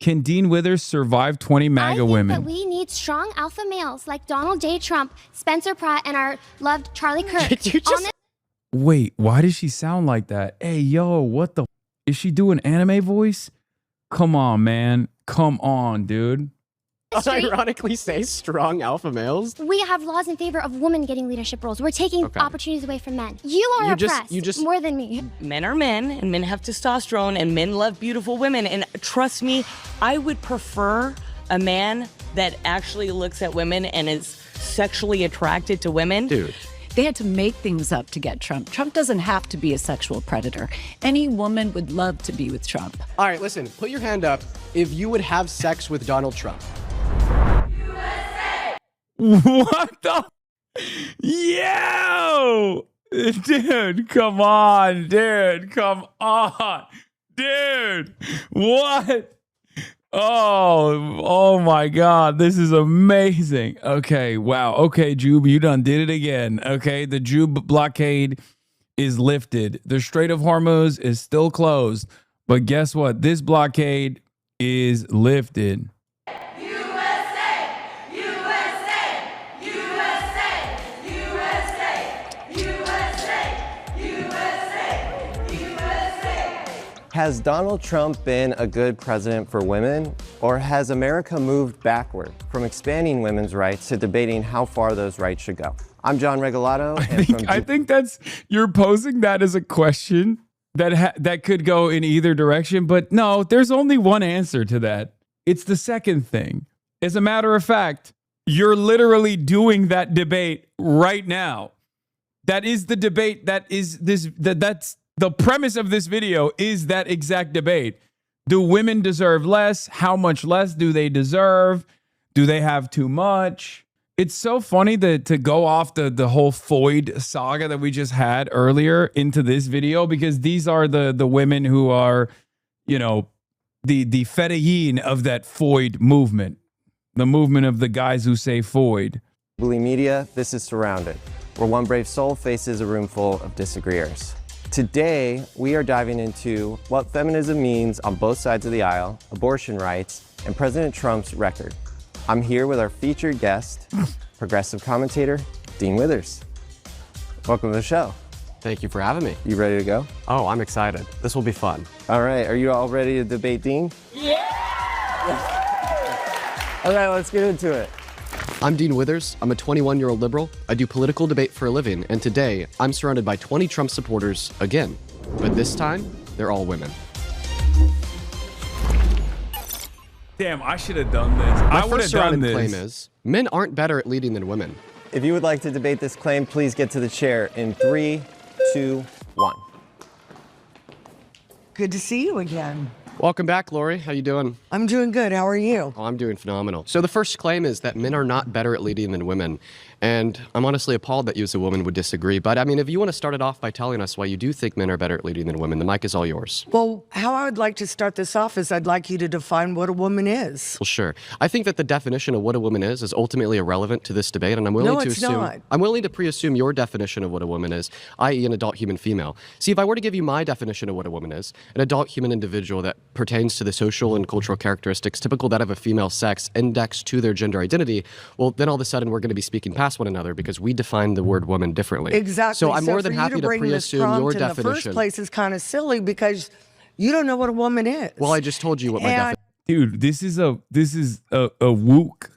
Can Dean Withers survive 20 MAGA women? I think that we need strong alpha males like Donald J. Trump, Spencer Pratt, and our loved Charlie Kirk. Did you just... Wait, why does she sound like that? Hey, yo, what the... Is she doing anime voice? Come on, man. Come on, dude. Ironically say strong alpha males? We have laws in favor of women getting leadership roles. We're taking opportunities away from men. You are oppressed more than me. Men are men, and men have testosterone, and men love beautiful women. And trust me, I would prefer a man that actually looks at women and is sexually attracted to women. Dude. They had to make things up to get Trump. Trump doesn't have to be a sexual predator. Any woman would love to be with Trump. All right, listen, put your hand up if you would have sex with Donald Trump. What the? Yo! Dude, come on. Dude, come on. Dude, what? Oh my God. This is amazing. Okay, wow. Okay, Jube, you done did it again. Okay, the Jube blockade is lifted. The Strait of Hormuz is still closed. But guess what? This blockade is lifted. Has Donald Trump been a good president for women, or has America moved backward from expanding women's rights to debating how far those rights should go? I'm John Regalado. I think that's, you're posing that as a question that could go in either direction, but no, there's only one answer to that. It's the second thing. As a matter of fact, you're literally doing that debate right now. That is the debate. That's the premise of this video is that exact debate. Do women deserve less? How much less do they deserve? Do they have too much? It's so funny to go off the whole Foyd saga that we just had earlier into this video, because these are the women who are, you know, the fedayeen of that Foyd movement, the movement of the guys who say Foyd. Media, this is Surrounded, where one brave soul faces a room full of disagreeers. Today, we are diving into what feminism means on both sides of the aisle, abortion rights, and President Trump's record. I'm here with our featured guest, progressive commentator, Dean Withers. Welcome to the show. Thank you for having me. You ready to go? Oh, I'm excited. This will be fun. All right, are you all ready to debate Dean? Yeah! All right, let's get into it. I'm Dean Withers. I'm a 21-year-old liberal. I do political debate for a living, and today I'm surrounded by 20 Trump supporters again. But this time, they're all women. Damn, I should have done this. My I would have first done this. claim is, men aren't better at leading than women. If you would like to debate this claim, please get to the chair in 3, 2, 1. Good to see you again. Welcome back, Lori. How you doing? I'm doing good. How are you? Oh, I'm doing phenomenal. So the first claim is that men are not better at leading than women. And I'm honestly appalled that you as a woman would disagree. But I mean, if you want to start it off by telling us why you do think men are better at leading than women, the mic is all yours. Well, how I would like to start this off is I'd like you to define what a woman is. Well, sure. I think that the definition of what a woman is ultimately irrelevant to this debate, and I'm willing to assume I'm willing to pre-assume your definition of what a woman is, i.e. an adult human female. See, if I were to give you my definition of what a woman is, an adult human individual that pertains to the social and cultural characteristics typical that of a female sex indexed to their gender identity, well, then all of a sudden we're going to be speaking past one another because we define the word woman differently. Exactly. So I'm more than happy to pre-assume your definition. In the first place is kind of silly because you don't know what a woman is. Well, I just told you what my definition. Dude, this is a woke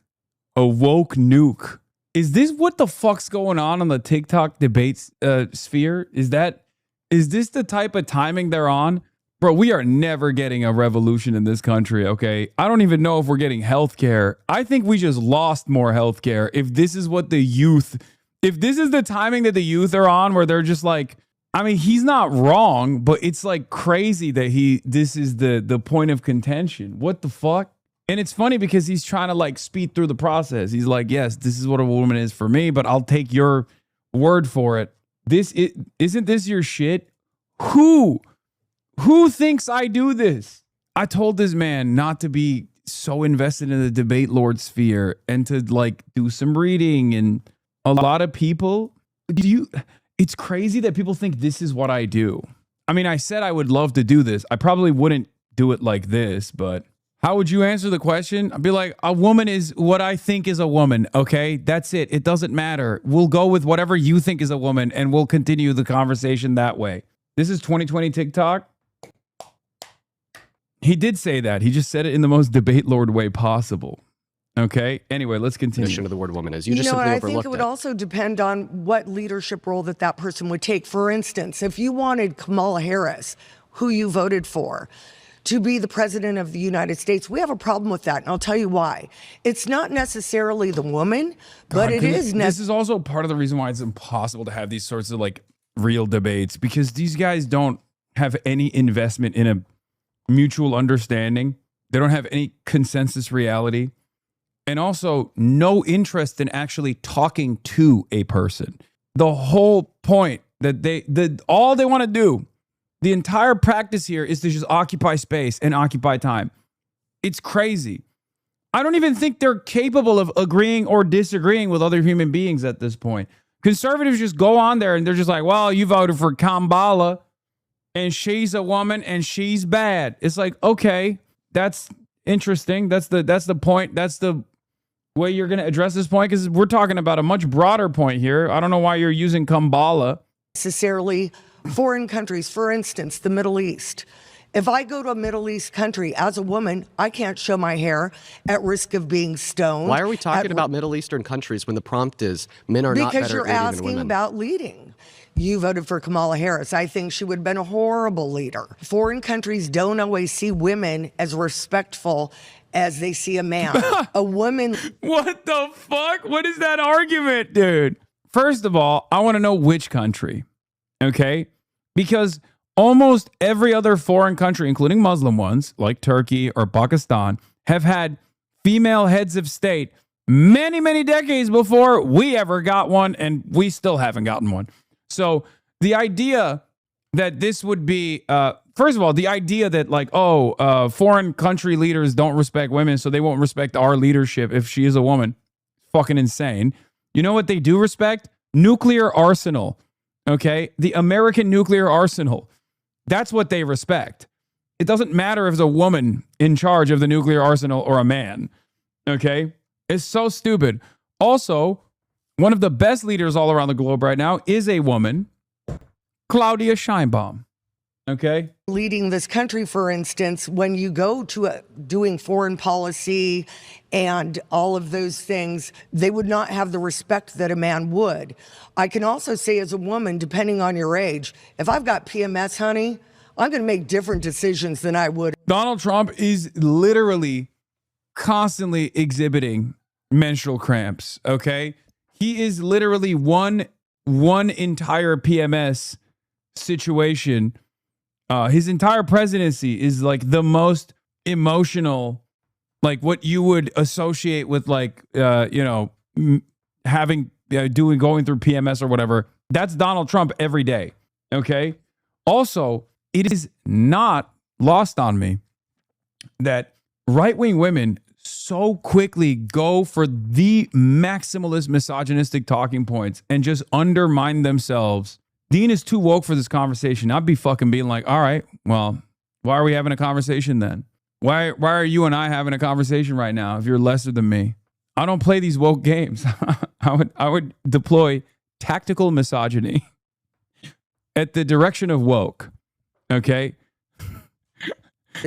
nuke. Is this what the fuck's going on the TikTok debates sphere? Is this the type of timing they're on? Bro, we are never getting a revolution in this country, okay? I don't even know if we're getting healthcare. I think we just lost more healthcare. If this is what the youth, if this is the timing that the youth are on, where they're just like, I mean, he's not wrong, but it's like crazy that this is the point of contention. What the fuck? And it's funny because he's trying to like speed through the process. He's like, yes, this is what a woman is for me, but I'll take your word for it. Isn't this your shit? Who thinks I do this? I told this man not to be so invested in the debate lord sphere and to like do some reading. And a lot of people, it's crazy that people think this is what I do. I mean, I said I would love to do this. I probably wouldn't do it like this, but How would you answer the question? I'd be like, a woman is what I think is a woman, okay? That's it. It doesn't matter. We'll go with whatever you think is a woman, and we'll continue the conversation that way. This is 2020 TikTok. He did say that. He just said it in the most debate lord way possible. Okay. Anyway, let's continue. Definition of the word woman is. You know, simply I overlooked think it would also depend on what leadership role that person would take. For instance, if you wanted Kamala Harris, who you voted for, to be the president of the United States, we have a problem with that, and I'll tell you why. It's not necessarily the woman, but it is. This is also part of the reason why it's impossible to have these sorts of like real debates, because these guys don't have any investment in a mutual understanding. They don't have any consensus reality, and also no interest in actually talking to a person. The whole point that all they want to do, the entire practice here, is to just occupy space and occupy time. It's crazy. I don't even think they're capable of agreeing or disagreeing with other human beings at this point. Conservatives just go on there and they're just like, well, you voted for Kamala and she's a woman and she's bad. It's like, okay, that's interesting. That's the point. That's the way you're going to address this point, because we're talking about a much broader point here. I don't know why you're using Kamala. Necessarily foreign countries, for instance, the Middle East. If I go to a Middle East country as a woman, I can't show my hair at risk of being stoned. Why are we talking about Middle Eastern countries when the prompt is men are not better at leading than women? Because you're asking about leading. You voted for Kamala Harris. I think she would have been a horrible leader. Foreign countries don't always see women as respectful as they see a man. A woman. What the fuck? What is that argument, dude? First of all, I want to know which country, okay? Because almost every other foreign country, including Muslim ones like Turkey or Pakistan, have had female heads of state many, many decades before we ever got one, and we still haven't gotten one. So the idea that this would be, first of all, the idea that like, foreign country leaders don't respect women, so they won't respect our leadership if she is a woman, fucking insane. You know what they do respect? Nuclear arsenal. Okay? The American nuclear arsenal. That's what they respect. It doesn't matter if it's a woman in charge of the nuclear arsenal or a man. Okay? It's so stupid. Also, one of the best leaders all around the globe right now is a woman, Claudia Sheinbaum. Okay? Leading this country, for instance, when you go to doing foreign policy and all of those things, they would not have the respect that a man would. I can also say as a woman, depending on your age, if I've got PMS, honey, I'm going to make different decisions than I would. Donald Trump is literally constantly exhibiting menstrual cramps, okay? He is literally one entire PMS situation. His entire presidency is like the most emotional, like what you would associate with like, going through PMS or whatever. That's Donald Trump every day. Okay. Also, it is not lost on me that right-wing women so quickly go for the maximalist misogynistic talking points and just undermine themselves. Dean is too woke for this conversation. I'd be fucking being like, all right, well, why are we having a conversation then? Why are you and I having a conversation right now if you're lesser than me? I don't play these woke games. I would deploy tactical misogyny at the direction of woke. Okay?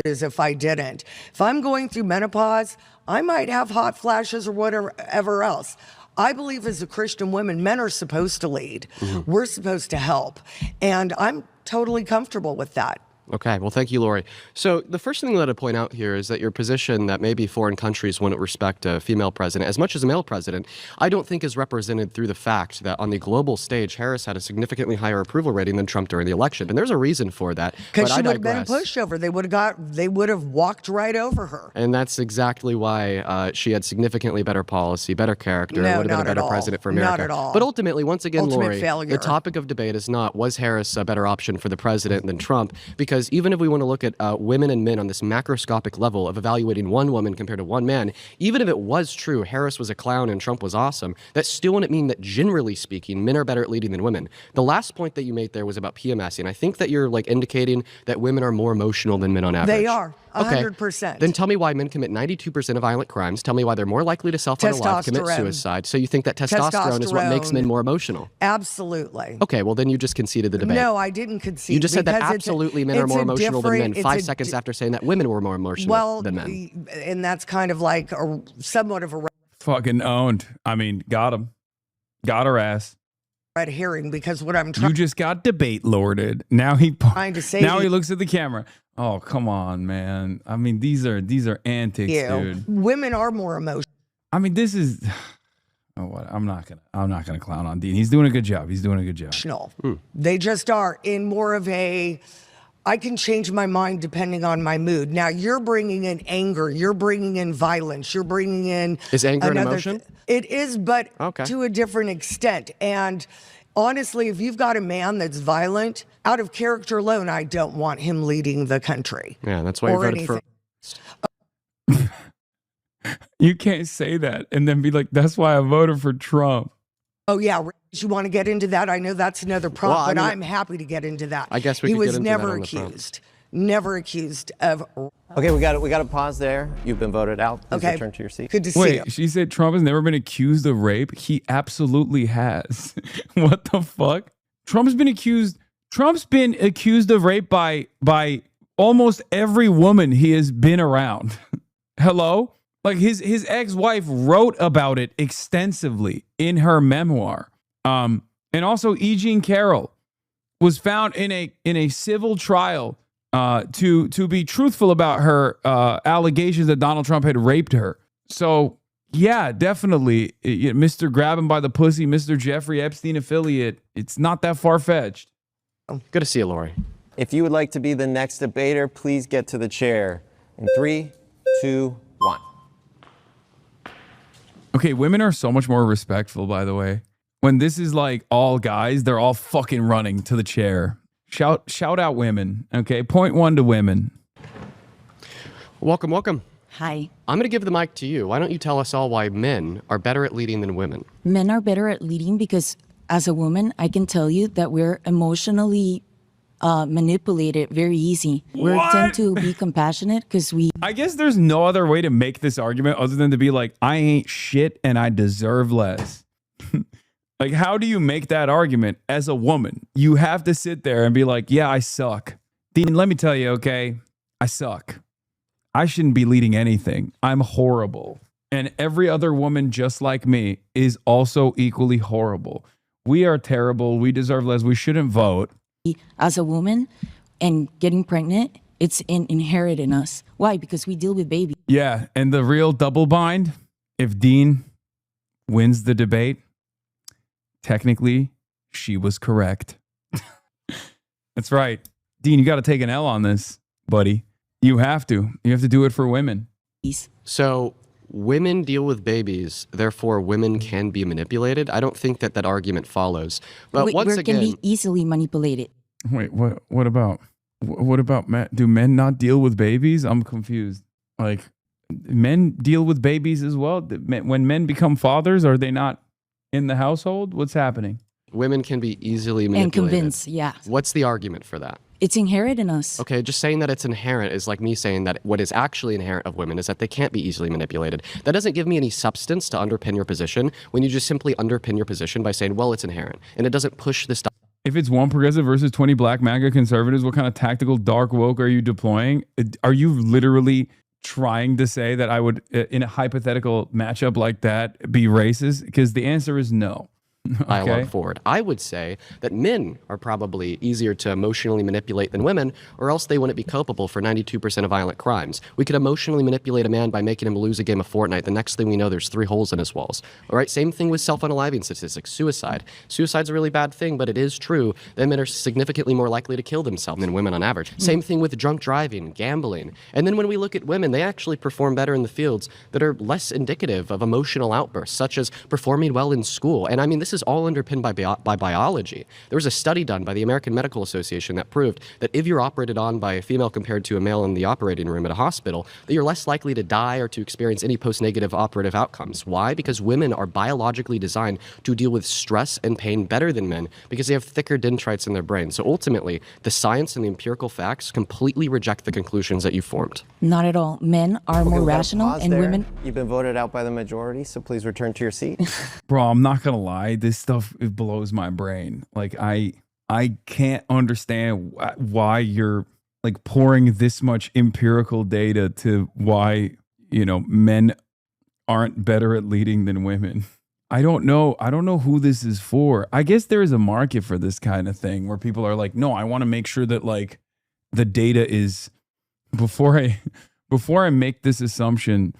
Is if I didn't. If I'm going through menopause, I might have hot flashes or whatever else. I believe as a Christian woman, men are supposed to lead. Mm-hmm. We're supposed to help. And I'm totally comfortable with that. Okay, well, thank you, Lori. So the first thing that I'd point out here is that your position that maybe foreign countries wouldn't respect a female president as much as a male president, I don't think is represented through the fact that on the global stage, Harris had a significantly higher approval rating than Trump during the election. And there's a reason for that. Because she would have been a pushover. They would have walked right over her. And that's exactly why she had significantly better policy, better character, would have been a better president for America. Not at all. But ultimately, once again, Ultimate Lori, failure. the topic of debate is not, was Harris a better option for the president than Trump? Because because even if we want to look at women and men on this macroscopic level of evaluating one woman compared to one man, even if it was true Harris was a clown and Trump was awesome, that still wouldn't mean that generally speaking, men are better at leading than women. The last point that you made there was about PMSing. And I think that you're like indicating that women are more emotional than men on average. They are. 100%. Then tell me why men commit 92% of violent crimes. Tell me why they're more likely to self-unalive, commit suicide. So you think that testosterone is what makes men more emotional? Absolutely. Okay, well then you just conceded the debate. No, I didn't concede. You just said that absolutely men are more emotional than men 5 seconds after saying that women were more emotional than men. And that's kind of like somewhat of a fucking owned. I mean, got him. Got her ass. red herring, because what I'm trying. You just got debate lorded. Now he trying to say. Now he looks at the camera. Oh, come on, man. I mean, these are antics, dude. Women are more emotional. I mean, this is. Oh, what? I'm not gonna clown on Dean. He's doing a good job. They just are in more of a. I can change my mind depending on my mood. Now you're bringing in anger. You're bringing in violence. You're bringing in. Is anger an emotion? It is, but to a different extent. And honestly, if you've got a man that's violent, out of character alone, I don't want him leading the country. Yeah, that's why you voted for. You can't say that and then be like, "That's why I voted for Trump." Oh yeah, you want to get into that? I know that's another prompt, but I'm happy to get into that. I guess we could get into that on the front. Never accused of. Okay, we got to pause there. You've been voted out. Please return to your seat. Good to see you. Wait, she said Trump has never been accused of rape. He absolutely has. What the fuck? Trump's been accused of rape by almost every woman he has been around. Hello? Like his ex-wife wrote about it extensively in her memoir. And also E. Jean Carroll was found in a civil trial to be truthful about her allegations that Donald Trump had raped her. So yeah, definitely, Mr. Grab him by the pussy, Mr. Jeffrey Epstein affiliate. It's not that far-fetched. Good to see you, Lori. If you would like to be the next debater, please get to the chair. In 3, 2, 1. Okay, women are so much more respectful, by the way. When this is like all guys, they're all fucking running to the chair. Shout out women. Okay, point 1 to women. Welcome. Hi. I'm going to give the mic to you. Why don't you tell us all why men are better at leading than women? Men are better at leading because as a woman, I can tell you that we're emotionally manipulated very easy. We tend to be compassionate because I guess there's no other way to make this argument other than to be like, I ain't shit and I deserve less. Like, how do you make that argument as a woman? You have to sit there and be like, yeah, I suck. Dean, let me tell you, okay, I suck. I shouldn't be leading anything. I'm horrible. And every other woman just like me is also equally horrible. We are terrible. We deserve less. We shouldn't vote. As a woman and getting pregnant, it's inherent in us. Why? Because we deal with babies. Yeah, and the real double bind, if Dean wins the debate, technically, she was correct. That's right. Dean, you got to take an L on this, buddy. You have to. You have to do it for women. So women deal with babies, therefore women can be manipulated. I don't think that argument follows. But once again, can be easily manipulated. Wait, what about men? Do men not deal with babies? I'm confused. Like, men deal with babies as well? When men become fathers, are they not in the household? What's happening? Women can be easily manipulated. And convinced, yeah. What's the argument for that? It's inherent in us. Okay, just saying that it's inherent is like me saying that what is actually inherent of women is that they can't be easily manipulated. That doesn't give me any substance to underpin your position when you just simply underpin your position by saying, well, it's inherent. And it doesn't push this. If it's 1 progressive versus 20 black MAGA conservatives, what kind of tactical dark woke are you deploying? Are you literally trying to say that I would, in a hypothetical matchup like that, be racist? Because the answer is no. Dialogue forward. I would say that men are probably easier to emotionally manipulate than women, or else they wouldn't be culpable for 92% of violent crimes. We could emotionally manipulate a man by making him lose a game of Fortnite. The next thing we know, there's 3 holes in his walls. All right, same thing with self-unaliving statistics. Suicide. Suicide's a really bad thing, but it is true that men are significantly more likely to kill themselves than women on average. Same thing with drunk driving, gambling. And then when we look at women, they actually perform better in the fields that are less indicative of emotional outbursts, such as performing well in school. And I mean, this is is all underpinned by biology. There was a study done by the American Medical Association that proved that if you're operated on by a female compared to a male in the operating room at a hospital, that you're less likely to die or to experience any post-negative operative outcomes. Why? Because women are biologically designed to deal with stress and pain better than men because they have thicker dendrites in their brain. So ultimately, the science and the empirical facts completely reject the conclusions that you formed. Not at all. Men are more rational and women... You've been voted out by the majority, so please return to your seat. Bro, I'm not gonna lie. This stuff, it blows my brain. Like, I can't understand why you're like pouring this much empirical data to why, men aren't better at leading than women. I don't know who this is for. I guess there is a market for this kind of thing where people are like, no, I want to make sure that like the data is before I make this assumption,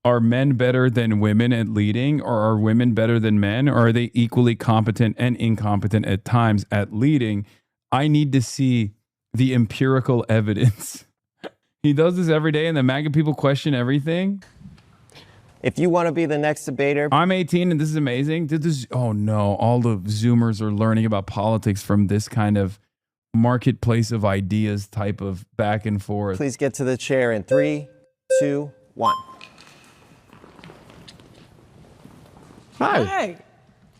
are men better than women at leading, or are women better than men, or are they equally competent and incompetent at times at leading? I need to see the empirical evidence. He does this every day, and the MAGA people question everything. If you want to be the next debater, I'm 18 and this is amazing. Oh no, all the Zoomers are learning about politics from this kind of marketplace of ideas type of back and forth. Please get to the chair in 3, 2, 1. Hi. Hi.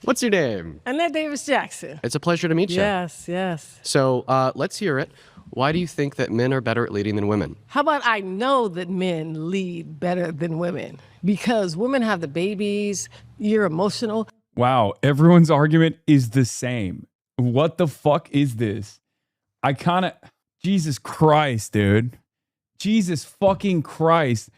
What's your name? Annette Davis Jackson. It's a pleasure to meet you. Yes. So let's hear it. Why do you think that men are better at leading than women? How about I know that men lead better than women? Because women have the babies, you're emotional. Wow, everyone's argument is the same. What the fuck is this? Jesus Christ, dude. Jesus fucking Christ.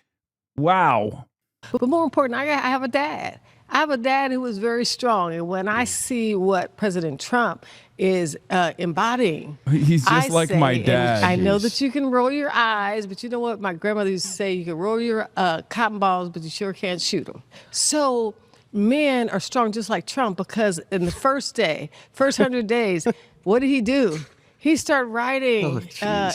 Wow. But more important, I have a dad. I have a dad who was very strong. And when I see what President Trump is embodying, he's just like my dad. I know that you can roll your eyes, but you know what my grandmother used to say? You can roll your cotton balls, but you sure can't shoot them. So men are strong just like Trump, because in the first 100 days, what did he do? He started writing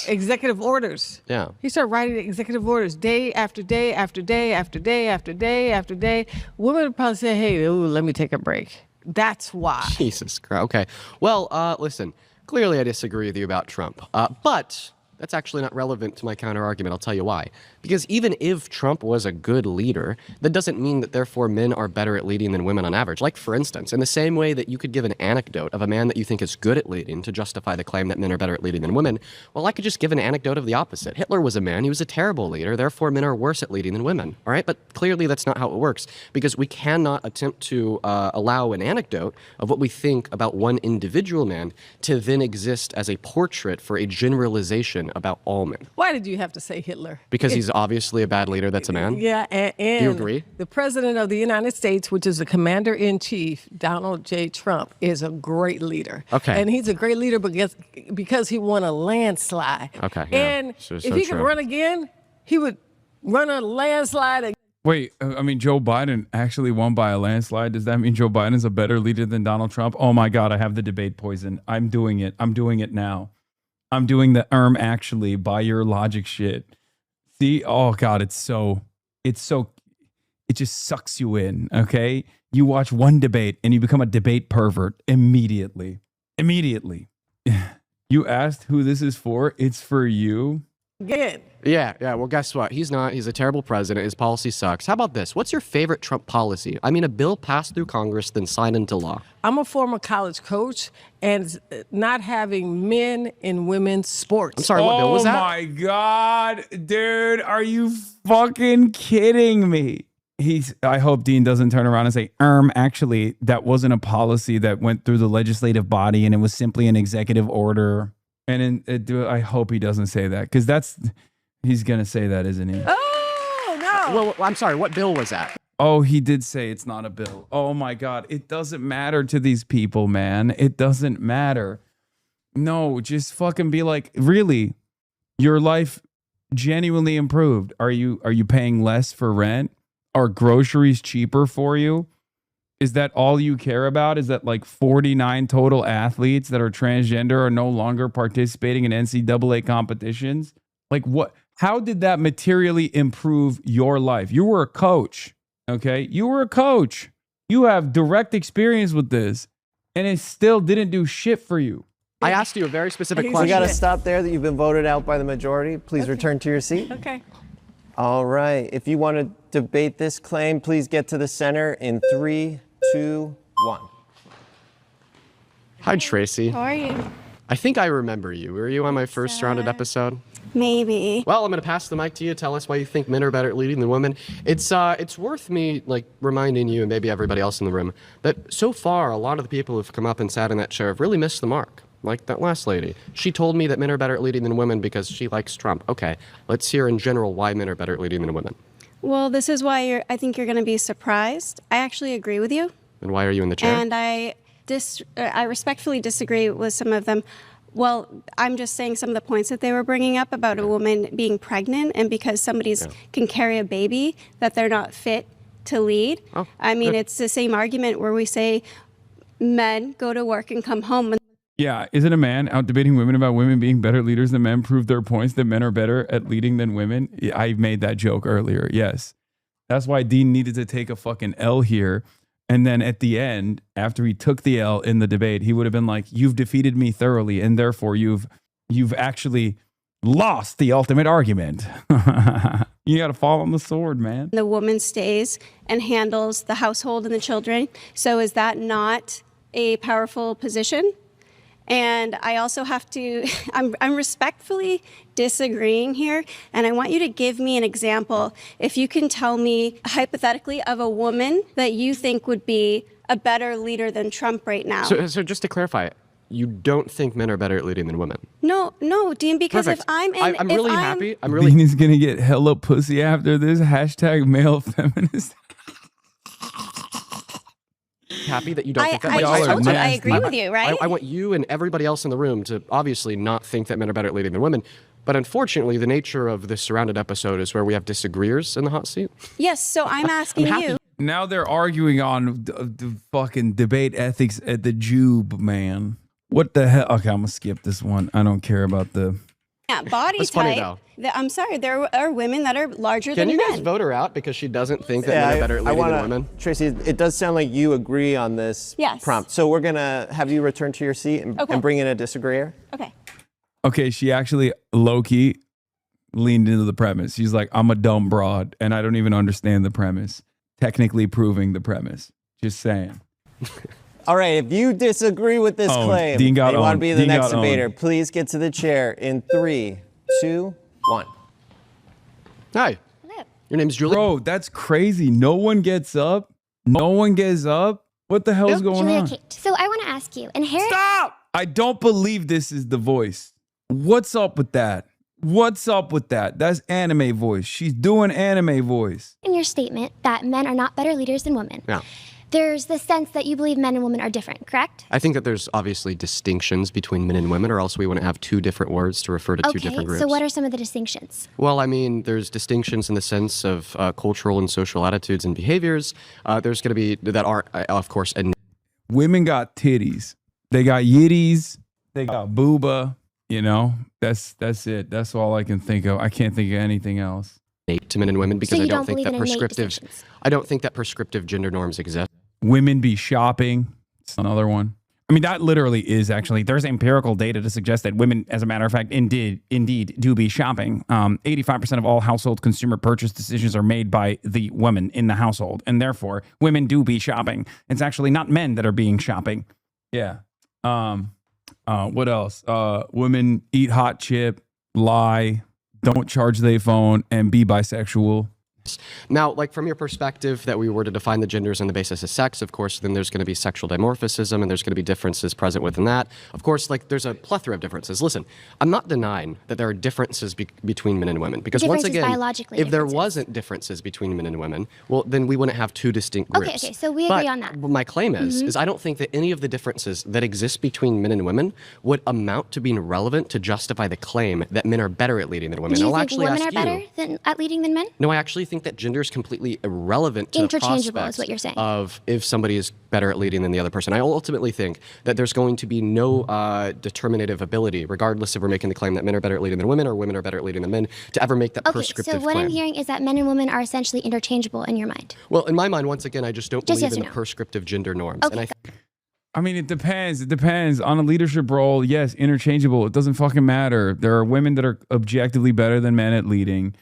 executive orders. Yeah. He started writing executive orders day after day after day after day after day after day. Women would probably say, hey, let me take a break. That's why. Jesus Christ. Okay. Well, listen, clearly I disagree with you about Trump. But that's actually not relevant to my counter-argument. I'll tell you why. Because even if Trump was a good leader, that doesn't mean that therefore men are better at leading than women on average. Like, for instance, in the same way that you could give an anecdote of a man that you think is good at leading to justify the claim that men are better at leading than women, well, I could just give an anecdote of the opposite. Hitler was a man, he was a terrible leader, therefore men are worse at leading than women. All right? But clearly that's not how it works, because we cannot attempt to allow an anecdote of what we think about one individual man to then exist as a portrait for a generalization about all men. Why did you have to say Hitler? Because he's obviously a bad leader that's a man? Yeah, and do you agree? The president of the United States, which is the commander-in-chief, Donald J. Trump, is a great leader. Okay. And he's a great leader because he won a landslide. Okay, yeah. And So if he could true. run again, he would run a landslide again. Wait, I mean, Joe Biden actually won by a landslide. Does that mean Joe Biden is a better leader than Donald Trump? Oh my God, I have the debate poison. I'm doing it. I'm doing it now. I'm doing the actually by your logic shit. See? Oh God, it just sucks you in, okay? You watch one debate and you become a debate pervert immediately. Immediately. You asked who this is for? It's for you. Again. Yeah. Well, guess what? He's not. He's a terrible president. His policy sucks. How about this? What's your favorite Trump policy? I mean, a bill passed through Congress, then signed into law. I'm a former college coach, and not having men in women's sports. I'm sorry, what bill was that? Oh my God, dude, are you fucking kidding me? I hope Dean doesn't turn around and say, actually, that wasn't a policy that went through the legislative body and it was simply an executive order. And I hope he doesn't say that, because he's going to say that, isn't he? Oh, no. Well, I'm sorry, what bill was that? Oh, he did say it's not a bill. Oh my God. It doesn't matter to these people, man. It doesn't matter. No, just fucking be like, really, your life genuinely improved. Are you paying less for rent? Are groceries cheaper for you? Is that all you care about? Is that like 49 total athletes that are transgender are no longer participating in NCAA competitions? Like what? How did that materially improve your life? You were a coach, okay? You were a coach. You have direct experience with this, and it still didn't do shit for you. I asked you a very specific question. We got to stop there that you've been voted out by the majority. Please return to your seat. Okay. All right. If you want to debate this claim, please get to the center in 3, 2, 1. Hi, Tracy. How are you? I think I remember you. Were you on my first Surrounded episode? Maybe. Well, I'm going to pass the mic to you. Tell us why you think men are better at leading than women. It's worth me reminding you and maybe everybody else in the room that so far a lot of the people who've come up and sat in that chair have really missed the mark. Like that last lady. She told me that men are better at leading than women because she likes Trump. Okay, let's hear in general why men are better at leading than women. Well, this is why I think you're going to be surprised. I actually agree with you. And why are you in the chair? And I respectfully disagree with some of them. Well, I'm just saying some of the points that they were bringing up about a woman being pregnant and because somebody's can carry a baby that they're not fit to lead. Oh, I mean, it's the same argument where we say men go to work and come home. Yeah, isn't a man out debating women about women being better leaders than men prove their points that men are better at leading than women? I made that joke earlier, yes. That's why Dean needed to take a fucking L here. And then at the end, after he took the L in the debate, he would have been like, you've defeated me thoroughly, and therefore you've actually lost the ultimate argument. You got to fall on the sword, man. The woman stays and handles the household and the children. So is that not a powerful position? And I also have to, I'm respectfully disagreeing here, and I want you to give me an example. If you can tell me hypothetically of a woman that you think would be a better leader than Trump right now. So just to clarify, you don't think men are better at leading than women? No, Dean, because Perfect. if I'm in... I'm really happy. Dean is going to get hella pussy after this. Hashtag male feminist. Happy that you don't think that. I agree with you, right? I want you and everybody else in the room to obviously not think that men are better at leading than women. But unfortunately, the nature of this Surrounded episode is where we have disagreeers in the hot seat. Yes, so I'm asking you. Now they're arguing on the fucking debate ethics at the Jube, man. What the hell? Okay, I'm going to skip this one. I don't care about the... Yeah, body That's type. funny, though. I'm sorry, there are women that are larger than men. Can you guys vote her out because she doesn't think that men are better at leading than women? Tracy, it does sound like you agree on this prompt. So we're going to have you return to your seat and bring in a disagreeer. Okay. Okay, she actually low-key leaned into the premise. She's like, I'm a dumb broad, and I don't even understand the premise. Technically proving the premise. Just saying. All right, if you disagree with this claim, and you want to be the next debater, please get to the chair in 3, 2, 1. Hi. Hello. Your name's Julie? Bro, that's crazy. No one gets up. No one gets up. What the hell's going on? Kate. So I want to ask you, inherent... Stop! I don't believe this is the voice. What's up with that? What's up with that? That's anime voice. She's doing anime voice. In your statement that men are not better leaders than women. Yeah. There's the sense that you believe men and women are different, correct? I think that there's obviously distinctions between men and women, or else we wouldn't have two different words to refer to two different groups. So what are some of the distinctions? Well, I mean, there's distinctions in the sense of cultural and social attitudes and behaviors. There's going to be that are, of course, women got titties. They got yitties. They got booba. You know, that's it. That's all I can think of. I can't think of anything else. To men and women because so I don't think that prescriptive gender norms exist. Women be shopping. It's another one. I mean, that literally is actually, there's empirical data to suggest that women, as a matter of fact, indeed do be shopping. 85% of all household consumer purchase decisions are made by the women in the household. And therefore, women do be shopping. It's actually not men that are being shopping. Yeah. What else? Women eat hot chip, lie, don't charge their phone, and be bisexual. Now, like from your perspective that we were to define the genders on the basis of sex, of course, then there's going to be sexual dimorphism and there's going to be differences present within that. Of course, like there's a plethora of differences. Listen, I'm not denying that there are differences between men and women because once again, if there wasn't differences between men and women, well, then we wouldn't have two distinct groups. Okay, so we agree on that. But my claim is I don't think that any of the differences that exist between men and women would amount to being relevant to justify the claim that men are better at leading than women. Do you think women are better at leading than men? No, I actually think think that gender is completely irrelevant to the interchangeable prospect is what you're saying. Of if somebody is better at leading than the other person. I ultimately think that there's going to be no determinative ability, regardless if we're making the claim that men are better at leading than women or women are better at leading than men, to ever make that prescriptive claim. So what I'm hearing is that men and women are essentially interchangeable in your mind. Well, in my mind, once again, I just don't believe in the prescriptive gender norms. Okay. And I mean, it depends. It depends on a leadership role. Yes, interchangeable. It doesn't fucking matter. There are women that are objectively better than men at leading.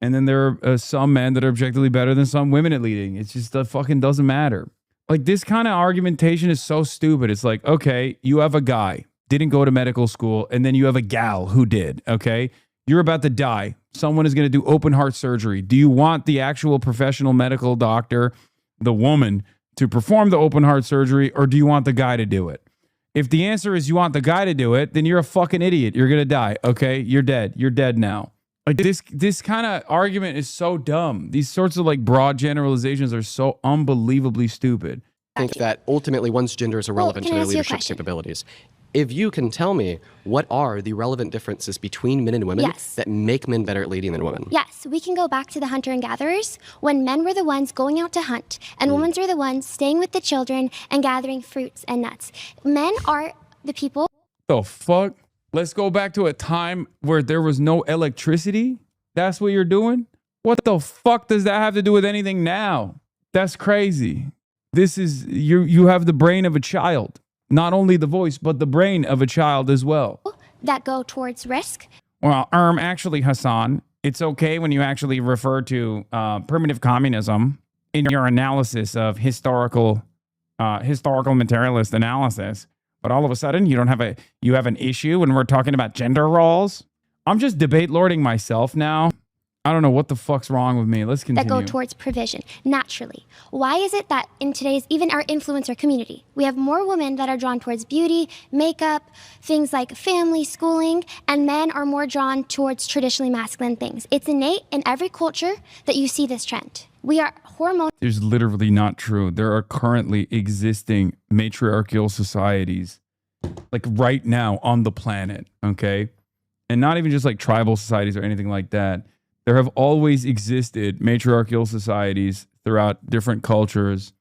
And then there are some men that are objectively better than some women at leading. It's just that fucking doesn't matter. Like, this kind of argumentation is so stupid. It's like, okay, you have a guy, didn't go to medical school, and then you have a gal who did, okay? You're about to die. Someone is going to do open heart surgery. Do you want the actual professional medical doctor, the woman, to perform the open heart surgery, or do you want the guy to do it? If the answer is you want the guy to do it, then you're a fucking idiot. You're going to die, okay? You're dead. You're dead now. Like, this kind of argument is so dumb. These sorts of like broad generalizations are so unbelievably stupid. I think that ultimately one's gender is irrelevant to their leadership capabilities. If you can tell me what are the relevant differences between men and women that make men better at leading than women? Yes, we can go back to the hunter and gatherers when men were the ones going out to hunt and women were the ones staying with the children and gathering fruits and nuts. Men are the people. The fuck? Let's go back to a time where there was no electricity. That's what you're doing? What the fuck does that have to do with anything now? That's crazy. This is, you have the brain of a child. Not only the voice, but the brain of a child as well. That go towards risk. Well, actually, Hassan, it's okay when you actually refer to primitive communism in your analysis of historical materialist analysis. But all of a sudden, you have an issue when we're talking about gender roles. I'm just debate lording myself now. I don't know what the fuck's wrong with me. Let's continue. That go towards provision, naturally. Why is it that in today's, even our influencer community, we have more women that are drawn towards beauty, makeup, things like family, schooling, and men are more drawn towards traditionally masculine things? It's innate in every culture that you see this trend. We are hormonal. There's literally not true. There are currently existing matriarchal societies, like right now on the planet, okay? And not even just like tribal societies or anything like that. There have always existed matriarchal societies throughout different cultures,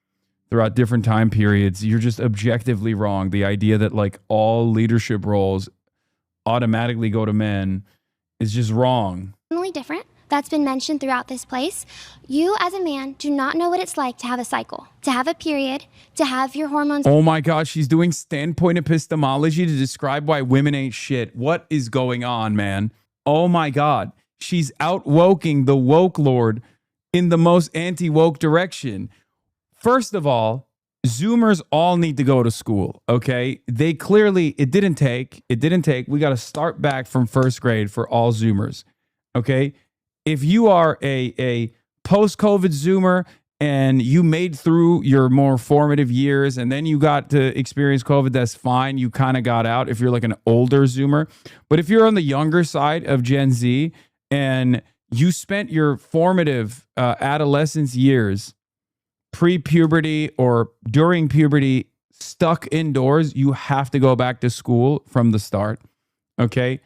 throughout different time periods. You're just objectively wrong. The idea that like all leadership roles automatically go to men is just wrong. Different. That's been mentioned throughout this place. You as a man do not know what it's like to have a cycle, to have a period, to have your hormones. Oh my God, she's doing standpoint epistemology to describe why women ain't shit. What is going on, man? Oh my God. She's outwoking the woke lord in the most anti-woke direction. First of all, Zoomers all need to go to school, okay? They clearly, it didn't take. We got to start back from first grade for all Zoomers, okay? If you are a post-COVID Zoomer and you made through your more formative years and then you got to experience COVID, that's fine. You kind of got out if you're like an older Zoomer. But if you're on the younger side of Gen Z, and you spent your formative adolescence years, pre-puberty or during puberty, stuck indoors, you have to go back to school from the start, okay?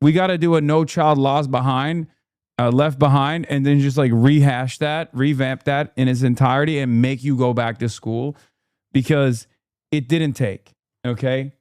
We got to do a No Child Left Behind, and then just like rehash that, revamp that in its entirety and make you go back to school because it didn't take, okay?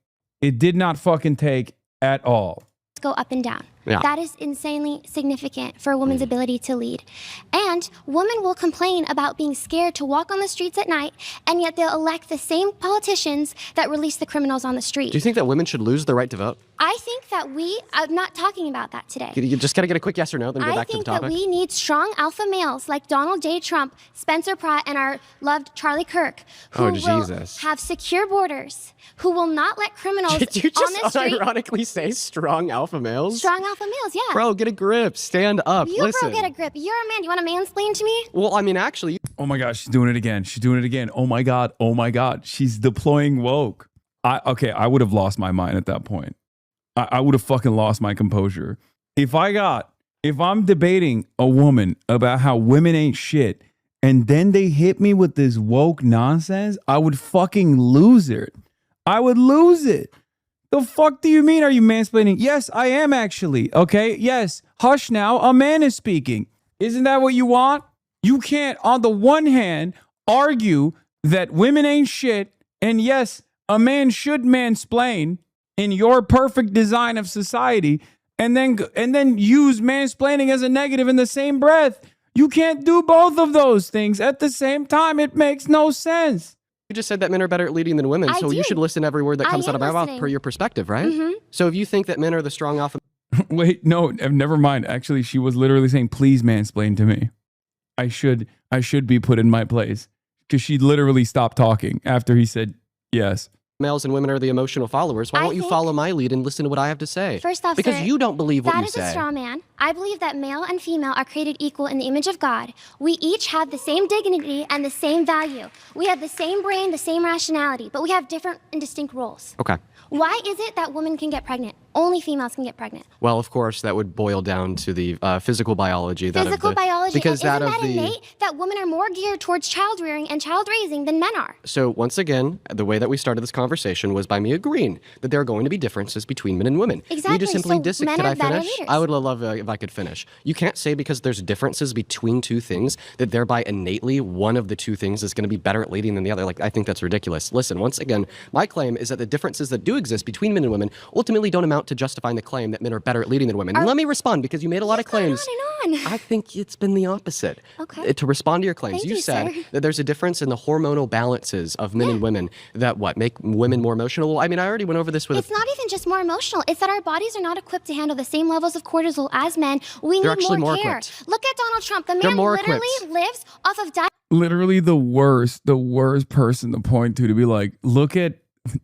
It did not fucking take at all. Go up and down. Yeah. That is insanely significant for a woman's ability to lead. And women will complain about being scared to walk on the streets at night, and yet they'll elect the same politicians that release the criminals on the street. Do you think that women should lose the right to vote? I think that I'm not talking about that today. You just got to get a quick yes or no, then go back to the topic. I think that we need strong alpha males like Donald J. Trump, Spencer Pratt, and our loved Charlie Kirk, who will have secure borders, who will not let criminals Did you on the street. ironically say strong alpha males? Strong alpha males, yeah. Bro, get a grip. Stand up. Listen. Bro, get a grip. You're a man. Do you want to mansplain to me? Well, I mean, actually. Oh my God, she's doing it again. Oh my God. She's deploying woke. I would have lost my mind at that point. I would have fucking lost my composure. If I'm debating a woman about how women ain't shit, and then they hit me with this woke nonsense, I would fucking lose it. I would lose it. The fuck do you mean? Are you mansplaining? Yes, I am actually. Okay. Yes. Hush now. A man is speaking. Isn't that what you want? You can't, on the one hand, argue that women ain't shit, and yes, a man should mansplain in your perfect design of society, and then use mansplaining as a negative in the same breath. You can't do both of those things at the same time. It makes no sense. You just said that men are better at leading than women, so you should listen to every word that comes out of my mouth per your perspective, right? So if you think that men are the strong alpha... Wait, no, never mind. Actually, she was literally saying, please mansplain to me. I should be put in my place. Because she literally stopped talking after he said yes. Males and women are the emotional followers. Why won't you follow my lead and listen to what I have to say? First off, because sir, you don't believe what you say. That is a straw man. I believe that male and female are created equal in the image of God. We each have the same dignity and the same value. We have the same brain, the same rationality, but we have different and distinct roles. Okay. Why is it that women can get pregnant? Only females can get pregnant. Well, of course, that would boil down to the physical biology. Physical biology. Because isn't that innate that women are more geared towards child rearing and child raising than men are? So once again, the way that we started this conversation was by me agreeing that there are going to be differences between men and women. Exactly. You just simply so men Could are I better finish? leaders. I would love if I could finish. You can't say because there's differences between two things that thereby innately one of the two things is going to be better at leading than the other. Like, I think that's ridiculous. Listen, once again, my claim is that the differences that do exist between men and women ultimately don't amount to justifying the claim that men are better at leading than women. Let me respond because you made a lot of claims. On and on. I think it's been the opposite. Okay. To respond to your claims, Thank you you, said sir. that there's a difference in the hormonal balances of men and women that make women more emotional. Well, I mean, I already went over this with. It's not even just more emotional. It's that our bodies are not equipped to handle the same levels of cortisol as men. We They're need actually more care. equipped. Look at Donald Trump. The They're man more literally equipped. lives off of diet. Literally the worst person to point to be like, look at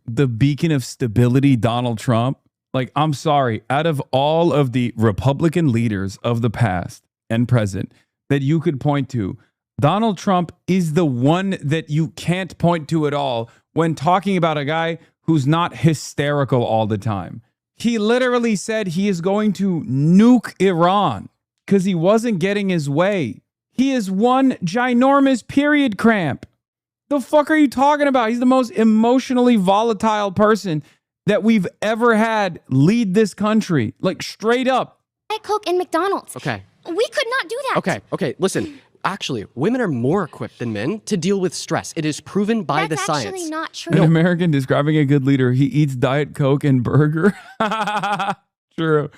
the beacon of stability, Donald Trump. Like, I'm sorry, out of all of the Republican leaders of the past and present that you could point to, Donald Trump is the one that you can't point to at all when talking about a guy who's not hysterical all the time. He literally said he is going to nuke Iran because he wasn't getting his way. He is one ginormous period cramp. The fuck are you talking about? He's the most emotionally volatile person that we've ever had lead this country. Like, straight up. Coke and McDonald's. Okay. We could not do that. Okay. Listen. Actually, women are more equipped than men to deal with stress. It is proven by the science. That's actually not true. An American describing a good leader, he eats Diet Coke and burger. True.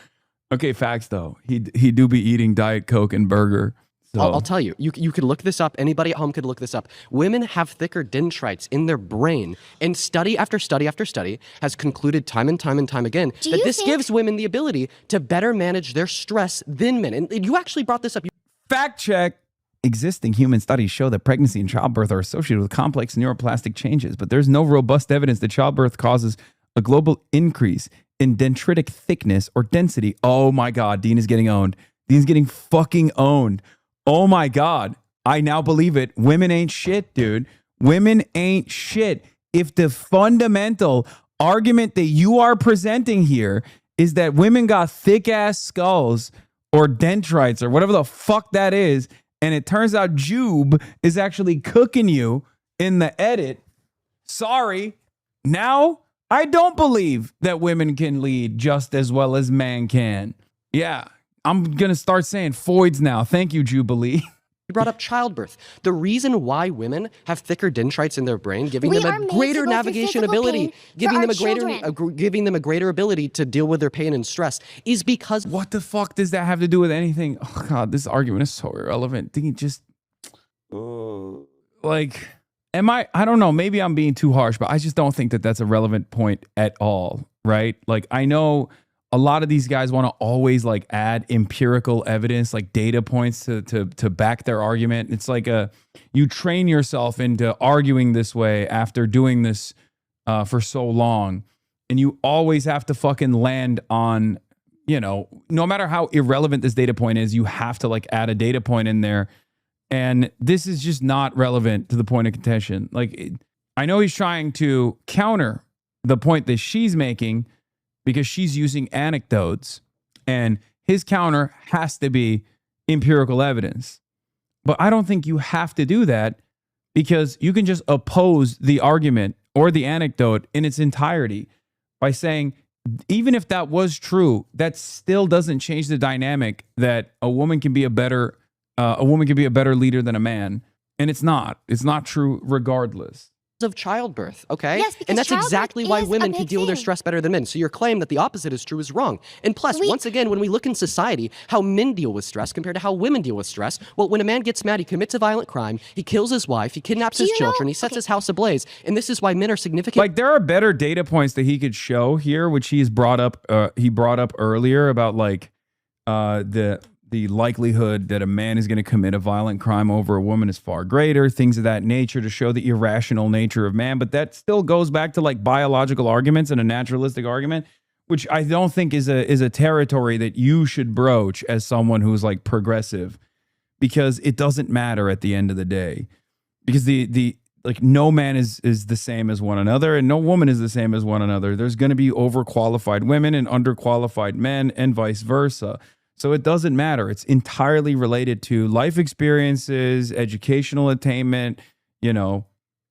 Okay, facts though. He do be eating Diet Coke and burger. So. I'll tell you, you could look this up. Anybody at home could look this up. Women have thicker dendrites in their brain. And study after study after study has concluded time and time and time again that this gives women the ability to better manage their stress than men. And you actually brought this up. Fact check. Existing human studies show that pregnancy and childbirth are associated with complex neuroplastic changes, but there's no robust evidence that childbirth causes a global increase in dendritic thickness or density. Oh my God, Dean is getting owned. Dean's getting fucking owned. Oh my God. I now believe it. Women ain't shit, dude. Women ain't shit. If the fundamental argument that you are presenting here is that women got thick ass skulls or dendrites or whatever the fuck that is, and it turns out Jube is actually cooking you in the edit, sorry. Now, I don't believe that women can lead just as well as man can. Yeah. I'm going to start saying Foids now. Thank you, Jubilee. You brought up childbirth. The reason why women have thicker dendrites in their brain, giving them a greater navigation ability, giving them a greater ability to deal with their pain and stress, is because... What the fuck does that have to do with anything? Oh God, this argument is so irrelevant. Like, I don't know, maybe I'm being too harsh, but I just don't think that that's a relevant point at all, right? Like, I know a lot of these guys want to always like add empirical evidence, like data points to back their argument. It's like you train yourself into arguing this way after doing this for so long, and you always have to fucking land on, no matter how irrelevant this data point is, you have to like add a data point in there, and this is just not relevant to the point of contention. Like, I know he's trying to counter the point that she's making, because she's using anecdotes, and his counter has to be empirical evidence. But I don't think you have to do that, because you can just oppose the argument or the anecdote in its entirety by saying, even if that was true, that still doesn't change the dynamic that a woman can be a better a woman can be a better leader than a man. And it's not. It's not true regardless. Of childbirth, okay? Yes, because and that's exactly why childbirth is women a can big deal with their thing. stress better than men. So your claim that the opposite is true is wrong. And plus, once again, when we look in society, how men deal with stress compared to how women deal with stress, well, when a man gets mad, he commits a violent crime, he kills his wife, he kidnaps his children, he sets his house ablaze. And this is why men are significant. Like, there are better data points that he could show here, which he's brought up. He brought up earlier about like the likelihood that a man is going to commit a violent crime over a woman is far greater, things of that nature, to show the irrational nature of man. But that still goes back to like biological arguments and a naturalistic argument, which I don't think is a territory that you should broach as someone who's like progressive, because it doesn't matter at the end of the day, because the like no man is the same as one another, and no woman is the same as one another. There's going to be overqualified women and underqualified men, and vice versa. So it doesn't matter. It's entirely related to life experiences, educational attainment,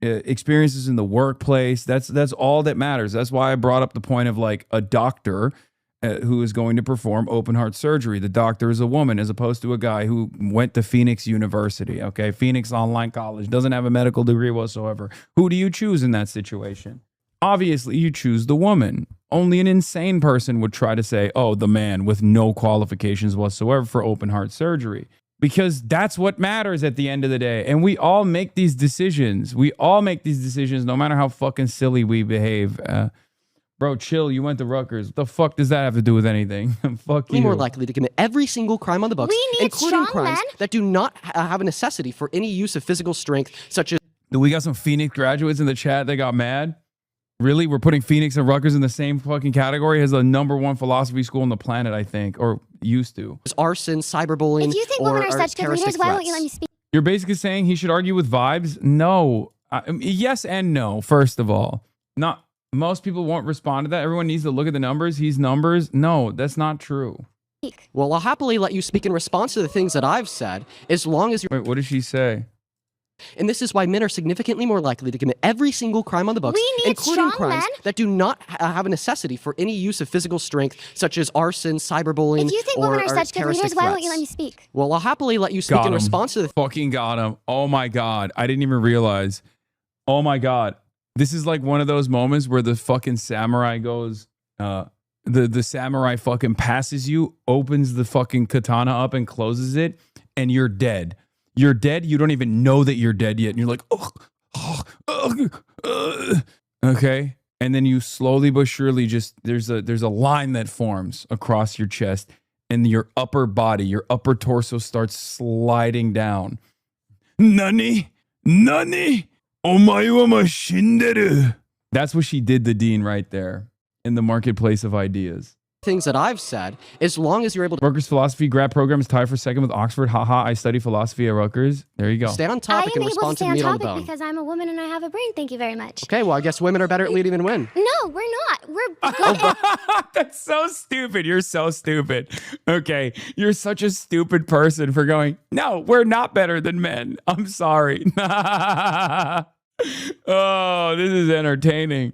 experiences in the workplace. That's all that matters. That's why I brought up the point of like a doctor who is going to perform open heart surgery. The doctor is a woman as opposed to a guy who went to Phoenix University, okay? Phoenix Online College, doesn't have a medical degree whatsoever. Who do you choose in that situation? Obviously, you choose the woman. Only an insane person would try to say, oh, the man with no qualifications whatsoever for open heart surgery. Because that's what matters at the end of the day. And we all make these decisions. We all make these decisions no matter how fucking silly we behave. Bro, chill. You went to Rutgers. What the fuck does that have to do with anything? Fuck you. More likely to commit every single crime on the books, We need including strong crimes men. that do not have a necessity for any use of physical strength, such as... We got some Phoenix graduates in the chat that got mad. Really? We're putting Phoenix and Rutgers in the same fucking category as the #1 philosophy school on the planet, I think, or used to. Arson, cyberbullying, If you think women are such good leaders, why won't you let me speak? You're basically saying he should argue with vibes? No. Yes and no, first of all. Not most people won't respond to that. Everyone needs to look at the numbers. He's numbers. No, that's not true. Well, I'll happily let you speak in response to the things that I've said, as long as you're... Wait, what did she say? And this is why men are significantly more likely to commit every single crime on the books, We need including strong crimes men. that do not have a necessity for any use of physical strength, such as arson, cyberbullying, If you think or women are such good terroristic leaders, why won't you threats. let me speak? Well, I'll happily let you speak Got in him. response to the... Fucking got him. Oh my God. I didn't even realize. Oh my God. This is like one of those moments where the fucking samurai goes, the samurai fucking passes you, opens the fucking katana up and closes it, and you're dead. You're dead. You don't even know that you're dead yet. And you're like, okay. And then you slowly but surely just, there's a line that forms across your chest, and your upper body, your upper torso starts sliding down. Nani? Nani? Omae wa ma shinderu. That's what she did to Dean right there in the marketplace of ideas. things that I've said, as long as you're able to... Rutgers philosophy grad program is tied for second with Oxford. Haha, I study philosophy at Rutgers. There you go. Stay on topic and respond to the meat on the bone. Because I'm a woman and I have a brain. Thank you very much. Okay, well, I guess women are better at leading than men. No, we're not. We're good at... That's so stupid. You're so stupid. Okay. You're such a stupid person for going, no, we're not better than men. I'm sorry. Oh, this is entertaining.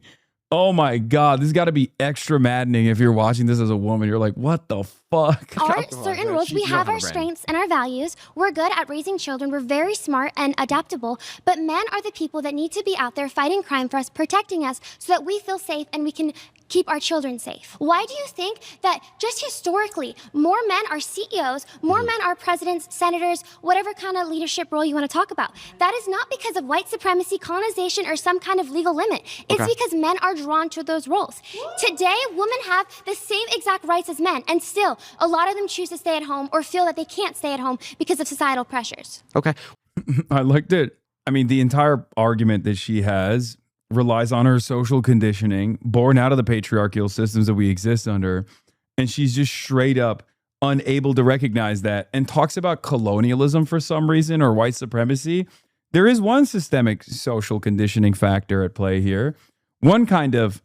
Oh my God, this has got to be extra maddening if you're watching this as a woman. You're like, what the fuck? Our certain rules, we have our strengths and our values. We're good at raising children. We're very smart and adaptable. But men are the people that need to be out there fighting crime for us, protecting us so that we feel safe and we can keep our children safe. Why do you think that just historically, more men are CEOs, more men are presidents, senators, whatever kind of leadership role you want to talk about? That is not because of white supremacy, colonization, or some kind of legal limit. It's because men are drawn to those roles. Today, women have the same exact rights as men, and still, a lot of them choose to stay at home or feel that they can't stay at home because of societal pressures. Okay. I liked it. I mean, the entire argument that she has relies on her social conditioning, born out of the patriarchal systems that we exist under. And she's just straight up unable to recognize that and talks about colonialism for some reason or white supremacy. There is one systemic social conditioning factor at play here. One kind of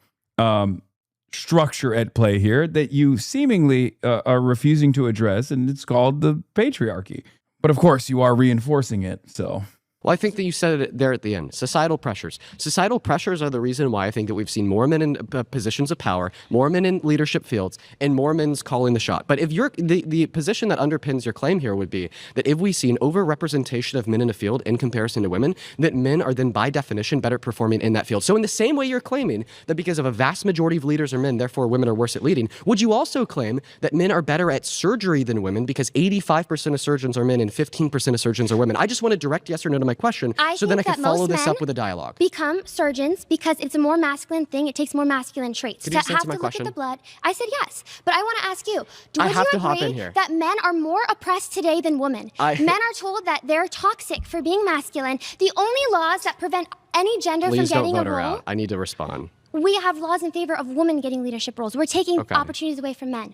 structure at play here that you seemingly are refusing to address, and it's called the patriarchy. But of course, you are reinforcing it, so... Well, I think that you said it there at the end. Societal pressures. Societal pressures are the reason why I think that we've seen more men in positions of power, more men in leadership fields, and more men's calling the shot. But if you're the position that underpins your claim here would be that if we see an overrepresentation of men in a field in comparison to women, that men are then by definition better performing in that field. So in the same way you're claiming that because of a vast majority of leaders are men, therefore women are worse at leading, would you also claim that men are better at surgery than women because 85% of surgeons are men and 15% of surgeons are women? I just want to direct yes or no to my question, so then I can follow this up with a dialogue. Become surgeons because it's a more masculine thing. It takes more masculine traits. Could you to have to look question? at the blood. I said yes, but I want to ask you: I have to you hop in agree here. that men are more oppressed today than women? Men are told that they're toxic for being masculine. The only laws that prevent any gender Please from getting don't vote a her role. out. I need to respond. We have laws in favor of women getting leadership roles. We're taking opportunities away from men.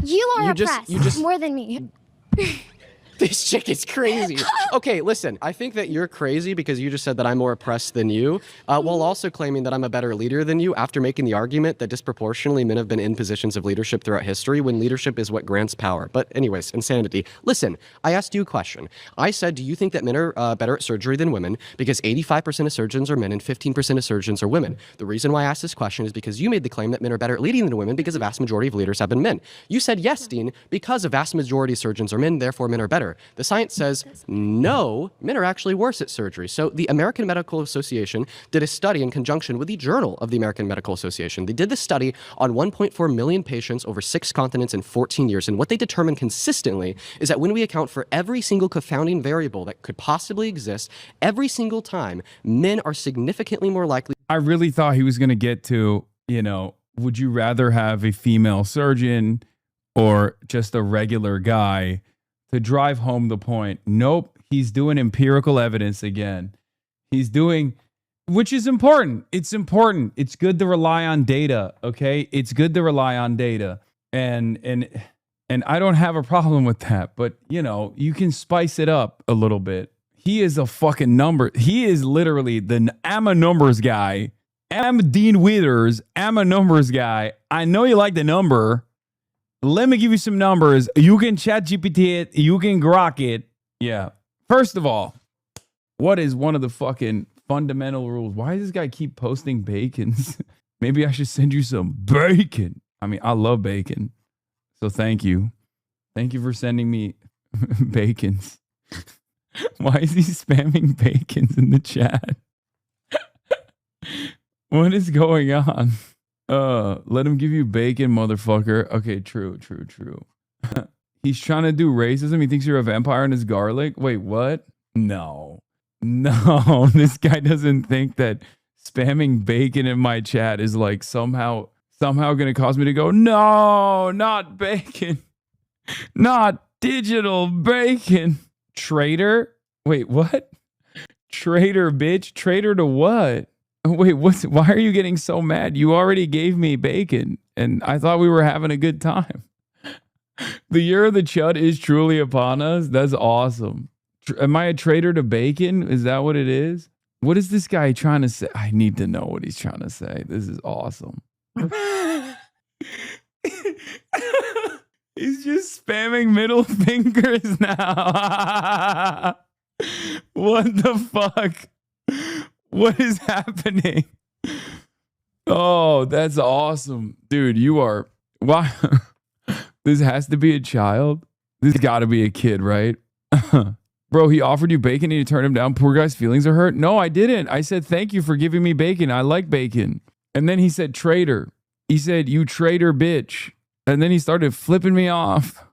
You are oppressed more than me. This chick is crazy. Okay, listen, I think that you're crazy because you just said that I'm more oppressed than you, while also claiming that I'm a better leader than you after making the argument that disproportionately men have been in positions of leadership throughout history when leadership is what grants power. But anyways, insanity. Listen, I asked you a question. I said, do you think that men are better at surgery than women because 85% of surgeons are men and 15% of surgeons are women? The reason why I asked this question is because you made the claim that men are better at leading than women because a vast majority of leaders have been men. You said, yes, Dean, because a vast majority of surgeons are men, therefore men are better. The science says, no, men are actually worse at surgery. So the American Medical Association did a study in conjunction with the Journal of the American Medical Association. They did this study on 1.4 million patients over 6 continents in 14 years. And what they determined consistently is that when we account for every single confounding variable that could possibly exist, every single time, men are significantly more likely. I really thought he was going to get to, would you rather have a female surgeon or just a regular guy, to drive home the point. Nope, he's doing empirical evidence again. He's doing, which is important. It's important. It's good to rely on data, okay? It's good to rely on data. And I don't have a problem with that, but you can spice it up a little bit. He is a fucking number. He is literally I'm a numbers guy. I'm Dean Withers. I'm a numbers guy. I know you like the number. Let me give you some numbers. You can chat GPT it. You can grok it. Yeah. First of all, what is one of the fucking fundamental rules? Why does this guy keep posting bacons? Maybe I should send you some bacon. I mean, I love bacon. So thank you. Thank you for sending me bacons. Why is he spamming bacons in the chat? What is going on? Let him give you bacon, motherfucker. Okay, true. He's trying to do racism. He thinks you're a vampire and is garlic. Wait, what? No, this guy doesn't think that spamming bacon in my chat is like somehow going to cause me to go, no, not bacon. Not digital bacon. Traitor? Wait, what? Traitor, bitch. Traitor to what? Wait, why are you getting so mad? You already gave me bacon, and I thought we were having a good time. The year of the chud is truly upon us. That's awesome. Am I a traitor to bacon? Is that what it is? What is this guy trying to say? I need to know what he's trying to say. This is awesome. He's just spamming middle fingers now. What the fuck? What is happening? Oh, that's awesome. Dude, you are... Wow. This has to be a child? This got to be a kid, right? Bro, he offered you bacon and you turned him down. Poor guy's feelings are hurt. No, I didn't. I said, thank you for giving me bacon. I like bacon. And then he said, traitor. He said, you traitor bitch. And then he started flipping me off.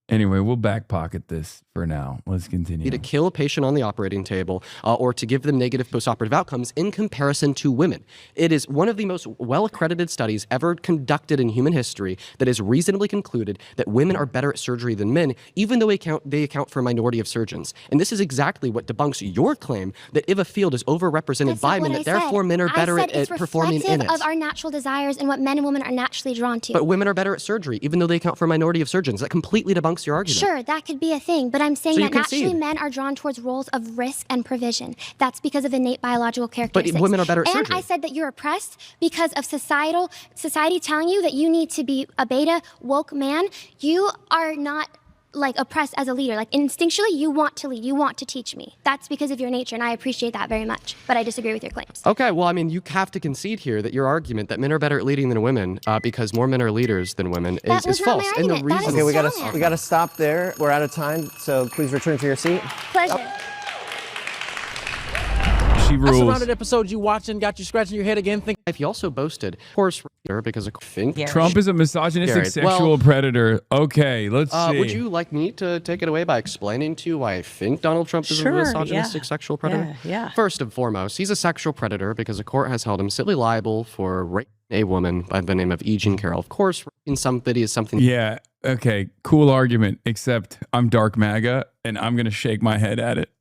Anyway, we'll back pocket this for now. Let's continue. To kill a patient on the operating table or to give them negative postoperative outcomes in comparison to women. It is one of the most well-accredited studies ever conducted in human history that has reasonably concluded that women are better at surgery than men, even though they account for a minority of surgeons. And this is exactly what debunks your claim that if a field is overrepresented by men, that therefore men are better at performing in it. It's of our natural desires and what men and women are naturally drawn to. But women are better at surgery, even though they account for a minority of surgeons. That completely debunks your argument. Sure, that could be a thing, but I'm saying that naturally men are drawn towards roles of risk and provision. That's because of innate biological characteristics. But women are better at surgery. And I said that you're oppressed because of society telling you that you need to be a beta woke man. You are not like oppressed as a leader. Like instinctually, you want to lead, you want to teach me. That's because of your nature, and I appreciate that very much. But I disagree with your claims. Okay, well, I mean, you have to concede here that your argument that men are better at leading than women because more men are leaders than women is false. And the reason okay, we gotta stop there. We're out of time, so please return to your seat. Pleasure. She That's rules. the rounded episode you watching, got you scratching your head again. He also boasted horse because I think Trump is a misogynistic sexual predator. Okay, let's see. Would you like me to take it away by explaining to you why I think Donald Trump is a misogynistic sexual predator? Yeah. First and foremost, he's a sexual predator because a court has held him civilly liable for raping a woman by the name of E. Jean Carroll. Of course, raping somebody is something. Yeah, okay, cool argument, except I'm dark MAGA, and I'm going to shake my head at it.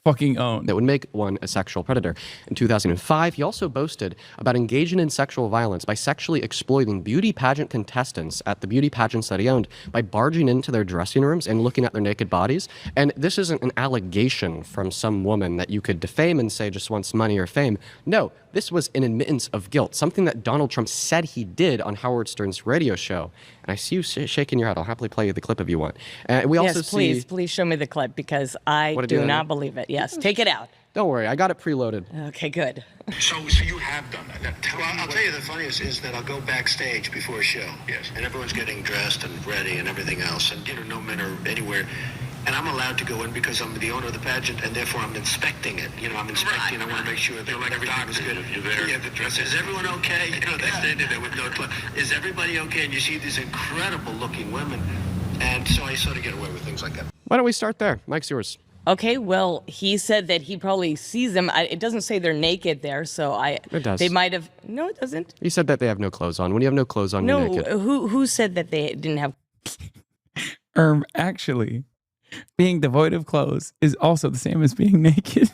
Fucking own. That would make one a sexual predator. In 2005, he also boasted about engaging in sexual violence by sexually exploiting beauty pageant contestants at the beauty pageants that he owned by barging into their dressing rooms and looking at their naked bodies. And this isn't an allegation from some woman that you could defame and say just wants money or fame. No, this was an admittance of guilt, something that Donald Trump said he did on Howard Stern's radio show. And I see you shaking your head. I'll happily play you the clip if you want. We also please show me the clip because I do not believe it. Yes, take it out. Don't worry, I got it preloaded. Okay, good. So you have done that. I'll tell you the funniest is that I'll go backstage before a show. Yes. And everyone's getting dressed and ready and everything else, and no men are anywhere. And I'm allowed to go in because I'm the owner of the pageant, and therefore I'm inspecting it. I'm inspecting. I want to make sure that everything was good. You're there. Yeah, the dress. Is everyone okay? They're standing there with no clothes. Is everybody okay? And you see these incredible-looking women, and so I sort of get away with things like that. Why don't we start there? Mike's yours. Okay, well, he said that he probably sees them. It doesn't say they're naked there, so It does. They might have. No, it doesn't. He said that they have no clothes on. When you have no clothes on, you're naked. Who said that they didn't have? Actually, being devoid of clothes is also the same as being naked.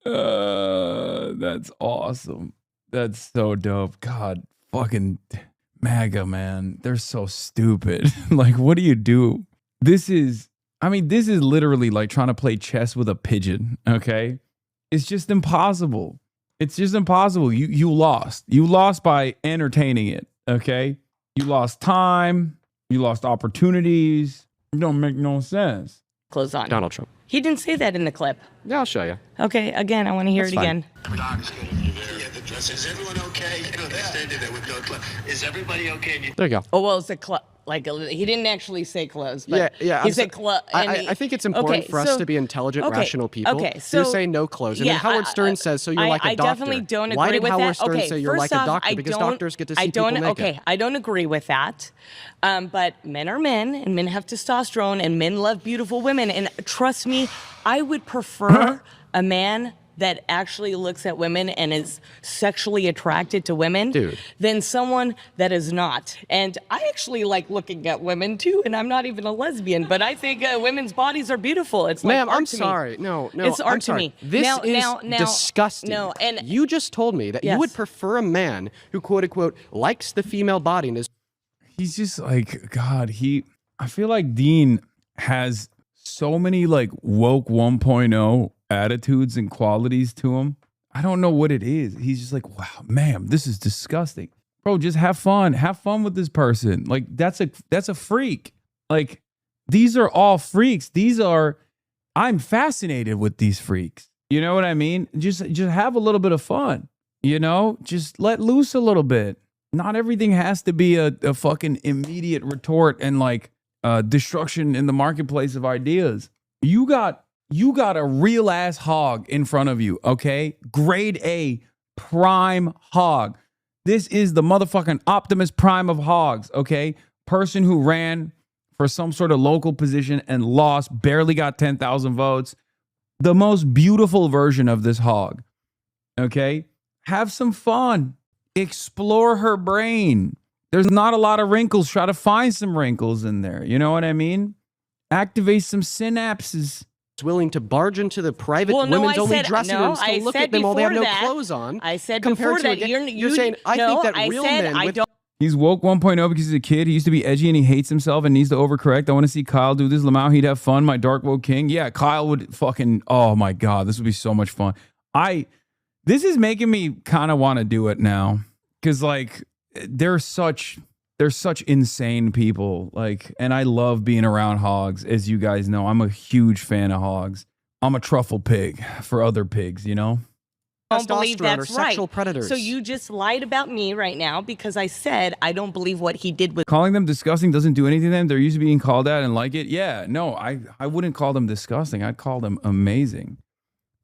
That's awesome. That's so dope. God, fucking MAGA, man. They're so stupid. Like, what do you do? This is literally like trying to play chess with a pigeon, okay? It's just impossible. It's just impossible. You lost. You lost by entertaining it, okay? You lost time. You lost opportunities. It don't make no sense. Clothes on. Donald Trump. He didn't say that in the clip. Yeah, I'll show you. Okay, again, I want to hear it again. Is everyone okay? They're standing there with no clothes. Is everybody okay? There you go. Oh, well, it's a club. Like, he didn't actually say clothes, but yeah. he said club. I think it's important for us to be intelligent, rational people. Okay, so you're saying no clothes, and then Howard Stern says, so you're like a doctor. I definitely don't agree Why did with Howard that. Stern say you're like a doctor? Because doctors get to see people naked. Okay, I don't agree with that. But men are men, and men have testosterone, and men love beautiful women. And trust me, I would prefer a man that actually looks at women and is sexually attracted to women than someone that is not. And I actually like looking at women too, and I'm not even a lesbian, but I think women's bodies are beautiful. It's like Ma'am, art I'm to sorry. me. No, it's art I'm sorry. to me. This is disgusting. No, and you just told me that you would prefer a man who, quote unquote, likes the female body and is. He's just like, God, I feel like Dean has so many like woke 1.0 attitudes and qualities to him. I don't know what it is. He's just like, wow, ma'am, this is disgusting. Bro, just have fun. Have fun with this person. Like, that's a freak. Like, these are all freaks. I'm fascinated with these freaks. You know what I mean? Just have a little bit of fun. Just let loose a little bit. Not everything has to be a fucking immediate retort and like destruction in the marketplace of ideas. You got a real ass hog in front of you, okay? Grade A prime hog. This is the motherfucking Optimus Prime of hogs, okay? Person who ran for some sort of local position and lost, barely got 10,000 votes. The most beautiful version of this hog, okay? Have some fun. Explore her brain. There's not a lot of wrinkles. Try to find some wrinkles in there. You know what I mean? Activate some synapses. Willing to barge into the private women's only dressing rooms to look at them while they have no clothes on. I said before that. You're saying, I think that real men... He's woke 1.0 because he's a kid. He used to be edgy and he hates himself and needs to overcorrect. I want to see Kyle do this. Lamau, he'd have fun. My dark woke king. Yeah, Kyle would fucking... Oh my God, this would be so much fun. This is making me kind of want to do it now. Because like, they're such they're such insane people. Like, and I love being around hogs. As you guys know, I'm a huge fan of hogs. I'm a truffle pig for other pigs, you know? I don't believe that's or sexual right. predators. So you just lied about me right now because I said I don't believe what he did with. Calling them disgusting doesn't do anything to them. They're used to being called that and like it. Yeah, no, I wouldn't call them disgusting. I'd call them amazing.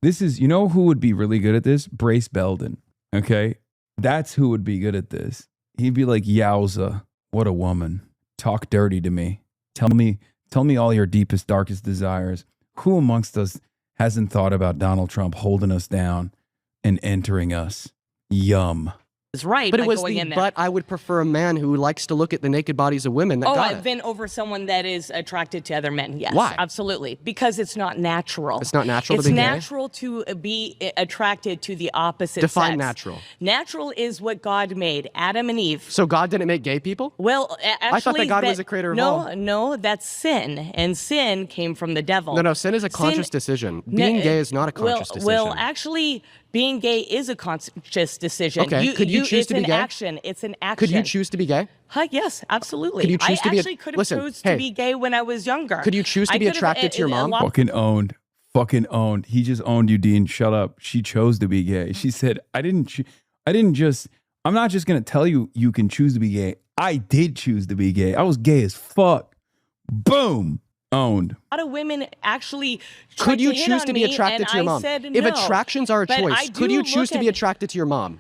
This is, you know who would be really good at this? Brace Belden, okay? That's who would be good at this. He'd be like, yowza, what a woman. Talk dirty to me. Tell me all your deepest, darkest desires. Who amongst us hasn't thought about Donald Trump holding us down and entering us? Yum. Is right, but it was going in there. But I would prefer a man who likes to look at the naked bodies of women. Then over someone that is attracted to other men. Yes, Why? Absolutely, because it's not natural. It's not natural. It's to be natural to be attracted to the opposite Define sex. natural. Natural is what God made, Adam and Eve. So God didn't make gay people? Well, actually, I thought that God was a creator of all. No, that's sin, and sin came from the devil. No, sin is a conscious decision. Being gay is not a conscious decision. Well, actually, being gay is a conscious decision. Okay. Could you choose to be gay? It's an action. Could you choose to be gay? Yes, absolutely. Could you choose to be? I actually could have chose to be gay when I was younger. Could you choose to be attracted to your mom? Fucking owned. Fucking owned. He just owned you, Dean. Shut up. She chose to be gay. She said, I'm not just going to tell you you can choose to be gay. I did choose to be gay. I was gay as fuck. Boom. Owned. A lot of women actually could you choose to be attracted to your mom? Said if no. attractions are a choice, could you choose to be attracted to your mom?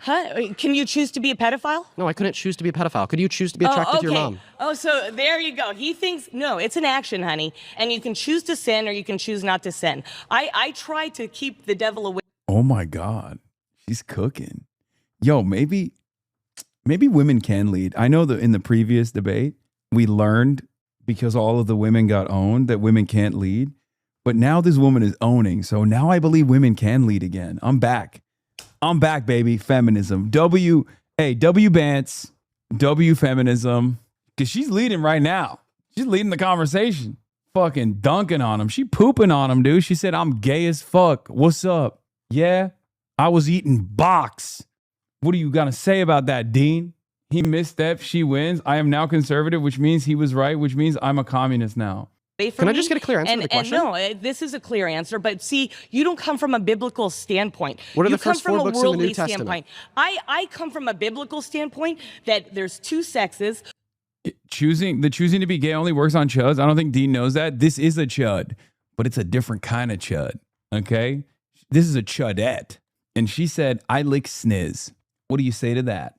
Can you choose to be a pedophile? No, I couldn't choose to be a pedophile. Could you choose to be attracted to your mom? Oh, so there you go. He thinks, no, it's an action, honey. And you can choose to sin or you can choose not to sin. I try to keep the devil away. Oh my God. She's cooking. Yo, maybe women can lead. I know that in the previous debate, we learned because all of the women got owned that women can't lead. But now this woman is owning. So now I believe women can lead again. I'm back. I'm back, baby. Feminism. W Bance. W feminism. Because she's leading right now. She's leading the conversation. Fucking dunking on him. She pooping on him, dude. She said, I'm gay as fuck. What's up? Yeah, I was eating box. What are you going to say about that, Dean? He misstepped. She wins. I am now conservative, which means he was right, which means I'm a communist now. Can I just get a clear answer to the question? No, this is a clear answer. But see, you don't come from a biblical standpoint. What are the first 4 books in the New Testament? Standpoint. I come from a biblical standpoint that there's 2 sexes. Choosing to be gay only works on chuds. I don't think Dean knows that. This is a chud, but it's a different kind of chud. Okay? This is a chudette. And she said, I lick sniz. What do you say to that?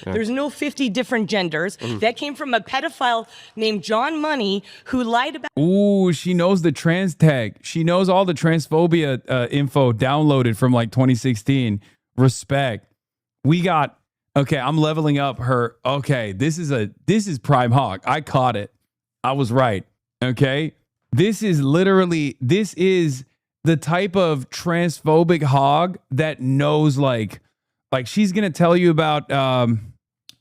There's no 50 different genders. That came from a pedophile named John Money who lied about. Ooh, she knows the trans tag. She knows all the transphobia info downloaded from like 2016. Respect. Okay, I'm leveling up her. Okay, this is prime hog. I caught it. I was right. Okay. This is the type of transphobic hog that knows like she's going to tell you about,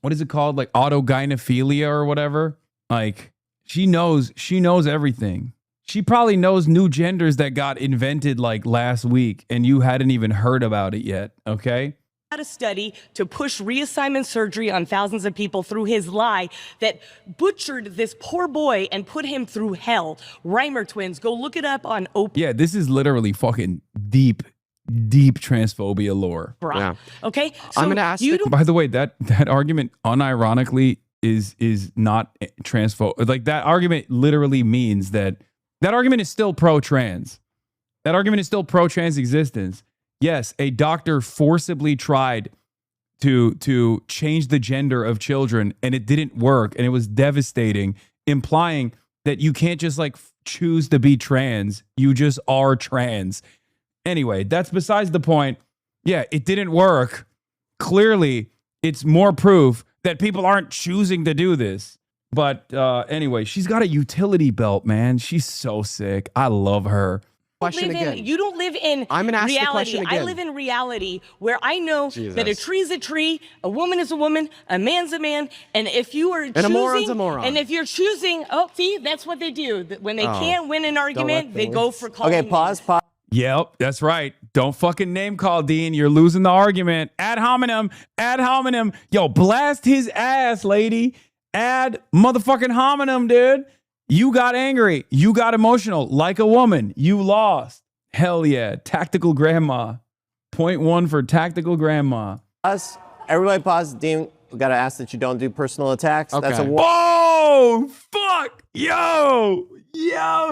what is it called? Like autogynephilia or whatever. Like she knows everything. She probably knows new genders that got invented like last week and you hadn't even heard about it yet. Okay. A study to push reassignment surgery on thousands of people through his lie that butchered this poor boy and put him through hell. Reimer twins. Go look it up on Oprah. Yeah, this is literally fucking deep transphobia lore. Yeah. Okay. So I'm gonna ask. By the way, that argument unironically is not transphobic. Like that argument literally means that argument is still pro-trans. That argument is still pro-trans existence. Yes, a doctor forcibly tried to change the gender of children and it didn't work and it was devastating, implying that you can't just like choose to be trans. You just are trans. Anyway, that's besides the point. Yeah, it didn't work. Clearly, it's more proof that people aren't choosing to do this. But anyway, she's got a utility belt, man. She's so sick. I love her. You don't live in I'm gonna ask reality. The question again. I live in reality where I know that a tree is a tree, a woman is a woman, a man's a man, and if you are choosing, a moron's a moron. And if you're choosing, see, that's what they do. When they can't win an argument, they go for calling. Okay, pause. Yep, that's right. Don't fucking name call, Dean. You're losing the argument. Ad hominem. Yo, blast his ass, lady. Ad motherfucking hominem, dude. You got angry. You got emotional like a woman. You lost. Hell yeah. Tactical grandma. Point 1 for tactical grandma. Us, everybody pause. Dean, we got to ask that you don't do personal attacks. Okay. That's a Oh, fuck. Yo,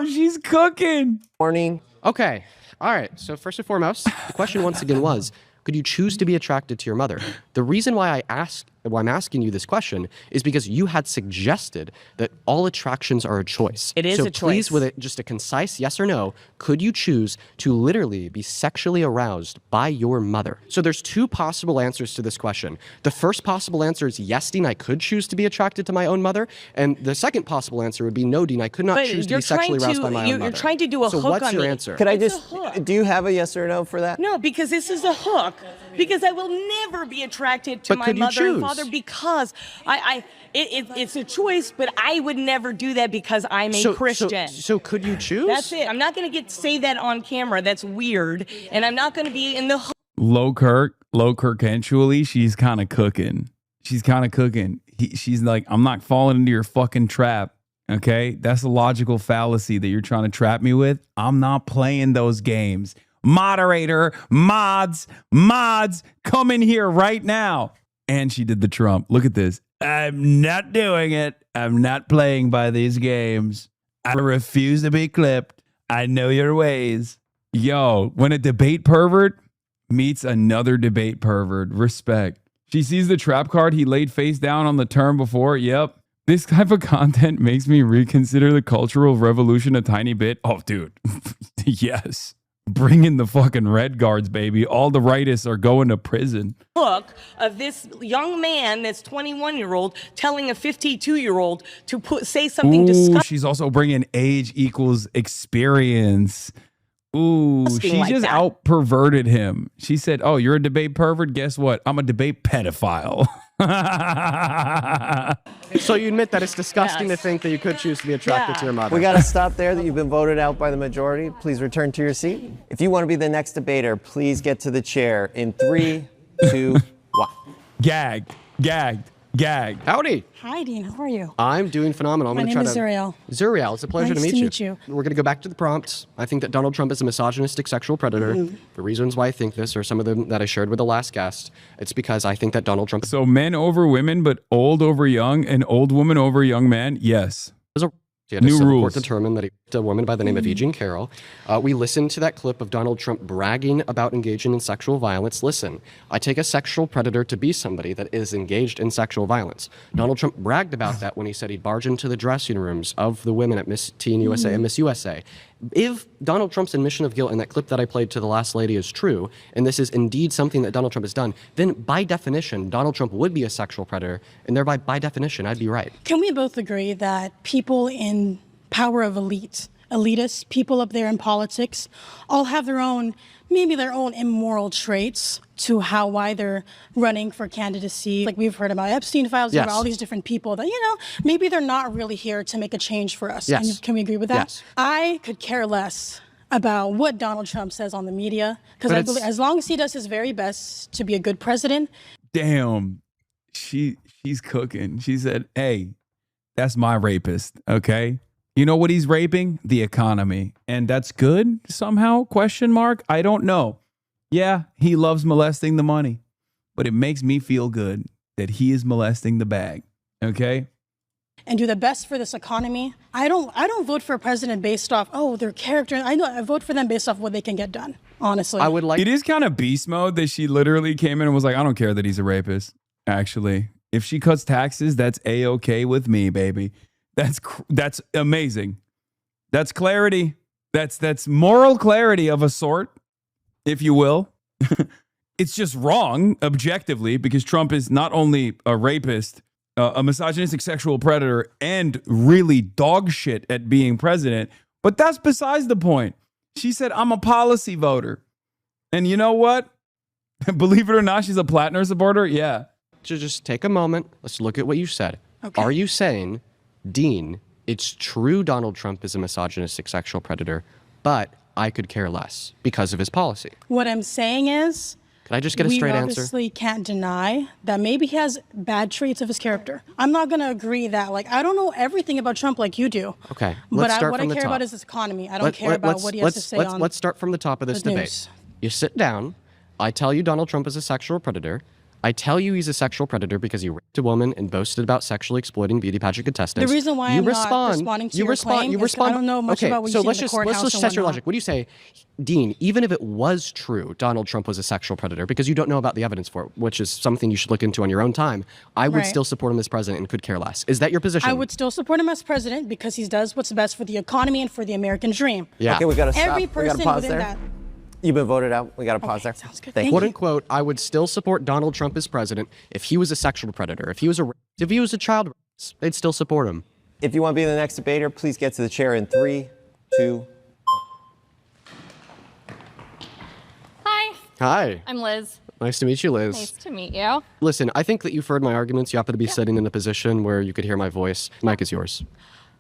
she's cooking. warning. Okay. All right. So first and foremost, the question once again was, could you choose to be attracted to your mother? The reason why I'm asking you this question is because you had suggested that all attractions are a choice. It is so a choice. Please, with just a concise yes or no, could you choose to literally be sexually aroused by your mother? So there's 2 possible answers to this question. The first possible answer is yes, Dean, I could choose to be attracted to my own mother. And the second possible answer would be no, Dean, I could not choose to be sexually aroused by my own mother. You're trying to do a so hook what's on your me. answer? Could I It's just, a hook. do you have a yes or no for that? No, because this is a hook. Because I will never be attracted to But my could you mother and choose? father because it's a choice, but I would never do that because I'm a Christian. So could you choose? That's it. I'm not going to say that on camera. That's weird. And I'm not going to be in the Low Kirkentrually, she's kind of cooking. She's like, I'm not falling into your fucking trap. Okay? That's a logical fallacy that you're trying to trap me with. I'm not playing those games. Moderator, mods, come in here right now. And she did the Trump. Look at this. I'm not doing it. I'm not playing by these games. I refuse to be clipped. I know your ways. Yo, when a debate pervert meets another debate pervert, respect. She sees the trap card he laid face down on the term before. Yep. This type of content makes me reconsider the Cultural Revolution a tiny bit. Oh, dude. Yes. Bring in the fucking red guards, baby. All the rightists are going to prison. hook of this young man that's 21-year-old telling a 52-year-old to say something disgusting. She's also bringing age equals experience. Ooh, she like just that. out perverted him. She said, oh, you're a debate pervert? Guess what? I'm a debate pedophile. So you admit that it's disgusting to Yes. think that you could choose to be attracted to your mother. We got to stop there that you've been voted out by the majority. Please return to your seat. If you want to be the next debater, please get to the chair in 3, 2, 1. Gagged. Howdy. Hi, Dean. How are you? I'm doing phenomenal. My name is Zuriel. Zuriel, it's a pleasure Nice to to meet meet you. We're going to go back to the prompts. I think that Donald Trump is a misogynistic sexual predator. Mm-hmm. The reasons why I think this are some of them that I shared with the last guest. It's because I think that Donald Trump So men over women, but old over young and old woman over young man? Yes. is a New civil rules. court determined that he raped a woman by the name of E. Jean Carroll. We listened to that clip of Donald Trump bragging about engaging in sexual violence. Listen, I take a sexual predator to be somebody that is engaged in sexual violence. Donald Trump bragged about that when he said he'd barge into the dressing rooms of the women at Miss Teen USA and Miss USA. If Donald Trump's admission of guilt in that clip that I played to the last lady is true, and this is indeed something that Donald Trump has done, then by definition, Donald Trump would be a sexual predator, and thereby, by definition, I'd be right. Can we both agree that people in power of elitists, people up there in politics, all have their own, maybe their own immoral traits to why they're running for candidacy? Like we've heard about Epstein files, Yes. about all these different people that, maybe they're not really here to make a change for us. Yes. Can we agree with that? Yes. I could care less about what Donald Trump says on the media, because But I it's- believe as long as he does his very best to be a good president. Damn. She's cooking. She said, hey, that's my rapist. Okay. You know what he's raping? The economy. And that's good somehow? Question mark. I don't know. Yeah, he loves molesting the money, but it makes me feel good that he is molesting the bag. Okay. And do the best for this economy. I don't vote for a president based off their character. I vote for them based off what they can get done. Honestly, I would like It is kind of beast mode that she literally came in and was like, I don't care that he's a rapist. Actually, if she cuts taxes, that's A-okay with me, baby. That's amazing. That's clarity. That's moral clarity of a sort, if you will. It's just wrong objectively because Trump is not only a rapist, a misogynistic sexual predator, and really dog shit at being president. But that's besides the point. She said, I'm a policy voter. And you know what? Believe it or not, she's a Plattner supporter. Yeah. to just take a moment. Let's look at what you said. Okay. Are you saying, Dean, it's true Donald Trump is a misogynistic sexual predator, but I could care less because of his policy? what I'm saying is Can I just get a straight answer? We obviously can't deny that maybe he has bad traits of his character. I'm not going to agree that, like, I don't know everything about Trump like you do. Okay, What I care about is his economy. I don't care about what he has to say on Let's start from the top of this debate. news. You sit down. I tell you Donald Trump is a sexual predator. I tell you he's a sexual predator because he raped a woman and boasted about sexually exploiting beauty pageant contestants. The reason why I'm not responding to your claim is I don't know much about what you see in the courthouse let's just test your logic. What do you say, Dean, even if it was true Donald Trump was a sexual predator, because you don't know about the evidence for it, which is something you should look into on your own time, I would still support him as president and could care less. Is that your position? I would still support him as president because he does what's best for the economy and for the American dream. Yeah. Okay, we got to stop. Every We got person to pause within there. that. You've been voted out. We got to pause there. Sounds good. Thank you. Quote unquote, I would still support Donald Trump as president if he was a sexual predator. If he was a child rapist, they'd still support him. If you want to be the next debater, please get to the chair in 3, 2. Hi. Hi. I'm Liz. Nice to meet you, Liz. Nice to meet you. Listen, I think that you've heard my arguments. You happen to be sitting in a position where you could hear my voice. Mic is yours.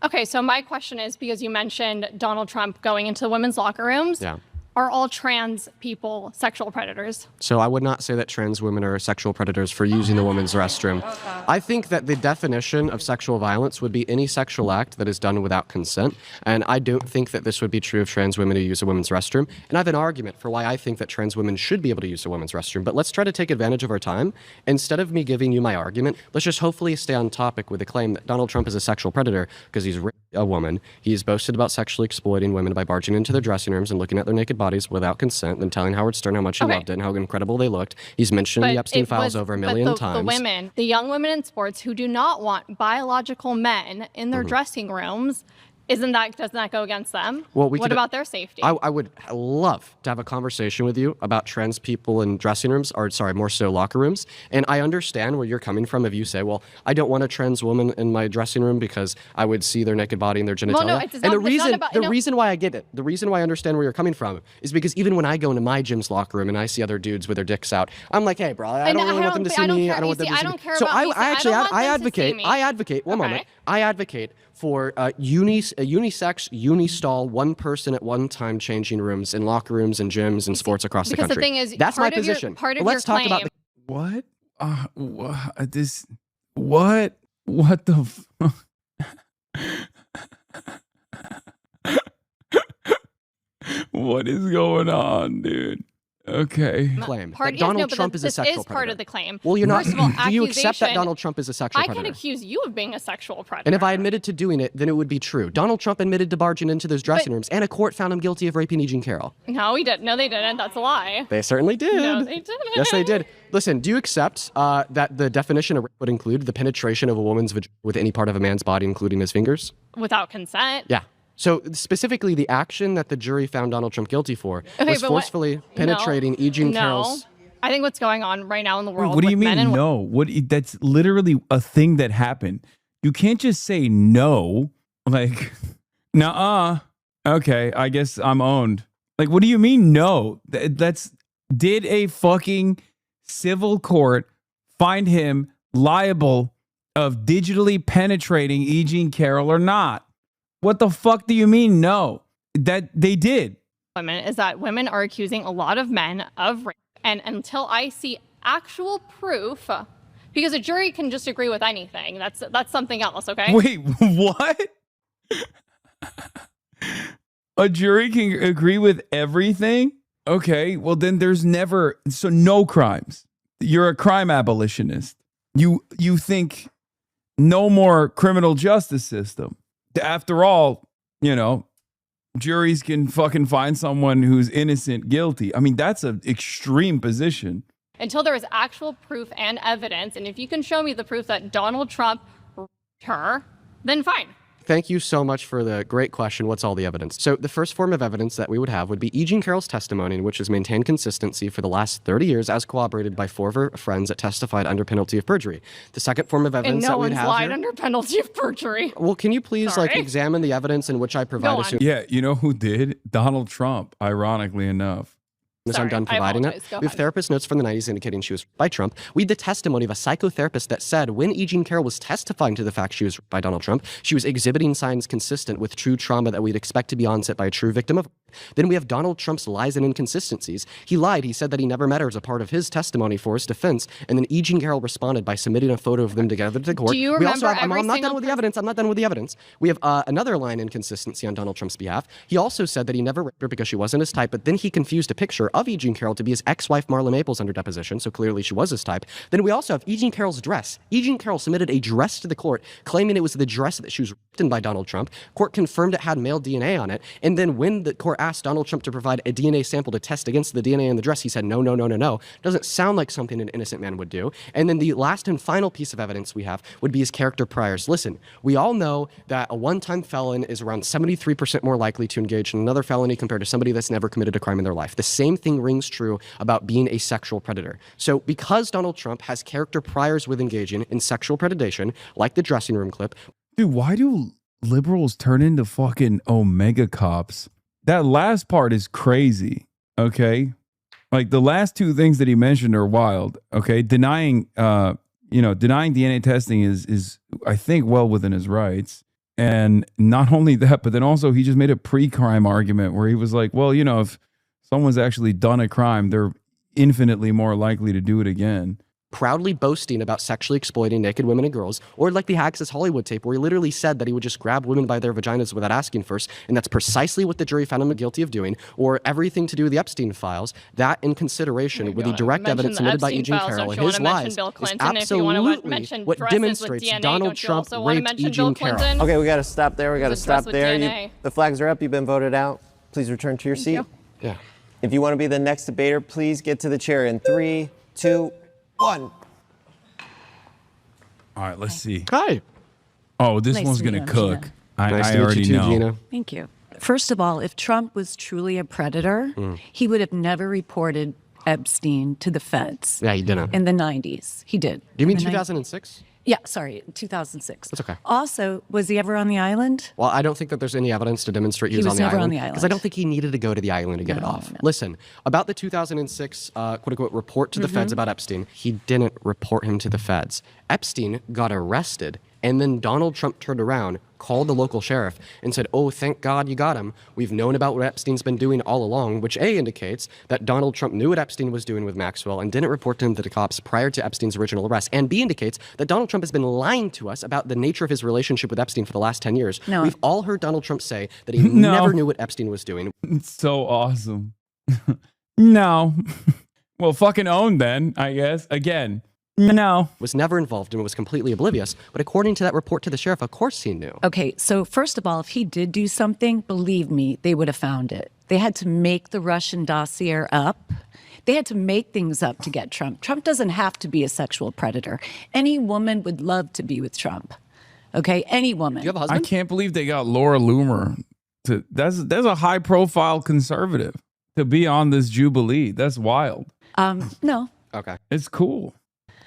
Okay, so my question is, because you mentioned Donald Trump going into the women's locker rooms. Yeah. Are all trans people sexual predators? So I would not say that trans women are sexual predators for using the women's restroom. I think that the definition of sexual violence would be any sexual act that is done without consent. And I don't think that this would be true of trans women who use a women's restroom. And I have an argument for why I think that trans women should be able to use a women's restroom. But let's try to take advantage of our time. Instead of me giving you my argument, let's just hopefully stay on topic with the claim that Donald Trump is a sexual predator because he's raped a woman. He's boasted about sexually exploiting women by barging into their dressing rooms and looking at their naked bodies without consent and telling Howard Stern how much he loved it and how incredible they looked. He's mentioned the Epstein files over a million times. The young women in sports who do not want biological men in their dressing rooms, doesn't that go against them? Well, what about their safety? I would love to have a conversation with you about trans people in dressing rooms, or sorry, more so locker rooms. And I understand where you're coming from if you say, well, I don't want a trans woman in my dressing room because I would see their naked body and their genitalia. Well, no, it's not, the reason why I get it, the reason why I understand where you're coming from is because even when I go into my gym's locker room and I see other dudes with their dicks out, I'm like, hey, bro, I don't really want them to see me. I don't want them to see me. So I advocate. One moment. I advocate for unisex, unistall, one person at one time changing rooms in locker rooms and gyms and sports across the country. The thing is, that's my position. Let's talk about what? What the fuck? What is going on, dude? Okay. Claim that Donald Trump is a sexual predator. This is part of the claim. Well, you're not. First of all, do you accept that Donald Trump is a sexual predator? I can accuse you of being a sexual predator. And if I admitted to doing it, then it would be true. Donald Trump admitted to barging into those dressing rooms, and a court found him guilty of raping E. Jean Carroll. No, he didn't. No, they didn't. That's a lie. They certainly did. No, they didn't. Yes, they did. Listen, do you accept that the definition of rape would include the penetration of a woman's vagina with any part of a man's body, including his fingers? Without consent? Yeah. So specifically, the action that the jury found Donald Trump guilty for was forcefully penetrating E. Jean Carroll's. I think what's going on right now in the world. What do you mean no? That's literally a thing that happened. You can't just say no. Like, nuh-uh. Okay, I guess I'm owned. Like, what do you mean no? Did a fucking civil court find him liable of digitally penetrating E. Jean Carroll or not? What the fuck do you mean no? That they did. Women is that women are accusing a lot of men of rape. And until I see actual proof, because a jury can just agree with anything. That's something else, okay? Wait, what? A jury can agree with everything? Okay, well then there's no crimes. You're a crime abolitionist. You think no more criminal justice system. After all, juries can fucking find someone who's innocent guilty. I mean, that's an extreme position. Until there is actual proof and evidence, and if you can show me the proof that Donald Trump raped her, then fine. Thank you so much for the great question. What's all the evidence? So the first form of evidence that we would have would be E. Jean Carroll's testimony, in which has maintained consistency for the last 30 years, as corroborated by 4 of her friends that testified under penalty of perjury. The second form of evidence that we'd have lied under penalty of perjury. Well, can you please examine the evidence in which I provide? Yeah, you know who did? Donald Trump, ironically enough. I'm done providing it. Go We have ahead. therapist notes from the 90s indicating she was raped by Trump. We had the testimony of a psychotherapist that said when E. Jean Carroll was testifying to the fact she was raped by Donald Trump, she was exhibiting signs consistent with true trauma that we'd expect to be onset by a true victim of. Then we have Donald Trump's lies and inconsistencies. He lied. He said that he never met her as a part of his testimony for his defense. And then E. Jean Carroll responded by submitting a photo of them together to court. Do you we also remember have, I'm not every done with the evidence. I'm not done with the evidence. We have another line inconsistency on Donald Trump's behalf. He also said that he never raped her because she wasn't his type, but then he confused a picture of E. Jean Carroll to be his ex-wife Marla Maples under deposition, so clearly she was his type. Then we also have E. Jean Carroll's dress. E. Jean Carroll submitted a dress to the court, claiming it was the dress that she was raped in by Donald Trump. Court confirmed it had male DNA on it, and then when the court asked Donald Trump to provide a DNA sample to test against the DNA in the dress, he said, no, no, no, no, no. Doesn't sound like something an innocent man would do. And then the last and final piece of evidence we have would be his character priors. Listen, we all know that a one-time felon is around 73% more likely to engage in another felony compared to somebody that's never committed a crime in their life. The same thing rings true about being a sexual predator. So because Donald Trump has character priors with engaging in sexual predation, like the dressing room clip. Dude, why do liberals turn into fucking Omega cops? That last part is crazy, okay? Like the last two things that he mentioned are wild, okay? Denying DNA testing is I think well within his rights. And not only that, but then also he just made a pre-crime argument where he was like, well, if someone's actually done a crime, they're infinitely more likely to do it again. Proudly boasting about sexually exploiting naked women and girls, or like the Access Hollywood tape where he literally said that he would just grab women by their vaginas without asking first, and that's precisely what the jury found him guilty of doing, or everything to do with the Epstein files. That in consideration with the direct evidence submitted by E. Jean Carroll and his lies is absolutely what demonstrates Donald Trump raped E. Jean Carroll. Okay, we got to stop there. We got to stop there. The flags are up. You've been voted out. Please return to your seat. Yeah. If you want to be the next debater, please get to the chair in 3, 2, 1. All right, let's see. Hi. Oh, this Nice one's to going meet to you, cook. Gina. I Nice to meet already you too, know. Gina. Thank you. First of all, if Trump was truly a predator, he would have never reported Epstein to the feds. Yeah, he didn't. In the 90s. He did. Do you mean In the 2006? Yeah, sorry, 2006. That's okay. Also, was he ever on the island? Well, I don't think that there's any evidence to demonstrate he was on the never island. on the island. Because I don't think he needed to go to the island to get it off. Listen, about the 2006 quote-unquote report to the feds about Epstein, he didn't report him to the feds. Epstein got arrested, and then Donald Trump turned around, called the local sheriff, and said, oh, thank God you got him. We've known about what Epstein's been doing all along, which A, indicates that Donald Trump knew what Epstein was doing with Maxwell and didn't report to him to the cops prior to Epstein's original arrest, and B, indicates that Donald Trump has been lying to us about the nature of his relationship with Epstein for the last 10 years. No. We've all heard Donald Trump say that he never knew what Epstein was doing. It's so awesome. No. Well, fucking own then, I guess. Again, no. Was never involved and was completely oblivious. But according to that report to the sheriff, of course he knew. Okay, so first of all, if he did do something, believe me, they would have found it. They had to make the Russian dossier up. They had to make things up to get Trump. Trump doesn't have to be a sexual predator. Any woman would love to be with Trump. Okay, any woman. Do you have a husband? I can't believe they got Laura Loomer. That's a high-profile conservative to be on this Jubilee. That's wild. No. Okay. It's cool.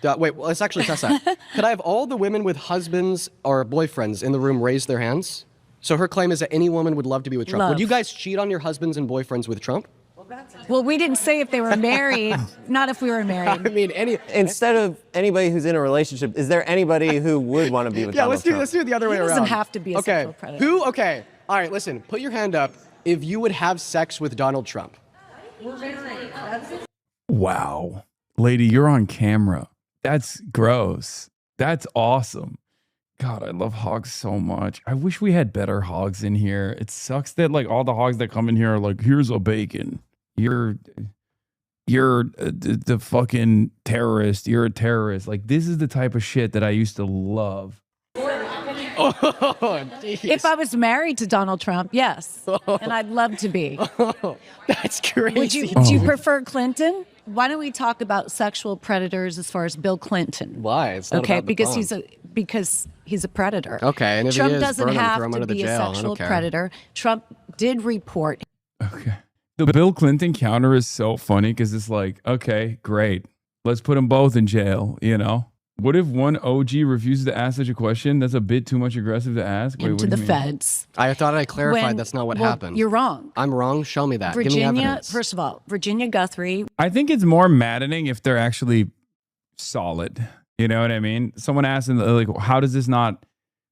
Wait, well, let's actually test that. Could I have all the women with husbands or boyfriends in the room raise their hands? So her claim is that any woman would love to be with Trump. Love. Would you guys cheat on your husbands and boyfriends with Trump? Well, we didn't say if they were married, not if we were I married. mean, Instead of anybody who's in a relationship, is there anybody who would want to be with Donald Trump? let's do it the other way He around. doesn't have to be a sexual predator. Who? Okay. All right, listen. Put your hand up if you would have sex with Donald Trump. Wow. Lady, you're on camera. That's gross. That's awesome. God, I love hogs so much. I wish we had better hogs in here. It sucks that like all the hogs that come in here are like, here's a bacon. You're the fucking terrorist. You're a terrorist. Like this is the type of shit that I used to love. Oh, geez. If I was married to Donald Trump, yes. And I'd love to be. That's crazy. Do you prefer Clinton? Why don't we talk about sexual predators as far as Bill Clinton? Why? It's not okay, about the because he's a predator. Okay, and if Trump he is, doesn't burn him, have throw him to under the be a jail. I don't sexual care. predator. Trump did report. Okay. The Bill Clinton counter is so funny because it's like, okay, great. Let's put them both in jail, you know? What if one OG refuses to ask such a question? That's a bit too much aggressive to ask. Wait, into the feds. I thought I clarified that's not what happened. You're wrong. I'm wrong. Show me that. Give me Virginia, evidence. first of all, Virginia Guthrie. I think it's more maddening if they're actually solid. You know what I mean? Someone asked them, like, how does this not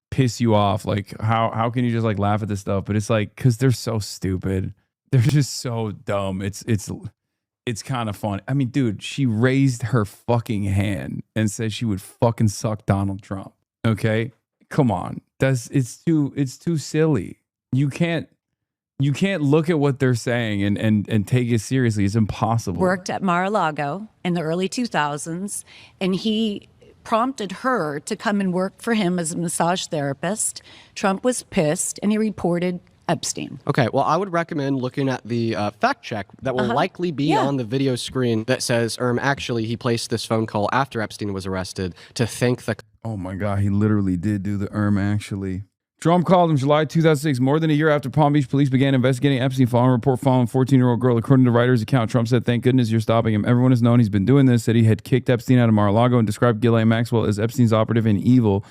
piss you off? Like, how can you just like laugh at this stuff? But it's like, because they're so stupid. They're just so dumb. It's kind of fun. I mean, dude, she raised her fucking hand and said she would fucking suck Donald Trump. Okay? Come on. It's too silly. You can't look at what they're saying and take it seriously. It's impossible. Worked at Mar-a-Lago in the early 2000s, and he prompted her to come and work for him as a massage therapist. Trump was pissed, and he reported Epstein. Okay, well, I would recommend looking at the fact check that will likely be on the video screen that says, actually, he placed this phone call after Epstein was arrested to thank the... Oh my God, he literally did do the actually. Trump called him July 2006, more than a year after Palm Beach police began investigating Epstein following a report following a 14-year-old girl. According to Reuters' account, Trump said, "Thank goodness you're stopping him. Everyone has known he's been doing this," said he had kicked Epstein out of Mar-a-Lago and described Ghislaine Maxwell as Epstein's operative and evil,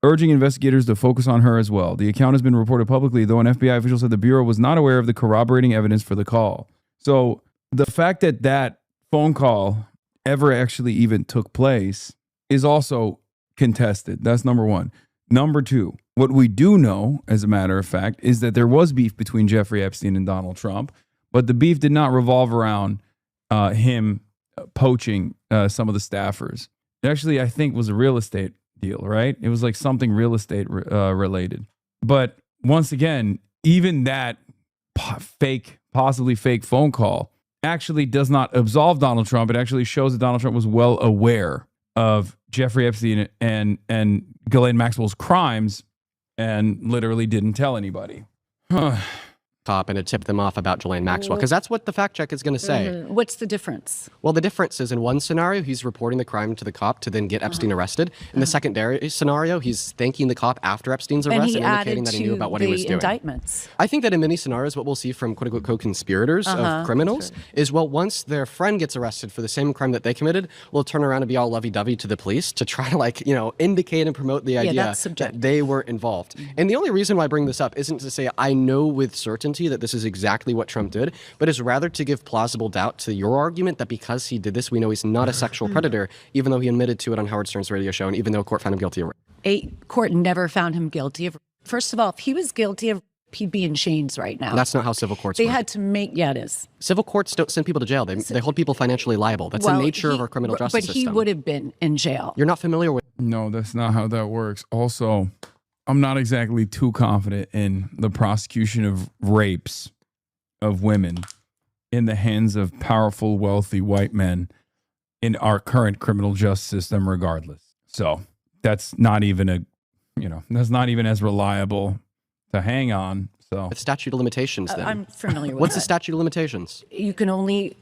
urging investigators to focus on her as well. The account has been reported publicly, though an FBI official said the Bureau was not aware of the corroborating evidence for the call. So the fact that that phone call ever actually even took place is also contested. That's number one. Number two, what we do know, as a matter of fact, is that there was beef between Jeffrey Epstein and Donald Trump, but the beef did not revolve around him poaching some of the staffers. It actually, I think, was a real estate deal, right? It was like something real estate related. But once again, even that possibly fake phone call actually does not absolve Donald Trump. It actually shows that Donald Trump was well aware of Jeffrey Epstein and Ghislaine Maxwell's crimes and literally didn't tell anybody. Top and to tip them off about Ghislaine Maxwell, because that's what the fact check is going to say. What's the difference? Well, the difference is in one scenario, he's reporting the crime to the cop to then get Epstein arrested. In the secondary scenario, he's thanking the cop after Epstein's arrest and indicating that he knew about what he was doing. Indictments. I think that in many scenarios, what we'll see from quote-unquote co-conspirators of criminals is, well, once their friend gets arrested for the same crime that they committed, we'll turn around and be all lovey-dovey to the police to try to, indicate and promote the idea that they were involved. And the only reason why I bring this up isn't to say I know with certainty that this is exactly what Trump did, but is rather to give plausible doubt to your argument that because he did this, we know he's not a sexual predator, even though he admitted to it on Howard Stern's radio show, and even though a court found him guilty of rape. A court never found him guilty of. First of all, if he was guilty of, he'd be in chains right now. That's not how civil courts They work. had to make, it is. Civil courts don't send people to jail. They hold people financially liable. That's the nature of our criminal justice system. But he would have been in jail. You're not familiar with... No, that's not how that works. Also, I'm not exactly too confident in the prosecution of rapes of women in the hands of powerful, wealthy white men in our current criminal justice system regardless. So that's not even that's not even as reliable to hang on. So the statute of limitations then. I'm familiar with What's the that. statute of limitations? You can only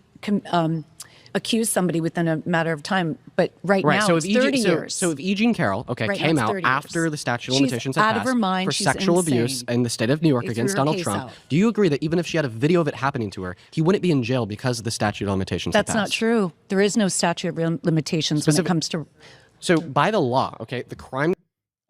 accuse somebody within a matter of time, but right now so it's if 30 years. So if E. Jean Carroll, Right now came it's out 30 after years. the statute of She's limitations had out of passed her mind, for she's sexual insane. abuse in the state of New York They against threw her Donald case Trump, out. do you agree that even if she had a video of it happening to her, he wouldn't be in jail because of the statute of limitations had That's not passed? true. There is no statute of limitations when it comes to... So by the law, the crime...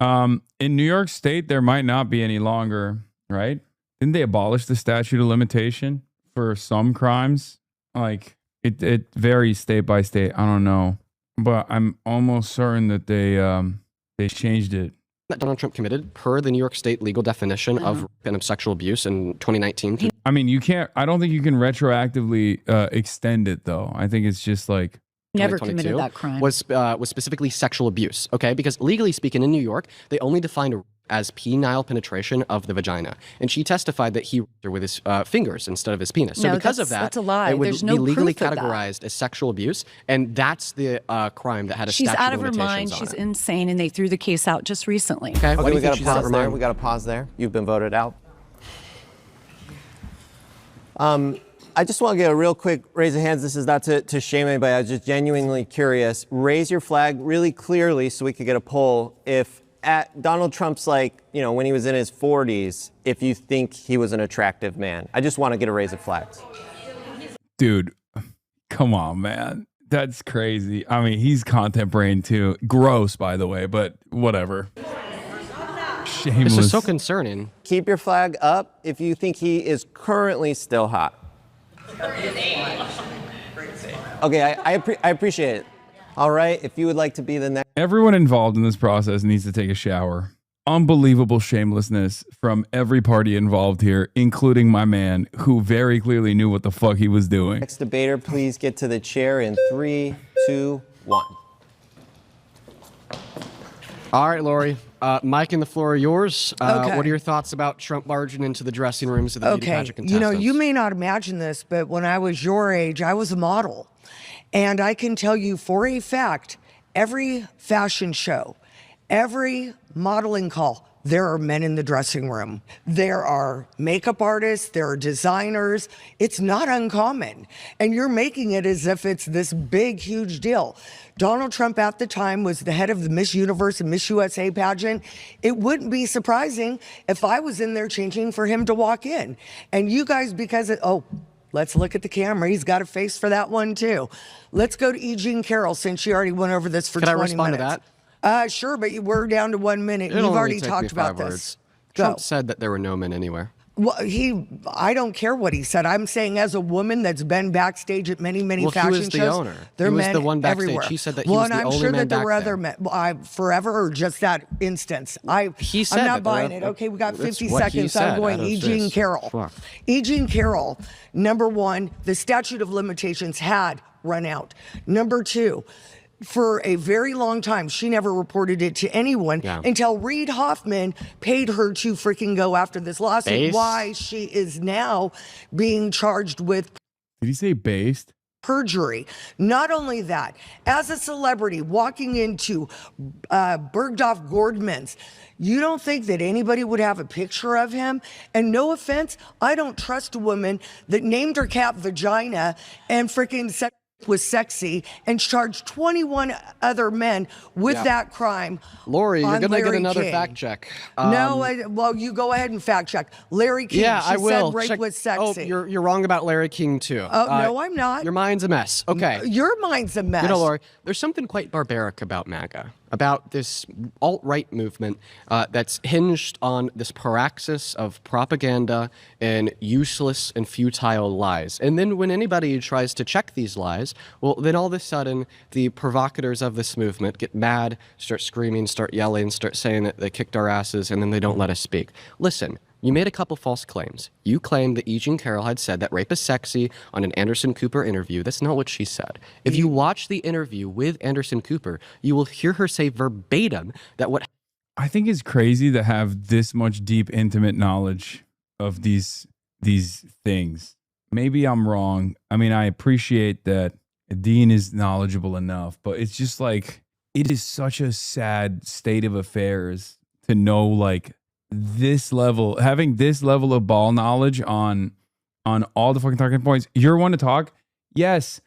in New York State, there might not be any longer, right? Didn't they abolish the statute of limitation for some crimes? Like, it varies state by state. I don't know. But I'm almost certain that they changed it. That Donald Trump committed per the New York State legal definition of rape and of sexual abuse in 2019. I mean, I don't think you can retroactively extend it, though. I think it's just like... Never committed that crime. Was specifically sexual abuse, because legally speaking in New York, they only defined rape as penile penetration of the vagina. And she testified that he raped her with his fingers instead of his penis. So No, because of that's that, a lie. it would There's be no legally proof of that. categorized as sexual abuse. And that's the crime that had a She's statute out of of her mind. limitations She's on it. insane, and they threw the case out just recently. Okay, why do we you got think to she's out of pause her there. mind? We got to pause there. You've been voted out. I just want to get a real quick raise of hands. This is not to shame anybody. I was just genuinely curious. Raise your flag really clearly so we could get a poll. If at Donald Trump's when he was in his 40s, if you think he was an attractive man. I just want to get a raise of flags. Dude, come on, man. That's crazy. I mean, he's content brain too. Gross, by the way, but whatever. Shameless. This is so concerning. Keep your flag up if you think he is currently still hot. Okay, I appreciate it. All right, if you would like to be the next. Everyone involved in this process needs to take a shower. Unbelievable shamelessness from every party involved here, including my man, who very clearly knew what the fuck he was doing. Next debater, please get to the chair in 3, 2, 1. All right, Lori. Mike and the floor are yours. Okay. What are your thoughts about Trump barging into the dressing rooms of the beauty pageant contestants? You know, you may not imagine this, but when I was your age, I was a model. And I can tell you for a fact, every fashion show, every modeling call, there are men in the dressing room. There are makeup artists, there are designers. It's not uncommon. And you're making it as if it's this big, huge deal. Donald Trump at the time was the head of the Miss Universe and Miss USA pageant. It wouldn't be surprising if I was in there changing for him to walk in. And you guys, because let's look at the camera. He's got a face for that one too. Let's go to E. Jean Carroll, since she already went over this for 20 minutes. Can I respond to that? Sure, but we're down to 1 minute. You've already talked about this. Trump said that there were no men anywhere. Well, I don't care what he said. I'm saying as a woman that's been backstage at many fashion shows. He was the owner. There are he was men the one backstage. everywhere. He said that he was the only man back there. Well, and I'm sure that there were other men. Forever or just that instance? He said I'm not buying it. Okay, we got 50 seconds. I'm going E. Jean Carroll. Fuck. E. Jean Carroll, number one, the statute of limitations had run out. Number two, for a very long time, she never reported it to anyone until Reid Hoffman paid her to freaking go after this lawsuit. Why she is now being charged with. Did he say based? Perjury. Not only that, as a celebrity walking into Bergdorf Goldman's, you don't think that anybody would have a picture of him? And no offense, I don't trust a woman that named her cat vagina and freaking was sexy and charged 21 other men with that crime. Lori, you're going to get another fact check. Well, you go ahead and fact check. Larry King, I will. said rape was sexy. Oh, you're wrong about Larry King, too. No, I'm not. Your mind's a mess. Okay. Your mind's a mess. You know, Lori, there's something quite barbaric about MAGA, about this alt-right movement that's hinged on this praxis of propaganda and useless and futile lies. And then when anybody tries to check these lies, well, then all of a sudden, the provocateurs of this movement get mad, start screaming, start yelling, start saying that they kicked our asses, and then they don't let us speak. Listen, you made a couple false claims. You claimed that E. Jean Carroll had said that rape is sexy on an Anderson Cooper interview. That's not what she said. If you watch the interview with Anderson Cooper, you will hear her say verbatim that what I think is crazy to have this much deep, intimate knowledge of these things. Maybe I'm wrong. I mean, I appreciate that Dean is knowledgeable enough, but it's just like, it is such a sad state of affairs to know, like, this level, having this level of ball knowledge on all the fucking talking points. You're one to talk. Yes,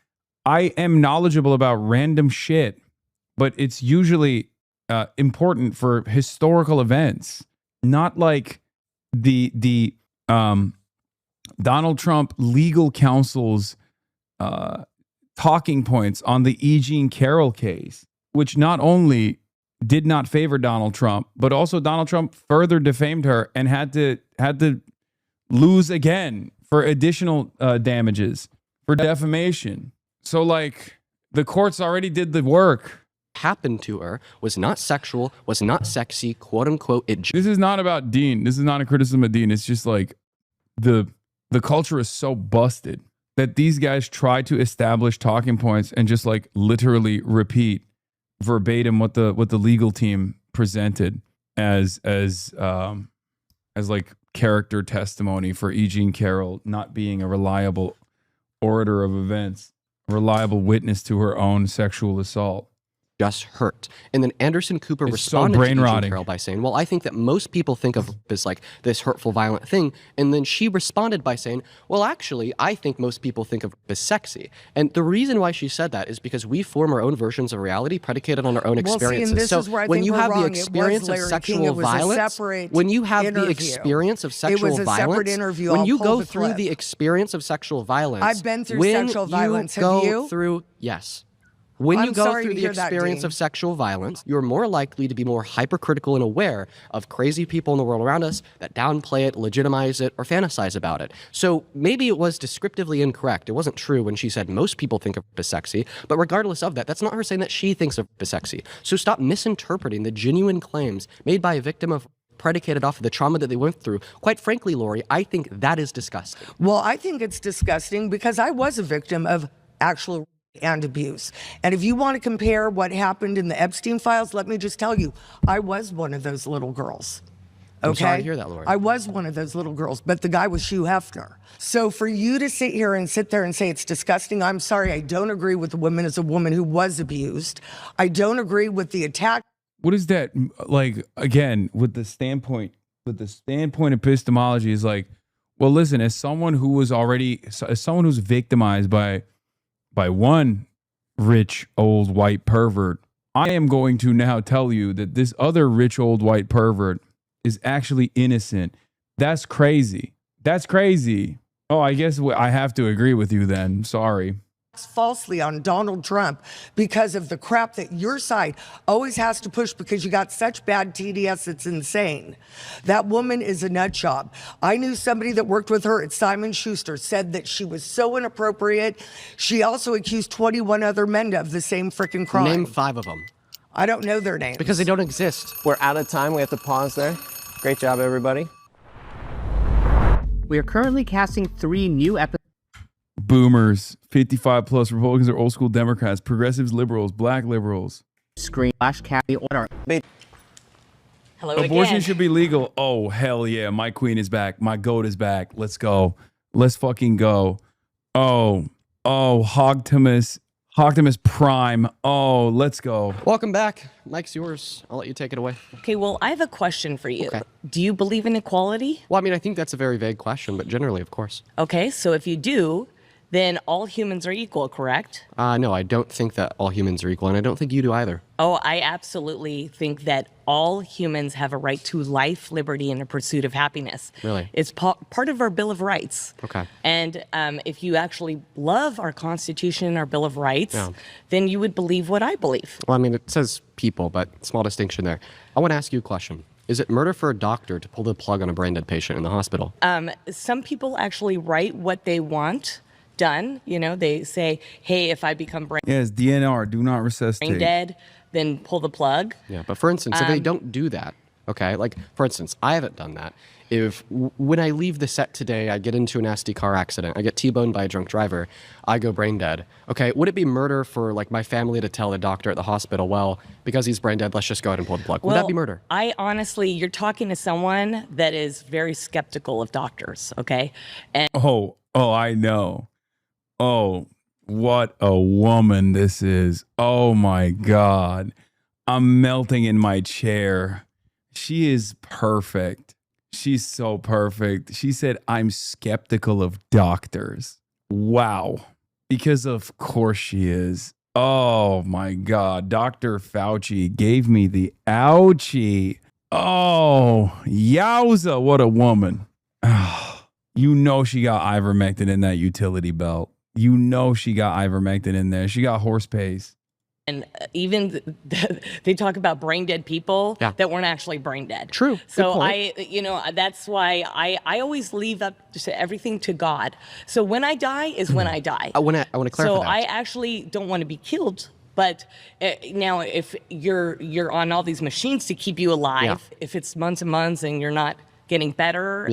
I am knowledgeable about random shit, but it's usually important for historical events, not like the Donald Trump legal counsel's talking points on the E. Jean Carroll case, which not only did not favor Donald Trump, but also Donald Trump further defamed her and had to lose again for additional damages for defamation. So, like, the courts already did the work. happened to her was not sexual, was not sexy, quote unquote. This is not about Dean. This is not a criticism of Dean. It's just like the culture is so busted that these guys try to establish talking points and just like literally repeat verbatim what the legal team presented as like character testimony for E. Jean Carroll not being a reliable orator of events, a reliable witness to her own sexual assault. Just hurt. And then Anderson Cooper responded to E. Jean Carroll by saying, well, I think that most people think of as like this hurtful, violent thing. And then she responded by saying, well, actually, I think most people think of as sexy. And the reason why she said that is because we form our own versions of reality predicated on our own experiences. So when you have the experience of sexual violence, when you have the experience of sexual violence, when you go through the experience of sexual violence, I've been through sexual violence. Have you? Yes. When I'm you go sorry through to the hear that, experience Dean. of sexual violence, you're more likely to be more hypercritical and aware of crazy people in the world around us that downplay it, legitimize it, or fantasize about it. So maybe it was descriptively incorrect. It wasn't true when she said most people think of rape as sexy, but regardless of that, that's not her saying that she thinks of rape as sexy. So stop misinterpreting the genuine claims made by a victim of predicated off of the trauma that they went through. Quite frankly, Lori, I think that is disgusting. Well, I think it's disgusting because I was a victim of actual rape and abuse. And if you want to compare what happened in the Epstein files, let me just tell you, I was one of those little girls. Okay? I'm sorry to hear that, Lori. I was one of those little girls, but the guy was Hugh Hefner. So for you to sit there and say it's disgusting, I'm sorry, I don't agree with the woman as a woman who was abused. I don't agree with the attack. What is that like? Again, with the standpoint epistemology is like, well, listen, as someone who's victimized by one rich old white pervert, I am going to now tell you that this other rich old white pervert is actually innocent. That's crazy. That's crazy. Oh, I guess I have to agree with you then. Sorry. Falsely on Donald Trump because of the crap that your side always has to push because you got such bad TDS, it's insane. That woman is a nut job. I knew somebody that worked with her at Simon Schuster said that she was so inappropriate. She also accused 21 other men of the same freaking crime. Name 5 of them. I don't know their names. Because they don't exist. We're out of time. We have to pause there. Great job, everybody. We are currently casting 3 new episodes. Boomers, 55 plus, Republicans are old school Democrats, progressives, liberals, black liberals. Screen /Kathy order. Hello Abortion again. should be legal. Oh, hell yeah. My queen is back. My goat is back. Let's go. Let's fucking go. Oh, Hogtimus Prime. Oh, let's go. Welcome back. Mike's yours. I'll let you take it away. Okay, well, I have a question for you. Okay. Do you believe in equality? Well, I mean, I think that's a very vague question, but generally, of course. Okay, so if you do, then all humans are equal, correct? No, I don't think that all humans are equal, and I don't think you do either. Oh, I absolutely think that all humans have a right to life, liberty, and the pursuit of happiness. Really? It's part of our Bill of Rights. Okay. And if you actually love our Constitution and our Bill of Rights, then you would believe what I believe. Well, I mean, it says people, but small distinction there. I want to ask you a question. Is it murder for a doctor to pull the plug on a brain dead patient in the hospital? Some people actually write what they want done. You know, they say, hey, if I become brain Yes, DNR, do not resuscitate. dead, then pull the plug. Yeah, but for instance, if they don't do that, okay, like for instance, I haven't done that. If when I leave the set today, I get into a nasty car accident, I get T-boned by a drunk driver, I go brain dead. Okay, would it be murder for like my family to tell the doctor at the hospital, well, because he's brain dead, let's just go ahead and pull the plug? Would that be murder? I honestly, you're talking to someone that is very skeptical of doctors, okay? And Oh, I know. Oh, what a woman this is. Oh my God. I'm melting in my chair. She is perfect. She's so perfect. She said, I'm skeptical of doctors. Wow. Because of course she is. Oh my God. Dr. Fauci gave me the ouchie. Oh, yowza. What a woman. You know she got ivermectin in that utility belt. You know she got ivermectin in there. She got horse pace. And even they talk about brain dead people that weren't actually brain dead. True. So that's why I always leave up to everything to God. So when I die is when I die. I want to clarify So that. I actually don't want to be killed. But now if you're on all these machines to keep you alive, if it's months and months and you're not getting better,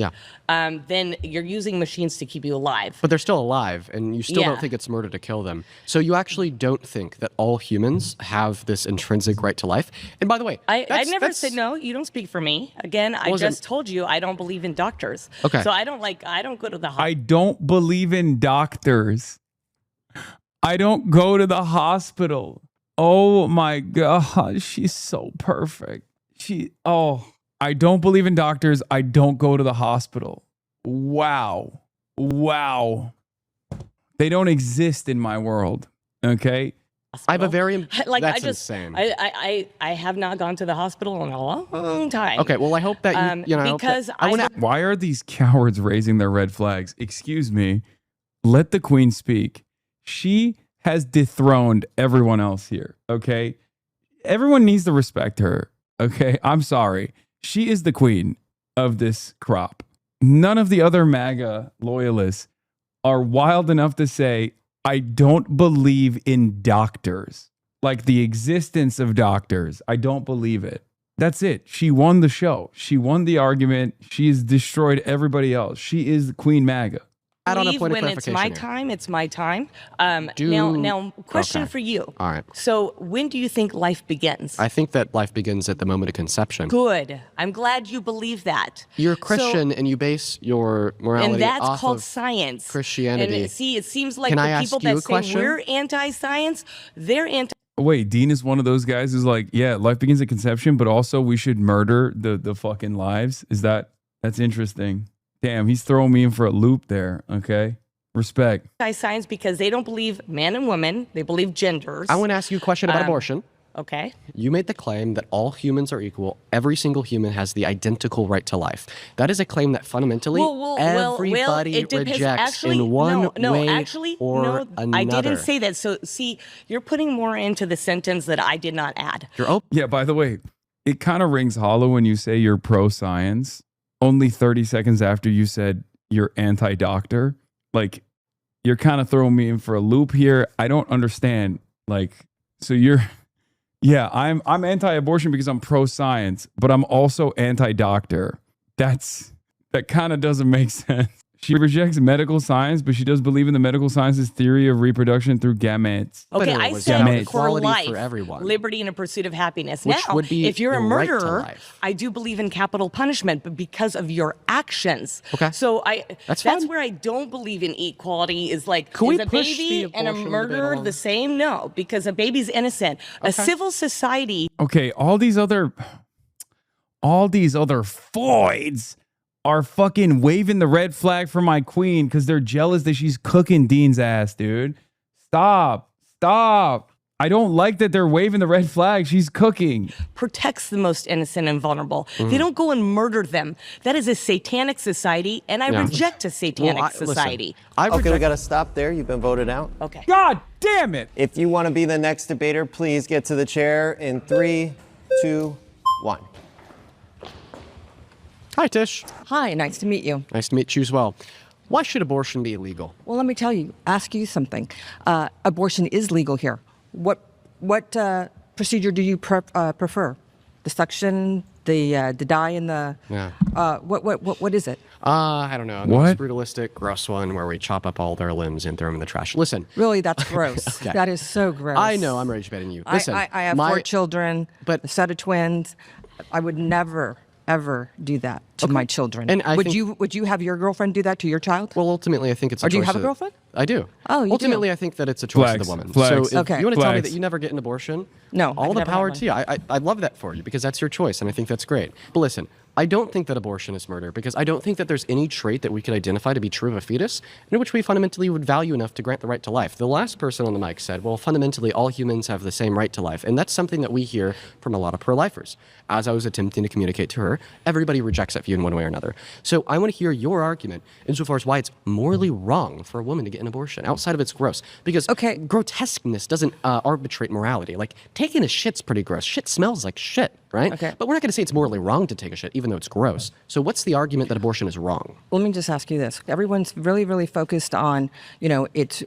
then you're using machines to keep you alive. But they're still alive, and you still don't think it's murder to kill them. So you actually don't think that all humans have this intrinsic right to life? And by the way, I never said no. You don't speak for me. Again, I just told you I don't believe in doctors. Okay. So I don't go to the hospital. I don't believe in doctors. I don't go to the hospital. Oh my God, she's so perfect. I don't believe in doctors. I don't go to the hospital. Wow. They don't exist in my world. Okay. I have a very that's insane. I have not gone to the hospital in a long time. Okay, well, I hope that you know. Because why are these cowards raising their red flags? Excuse me. Let the queen speak. She has dethroned everyone else here, okay? Everyone needs to respect her, okay? I'm sorry. She is the queen of this crop. None of the other MAGA loyalists are wild enough to say, I don't believe in doctors. Like the existence of doctors. I don't believe it. That's it. She won the show. She won the argument. She has destroyed everybody else. She is the Queen MAGA. On a point of When it's my clarification here. time, it's my time. Now, question for you. All right. So, when do you think life begins? I think that life begins at the moment of conception. Good. I'm glad you believe that. You're Christian and you base your morality and that's off called of Christianity. Christianity. And see, it seems like Can I the ask people you a that say question? we're anti-science, they're anti. Wait, Dean is one of those guys who's like, yeah, life begins at conception, but also we should murder the fucking lives. That's interesting. Damn, he's throwing me in for a loop there. Okay. Respect. Anti-science because they don't believe man and woman. They believe genders. I want to ask you a question about abortion. Okay. You made the claim that all humans are equal. Every single human has the identical right to life. That is a claim that fundamentally everybody it depends. rejects Actually, in one way or another. I didn't say that. So, see, you're putting more into the sentence that I did not add. Yeah, by the way, it kind of rings hollow when you say you're pro-science. Only 30 seconds after you said you're anti-doctor. Like, you're kind of throwing me in for a loop here. I don't understand. Like, so I'm anti-abortion because I'm pro-science, but I'm also anti-doctor. That kind of doesn't make sense. She rejects medical science, but she does believe in the medical sciences theory of reproduction through gametes. Okay, I said for equality life, for everyone. liberty and a pursuit of happiness. Which now, would be if you're a the right to murderer, life. I do believe in capital punishment, but because of your actions. Okay. So That's that's fine. where I don't believe in equality. Is like, Can we is a push the baby and a abortion debate murderer along? the same? No, because a baby's innocent. A civil society. Okay, all these other Floyds are fucking waving the red flag for my queen because they're jealous that she's cooking Dean's ass, dude. Stop. I don't like that they're waving the red flag. She's cooking. Protects the most innocent and vulnerable. They don't go and murder them. That is a satanic society, and I reject a satanic society. Okay, we got to stop there. You've been voted out. Okay. God damn it. If you want to be the next debater, please get to the chair in 3, 2, 1. Hi, Tish. Hi, nice to meet you. Nice to meet you as well. Why should abortion be illegal? Well, let me ask you something. Abortion is legal here. What procedure do you prefer? The suction, the dye, and the what is it? I don't know. The What? most brutalistic, gross one where we chop up all their limbs and throw them in the trash. Listen. Really, that's gross. Okay. That is so gross. I know. I'm rage baiting you. Listen. I have 4 children, a set of twins. I would never ever do that to my children. And would you have your girlfriend do that to your child? Well, ultimately, I think it's a Or do you choice have a of- girlfriend? I do. Oh, you Ultimately, do? I think that it's a choice of Flags. the woman. Flags. So if Okay. you want to tell me Flags. that you never get an abortion, No, all I've the never power had to you. I love that for you because that's your choice, and I think that's great. But listen, I don't think that abortion is murder because I don't think that there's any trait that we could identify to be true of a fetus in which we fundamentally would value enough to grant the right to life. The last person on the mic said, well, fundamentally, all humans have the same right to life. And that's something that we hear from a lot of pro-lifers. As I was attempting to communicate to her, everybody rejects that view in one way or another. So I want to hear your argument insofar as why it's morally wrong for a woman to get an abortion outside of its gross. Because grotesqueness doesn't arbitrate morality. Like, taking a shit's pretty gross. Shit smells like shit, right? Okay. But we're not going to say it's morally wrong to take a shit, even though it's gross. So what's the argument that abortion is wrong? Let me just ask you this. Everyone's really, really focused on, it's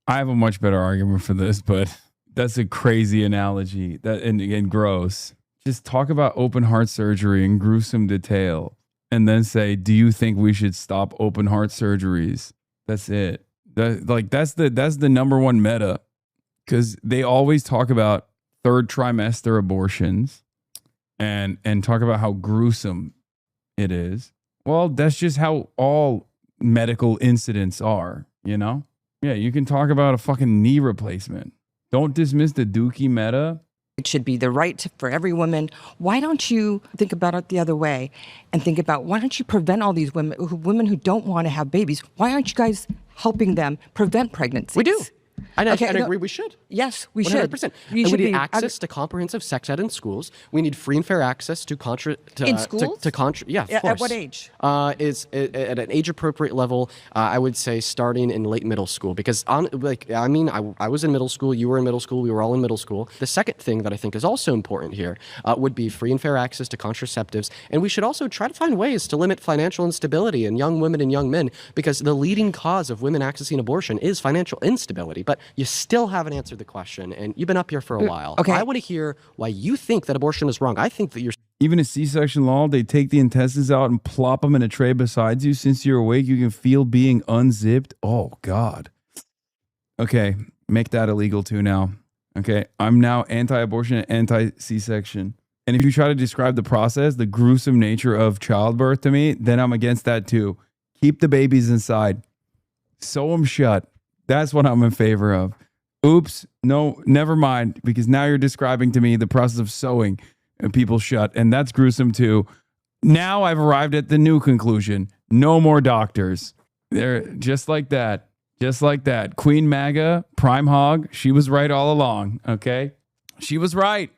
I have a much better argument for this, but that's a crazy analogy and gross. Just talk about open heart surgery in gruesome detail and then say, do you think we should stop open heart surgeries? That's it. That's the number one meta, because they always talk about third trimester abortions and talk about how gruesome it is. Well, that's just how all medical incidents are, you know? Yeah, you can talk about a fucking knee replacement. Don't dismiss the dookie meta. It should be the right for every woman. Why don't you think about it the other way and think about why don't you prevent all these women who don't want to have babies? Why aren't you guys helping them prevent pregnancies? We do. I agree we should. Yes, we 100%. should. We need access to comprehensive sex ed in schools. We need free and fair access to in schools? Yeah, of course. At what age? Is at an age appropriate level. I would say starting in late middle school, because I was in middle school. You were in middle school. We were all in middle school. The second thing that I think is also important here would be free and fair access to contraceptives, and we should also try to find ways to limit financial instability in young women and young men, because the leading cause of women accessing abortion is financial instability. But you still haven't answered the question, and you've been up here for a while. Okay. I want to hear why you think that abortion is wrong. I think that you're... Even a C-section law, they take the intestines out and plop them in a tray beside you. Since you're awake, you can feel being unzipped. Oh, God. Okay, make that illegal too now. Okay, I'm now anti-abortion and anti-C-section. And if you try to describe the process, the gruesome nature of childbirth to me, then I'm against that too. Keep the babies inside. Sew them shut. That's what I'm in favor of. Oops, no, never mind, because now you're describing to me the process of sewing and people shut, and that's gruesome too. Now I've arrived at the new conclusion. No more doctors. They're just like that. Just like that. Queen MAGA, Prime Hog, she was right all along, okay? She was right.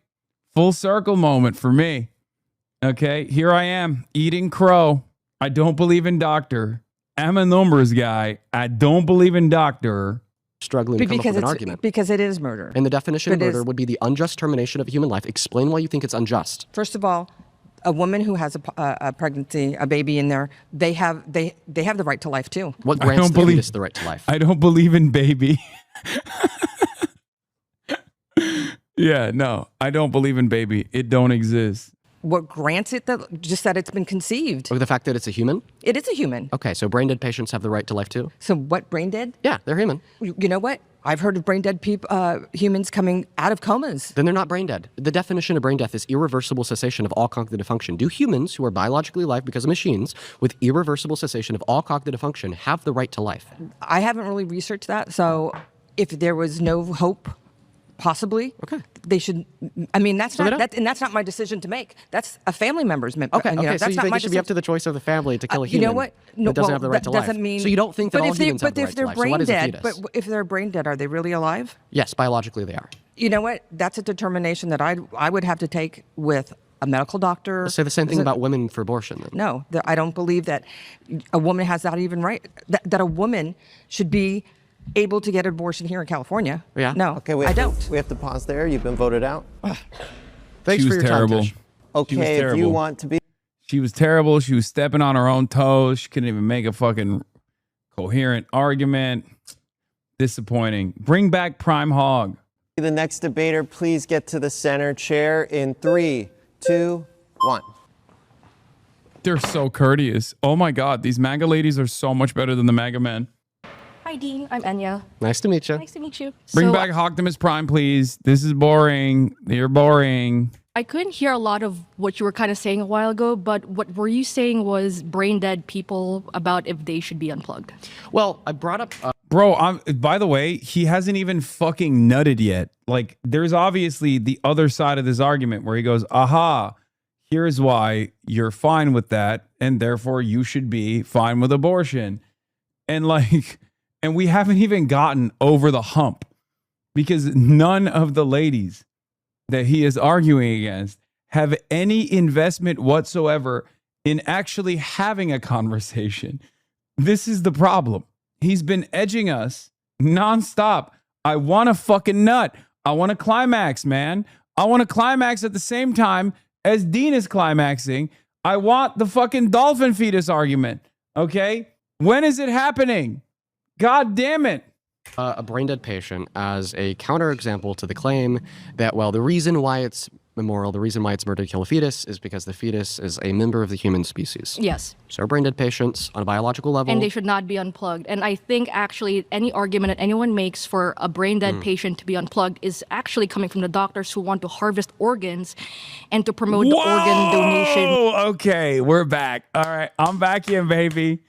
Full circle moment for me. Okay, here I am, eating crow. I don't believe in doctor. I'm a numbers guy. I don't believe in doctor. Struggling to come up with an argument. Because it is murder. And the definition of murder would be the unjust termination of a human life. Explain why you think it's unjust. First of all, a woman who has a pregnancy, a baby in there, they have the right to life too. What grants the fetus the right to life? I don't believe in baby. Yeah, no, I don't believe in baby. It don't exist. What grants it just that it's been conceived? Or the fact that it's a human? It is a human. Okay, so brain dead patients have the right to life too? So what, brain dead? Yeah, they're human. You know what? I've heard of brain dead humans coming out of comas. Then they're not brain dead. The definition of brain death is irreversible cessation of all cognitive function. Do humans who are biologically alive because of machines with irreversible cessation of all cognitive function have the right to life? I haven't really researched that, so if there was no hope, possibly. Okay. They should. I mean, that's not my decision to make. That's a family member's. Okay. So you think it should be up to the choice of the family to kill a human? You know what? No, that doesn't have the right to life. So you don't think that all humans have the right to life? So what is a fetus? But if they're brain dead, are they really alive? Yes, biologically they are. You know what? That's a determination that I would have to take with a medical doctor. Let's say the same thing about women for abortion. Then. No, I don't believe that a woman has that even right. That a woman should be able to get an abortion here in California. Yeah. No, okay, I don't. We have to pause there. You've been voted out. Thanks for your terrible. time, Tish. Okay, if you want to be... She was terrible. She was stepping on her own toes. She couldn't even make a fucking coherent argument. Disappointing. Bring back Prime Hog. The next debater, please get to the center chair in 3, 2, 1. They're so courteous. Oh my God, these MAGA ladies are so much better than the MAGA men. Hi, Dean. I'm Enya. Nice to meet you. Nice to meet you. Bring back Hogtimus Prime, please. This is boring. You're boring. I couldn't hear a lot of what you were kind of saying a while ago, but what were you saying was brain dead people about if they should be unplugged? Well, I brought up... Bro, by the way, he hasn't even fucking nutted yet. Like, there's obviously the other side of this argument where he goes, aha, here's why you're fine with that, and therefore you should be fine with abortion. And like... And we haven't even gotten over the hump because none of the ladies that he is arguing against have any investment whatsoever in actually having a conversation. This is the problem. He's been edging us nonstop. I want a fucking nut. I want a climax, man. I want a climax at the same time as Dean is climaxing. I want the fucking dolphin fetus argument. Okay? When is it happening? God damn it. A brain dead patient as a counterexample to the claim that, well, the reason why it's immoral, the reason why it's murder to kill a fetus is because the fetus is a member of the human species. Yes. So brain dead patients on a biological level. And they should not be unplugged. And I think actually any argument that anyone makes for a brain dead patient to be unplugged is actually coming from the doctors who want to harvest organs and to promote the organ donation. Okay, we're back. All right, I'm back in, baby.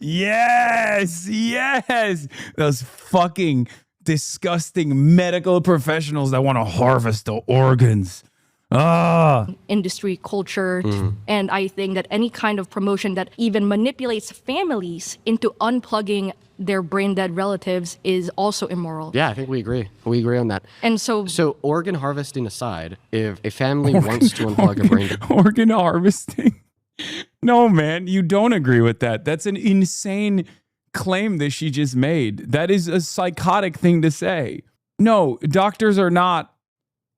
Yes. Those fucking disgusting medical professionals that want to harvest the organs. Industry culture. And I think that any kind of promotion that even manipulates families into unplugging their brain dead relatives is also immoral. Yeah, I think we agree. We agree on that. And so organ harvesting aside, if a family wants to unplug a brain organ harvesting. No, man, you don't agree with that. That's an insane claim that she just made. That is a psychotic thing to say. No, doctors are not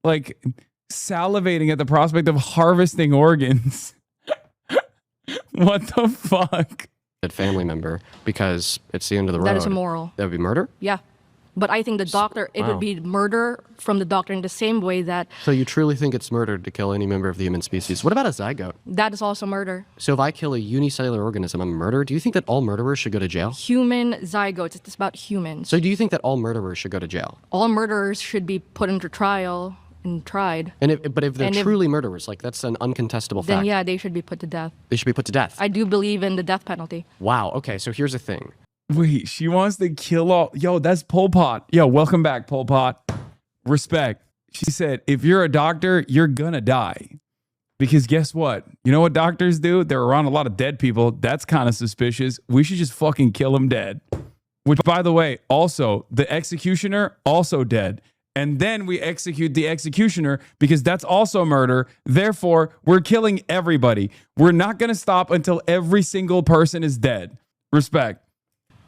like salivating at the prospect of harvesting organs. What the fuck? Family member, because it's the end of the road. that is immoral. That would be murder? Yeah. But I think the doctor, it Wow. would be murder from the doctor in the same way that So you truly think it's murder to kill any member of the human species? What about a zygote? that is also murder. So if I kill a unicellular organism, I'm a murderer? Do you think that all murderers should go to jail? Human zygotes, it's about humans. So do you think that all murderers should go to jail? All murderers should be put into trial and tried. But if they're And if- truly murderers, like that's an uncontestable Then fact. yeah, they should be put to death. They should be put to death. I do believe in the death penalty. Wow. Okay, so here's the thing. Wait, she wants to kill all. Yo, that's Pol Pot. Yo, welcome back, Pol Pot. Respect. She said, if you're a doctor, you're gonna die. Because guess what? You know what doctors do? They're around a lot of dead people. That's kind of suspicious. We should just fucking kill them dead. Which, by the way, also, the executioner, also dead. And then we execute the executioner because that's also murder. Therefore, we're killing everybody. We're not going to stop until every single person is dead. Respect.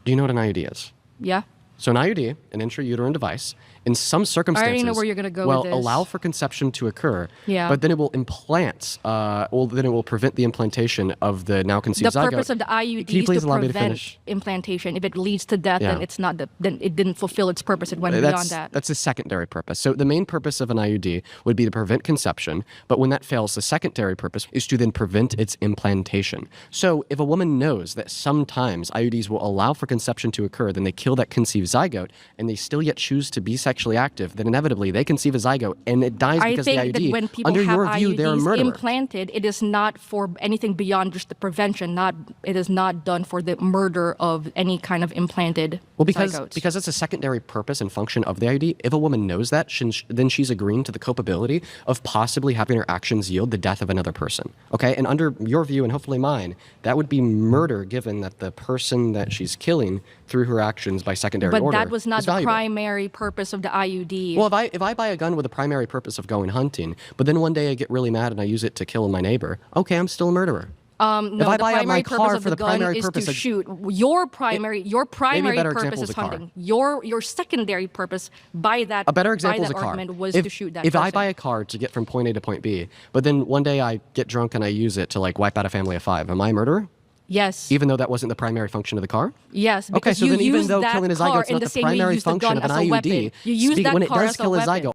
Do you know what an IUD is? Yeah. So an IUD, an intrauterine device, in some circumstances, know where you're gonna go will with this. allow for conception to occur. Yeah. But then it will implant. Then it will prevent the implantation of the now conceived The zygote. purpose of the IUD Can you is please to allow me to prevent finish? implantation. If it leads to death, Yeah. then it's not then it didn't fulfill its purpose. It went beyond that. That's a secondary purpose. So the main purpose of an IUD would be to prevent conception, but when that fails, the secondary purpose is to then prevent its implantation. So if a woman knows that sometimes IUDs will allow for conception to occur, then they kill that conceived zygote, and they still yet choose to be sexually active, then inevitably they conceive a zygote and it dies I because think of the IUD. that when people Under have your view, they're a IUDs murderer. implanted, it is not for anything beyond just the prevention. It is not done for the murder of any kind of implanted Well, because zygotes. it's a secondary purpose and function of the IUD. If a woman knows that, then she's agreeing to the culpability of possibly having her actions yield the death of another person. Okay, and under your view and hopefully mine, that would be murder, given that the person that she's killing through her actions by secondary But order that was not is the valuable. primary purpose of the IUD. Well, if I buy a gun with the primary purpose of going hunting, but then one day I get really mad and I use it to kill my neighbor, okay, I'm still a murderer. No, if I the buy out my primary car purpose for of the the gun primary is purpose to of shoot. Your primary better purpose example is is a car. hunting. Your secondary purpose by that A better example is a car. argument was if, to shoot that If I person. buy a car to get from point A to point B, but then one day I get drunk and I use it to like wipe out a family of 5, am I a murderer? Yes. Even though that wasn't the primary function of the car? Yes, Okay, because so you then even use though that killing a car zygote's in not the the same way you primary use the function gun of an as a IUD, weapon. You use that when it car does as a kill a weapon. zygote,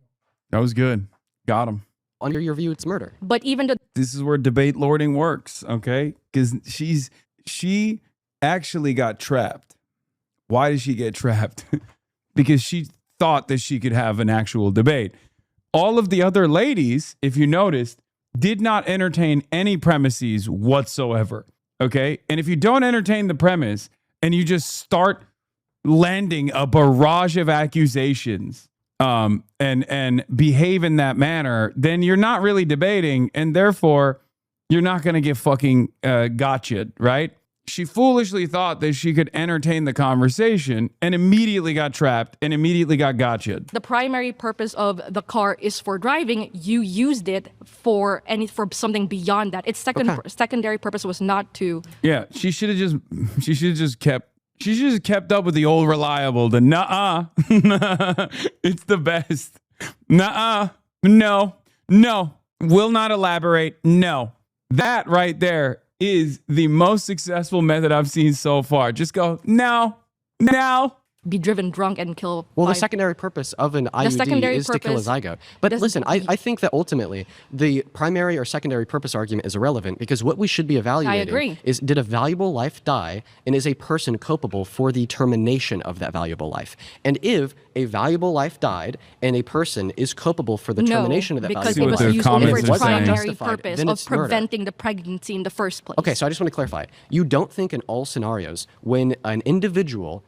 That was good. Got him. under your view, it's murder. But even the This is where debate lording works, okay? Because she actually got trapped. Why did she get trapped? Because she thought that she could have an actual debate. All of the other ladies, if you noticed, did not entertain any premises whatsoever, okay? And if you don't entertain the premise and you just start landing a barrage of accusations and behave in that manner, then you're not really debating, and therefore you're not going to get fucking gotcha, right? She foolishly thought that she could entertain the conversation and immediately got trapped and immediately got gotcha. the primary purpose of the car is for driving. You used it for something beyond that. Its secondary purpose was not to. Yeah, she should have just kept up with the old reliable, the nuh-uh. It's the best. Nuh-uh. No. Will not elaborate. No. That right there is the most successful method I've seen so far. Just go, no. Be driven drunk and kill. Well, the 5 secondary purpose of an IUD secondary is to kill a purpose zygote. But doesn't- listen, I think that ultimately the primary or secondary purpose argument is irrelevant, because what we should be evaluating agree. is, did a valuable life die, and is a person culpable for the termination of that valuable life? And if a valuable life died and a person is culpable for the termination of that because valuable it was life, used comments for are its saying. primary Justified, purpose then of it's murder. preventing the pregnancy in the first place. Okay, so I just want to clarify. You don't think in all scenarios when an individual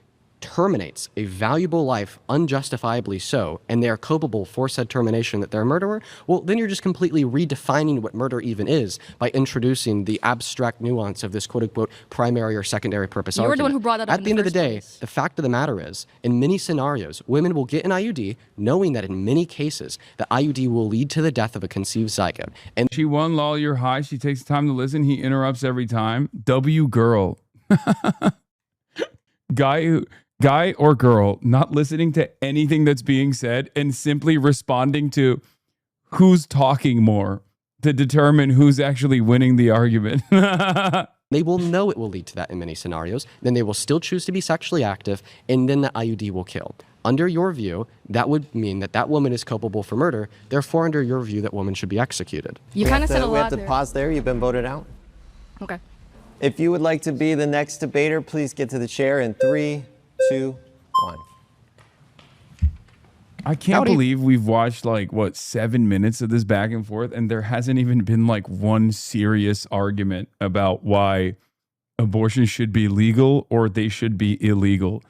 terminates a valuable life unjustifiably so, and they are culpable for said termination that they're a murderer, well, then you're just completely redefining what murder even is by introducing the abstract nuance of this quote-unquote primary or secondary purpose You're argument. the one who brought that up At in the end the of the day, first place. the fact of the matter is, in many scenarios, women will get an IUD knowing that in many cases, the IUD will lead to the death of a conceived zygote. And She won Lol, you're high. She takes time to listen. He interrupts every time. W girl. Guy or girl not listening to anything that's being said and simply responding to who's talking more to determine who's actually winning the argument. they will know it will lead to that in many scenarios. Then they will still choose to be sexually active, and then the IUD will kill. Under your view, that would mean that that woman is culpable for murder. Therefore, under your view, that woman should be executed. You kind of said a We have lot to there. pause there. You've been voted out. Okay. If you would like to be the next debater, please get to the chair in 3, 2, 1. I can't believe we've watched 7 minutes of this back and forth, and there hasn't even been one serious argument about why abortion should be legal or they should be illegal.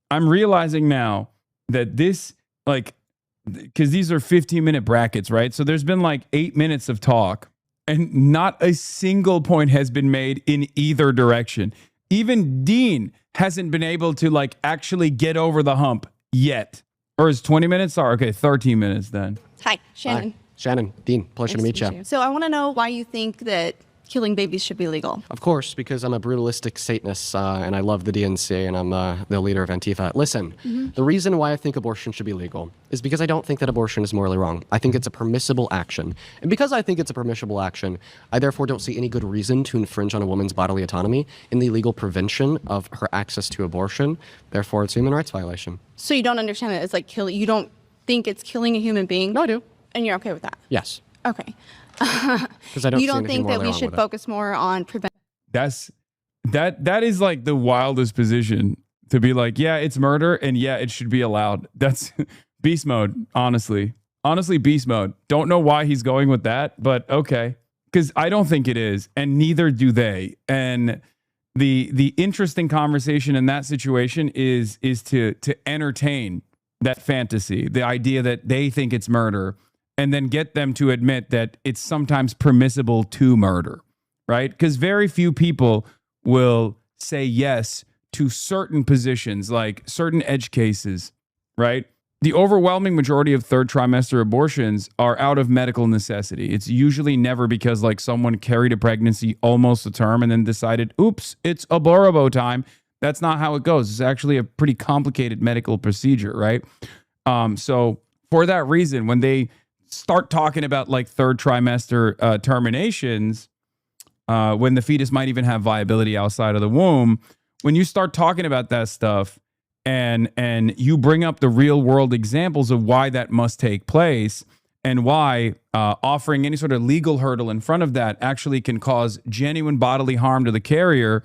I'm realizing now that this, because these are 15-minute brackets, right? So there's been 8 minutes of talk, and not a single point has been made in either direction. Even Dean hasn't been able to actually get over the hump yet. Or is 20 minutes? Sorry, okay, 13 minutes then. Hi, Shannon. Hi. Shannon, Dean, pleasure to meet you. So I want to know why you think that killing babies should be legal. Of course, because I'm a brutalistic Satanist and I love the DNC and I'm the leader of Antifa. Listen, the reason why I think abortion should be legal is because I don't think that abortion is morally wrong. I think it's a permissible action. And because I think it's a permissible action, I therefore don't see any good reason to infringe on a woman's bodily autonomy in the legal prevention of her access to abortion. Therefore, it's a human rights violation. So you don't understand that it's like killing, you don't think it's killing a human being? No, I do. And you're okay with that? Yes. Okay. Because I don't You see don't anything think that morally we wrong should with it. focus more on prevention? That is the wildest position to be yeah, it's murder and yeah, it should be allowed. That's beast mode, honestly. Honestly, beast mode. Don't know why he's going with that, but okay. Because I don't think it is, and neither do they. And the interesting conversation in that situation is to entertain that fantasy, the idea that they think it's murder, and then get them to admit that it's sometimes permissible to murder, right? Because very few people will say yes to certain positions, like certain edge cases, right? The overwhelming majority of third trimester abortions are out of medical necessity. It's usually never because someone carried a pregnancy almost to term and then decided, oops, it's aborbo time. That's not how it goes. It's actually a pretty complicated medical procedure, right? So for that reason, when they start talking about third trimester terminations, when the fetus might even have viability outside of the womb, when you start talking about that stuff and you bring up the real world examples of why that must take place and why offering any sort of legal hurdle in front of that actually can cause genuine bodily harm to the carrier,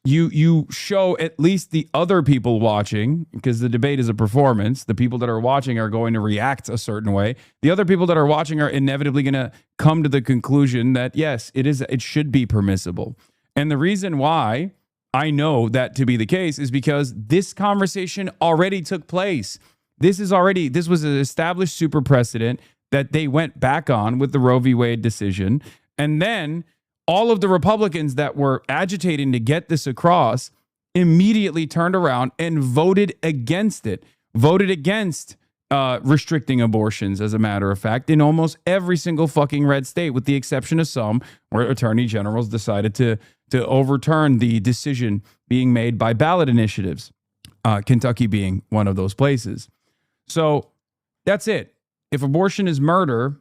you show at least the other people watching, because the debate is a performance. The people that are watching are going to react a certain way. The other people that are watching are inevitably going to come to the conclusion that yes, it should be permissible. And the reason why I know that to be the case is because this conversation already took place. This was an established super precedent that they went back on with the Roe v. Wade decision. And then all of the Republicans that were agitating to get this across immediately turned around and voted against it, voted against restricting abortions, as a matter of fact, in almost every single fucking red state, with the exception of some where attorney generals decided to overturn the decision being made by ballot initiatives, Kentucky being one of those places. So that's it. If abortion is murder,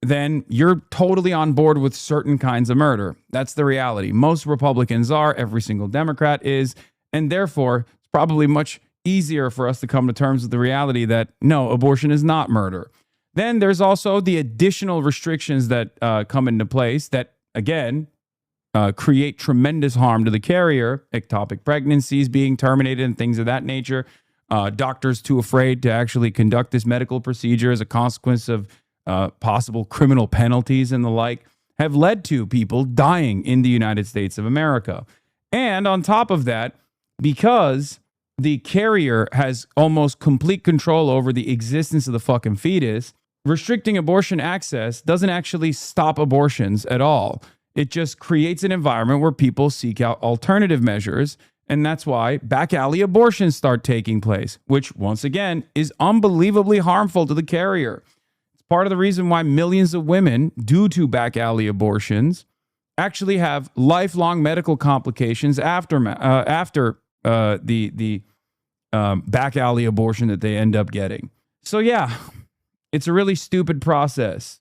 then you're totally on board with certain kinds of murder. That's the reality. Most Republicans are, every single Democrat is, and therefore it's probably much easier for us to come to terms with the reality that no, abortion is not murder. Then there's also the additional restrictions that come into place that, again, create tremendous harm to the carrier, ectopic pregnancies being terminated and things of that nature. Doctors too afraid to actually conduct this medical procedure as a consequence of possible criminal penalties and the like, have led to people dying in the United States of America. And on top of that, because the carrier has almost complete control over the existence of the fucking fetus, restricting abortion access doesn't actually stop abortions at all. It just creates an environment where people seek out alternative measures. And that's why back alley abortions start taking place, which once again is unbelievably harmful to the carrier. It's part of the reason why millions of women, due to back alley abortions, actually have lifelong medical complications after the back alley abortion that they end up getting. So yeah, it's a really stupid process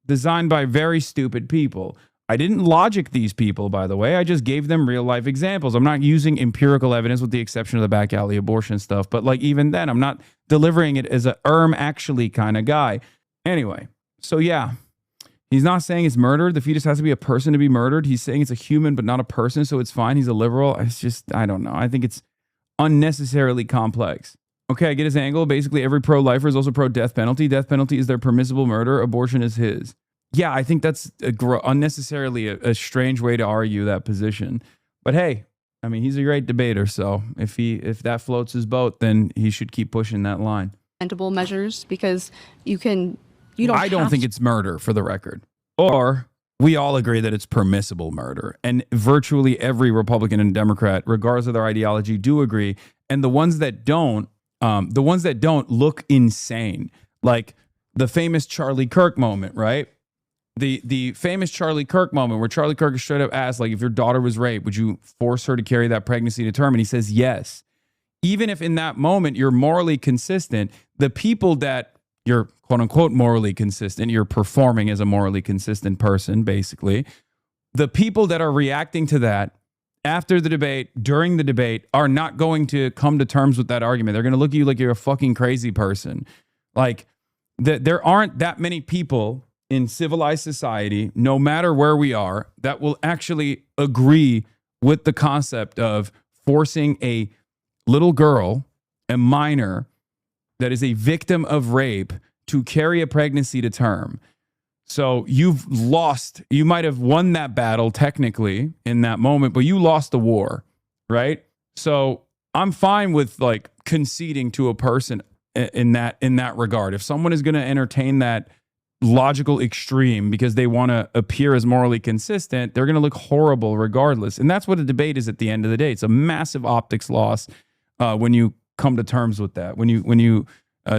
designed by very stupid people. I didn't logic these people, by the way. I just gave them real life examples. I'm not using empirical evidence with the exception of the back alley abortion stuff. But like even then, I'm not delivering it as a actually kind of guy. Anyway, so yeah, he's not saying it's murder. The fetus has to be a person to be murdered. He's saying it's a human, but not a person. So it's fine. He's a liberal. It's just, I don't know. I think it's unnecessarily complex. Okay, I get his angle. Basically, every pro-lifer is also pro-death penalty. Death penalty is their permissible murder. Abortion is his. Yeah, I think that's unnecessarily a strange way to argue that position. But hey, I mean, he's a great debater. So if that floats his boat, then he should keep pushing that line. Preventable measures, because I don't think it's murder, for the record. Or we all agree that it's permissible murder. And virtually every Republican and Democrat, regardless of their ideology, do agree. And the ones that don't look insane. Like the famous Charlie Kirk moment, right? The famous Charlie Kirk moment where Charlie Kirk is straight up asked, like, if your daughter was raped, would you force her to carry that pregnancy to term? And he says yes. Even if in that moment you're morally consistent, the people that you're quote unquote morally consistent, you're performing as a morally consistent person, basically. The people that are reacting to that after the debate, during the debate, are not going to come to terms with that argument. They're going to look at you like you're a fucking crazy person. Like there aren't that many people in civilized society, no matter where we are, that will actually agree with the concept of forcing a little girl, a minor that is a victim of rape, to carry a pregnancy to term. So you've lost, you might have won that battle technically in that moment, but you lost the war, right? So I'm fine with like conceding to a person in that regard. If someone is going to entertain that logical extreme because they want to appear as morally consistent, they're going to look horrible regardless. And that's what a debate is at the end of the day. It's a massive optics loss when you come to terms with that, when you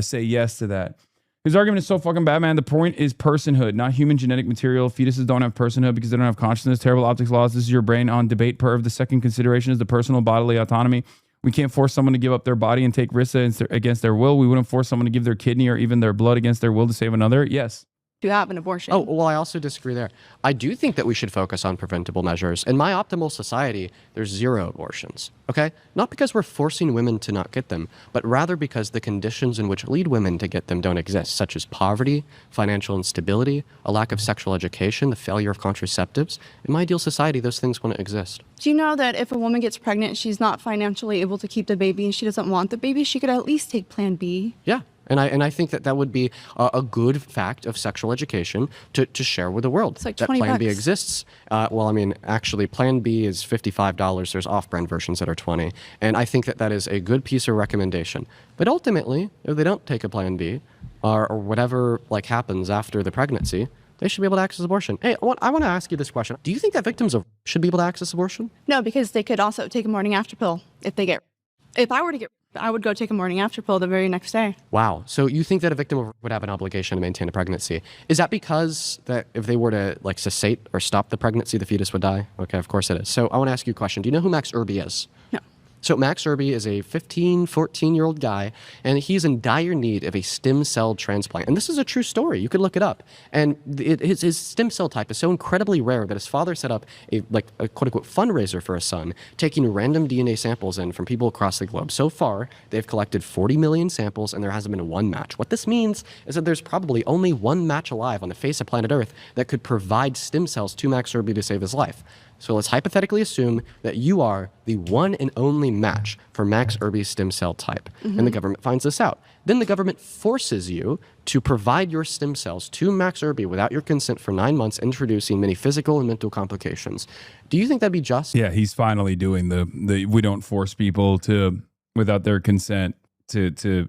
say yes to that. His argument is so fucking bad, man. The point is personhood, not human genetic material. Fetuses don't have personhood because they don't have consciousness. Terrible optics laws. This is your brain on debate perv. The second consideration is the personal bodily autonomy. We can't force someone to give up their body and take risks against their will. We wouldn't force someone to give their kidney or even their blood against their will to save another. Yes. To have an abortion. Oh, well, I also disagree there. I do think that we should focus on preventable measures. In my optimal society, there's 0 abortions, okay? Not because we're forcing women to not get them, but rather because the conditions in which lead women to get them don't exist, such as poverty, financial instability, a lack of sexual education, the failure of contraceptives. In my ideal society, those things wouldn't exist. Do you know that if a woman gets pregnant, she's not financially able to keep the baby and she doesn't want the baby, she could at least take Plan B? Yeah. And I think that would be a good fact of sexual education to share with the world. It's like that $20. Plan B exists. Well, I mean, actually, Plan B is $55. There's off-brand versions that are $20. And I think that is a good piece of recommendation. But ultimately, if they don't take a Plan B or whatever like happens after the pregnancy, they should be able to access abortion. Hey, I want to ask you this question. Do you think that victims of should be able to access abortion? No, because they could also take a morning after pill if I were to get I would go take a morning after pill the very next day. Wow. So you think that a victim would have an obligation to maintain a pregnancy. Is that because that if they were to like cessate or stop the pregnancy, the fetus would die? Okay, of course it is. So I want to ask you a question. Do you know who Max Irby is? No. So Max Irby is a 14-year-old guy, and he's in dire need of a stem cell transplant. And this is a true story. You could look it up. And his stem cell type is so incredibly rare that his father set up a quote-unquote fundraiser for his son, taking random DNA samples in from people across the globe. So far, they've collected 40 million samples, and there hasn't been one match. What this means is that there's probably only one match alive on the face of planet Earth that could provide stem cells to Max Irby to save his life. So let's hypothetically assume that you are the one and only match for Max Irby's stem cell type. Mm-hmm. And the government finds this out. Then the government forces you to provide your stem cells to Max Irby without your consent for 9 months, introducing many physical and mental complications. Do you think that'd be just? Yeah, he's finally doing the we don't force people to without their consent to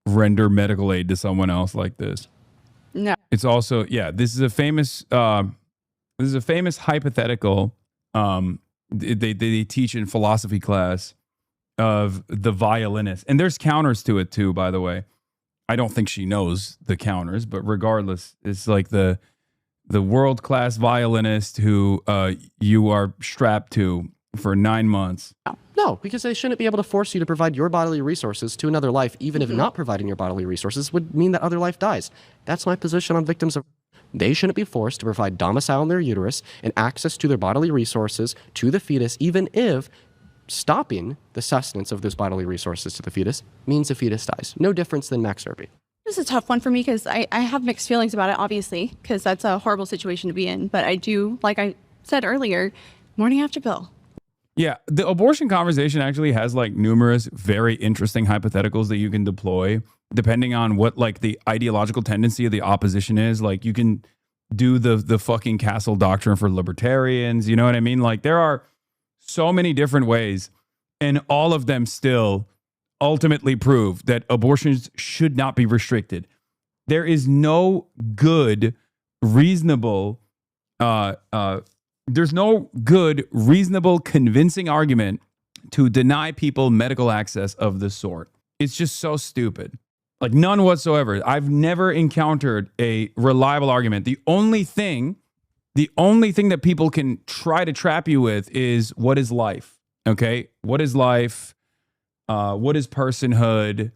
render medical aid to someone else like this. No. It's also, this is a famous hypothetical they teach in philosophy class of the violinist. And there's counters to it too, by the way. I don't think she knows the counters, but regardless, it's like the world-class violinist who you are strapped to for 9 months. No, because they shouldn't be able to force you to provide your bodily resources to another life, even if not providing your bodily resources would mean that other life dies. That's my position on victims of... They shouldn't be forced to provide domicile in their uterus and access to their bodily resources to the fetus, even if stopping the sustenance of those bodily resources to the fetus means the fetus dies. No difference than Max Derby. This is a tough one for me because I have mixed feelings about it, obviously, because that's a horrible situation to be in. But I do, like I said earlier, morning after pill. Yeah, the abortion conversation actually has like numerous very interesting hypotheticals that you can deploy depending on what like the ideological tendency of the opposition is. Like you can do the fucking castle doctrine for libertarians, you know what I mean? Like there are so many different ways, and all of them still ultimately prove that abortions should not be restricted. There is no good, reasonable there's no good, reasonable, convincing argument to deny people medical access of this sort. It's just so stupid. Like none whatsoever. I've never encountered a reliable argument. The only thing that people can try to trap you with is what is life? Okay? What is life? What is personhood?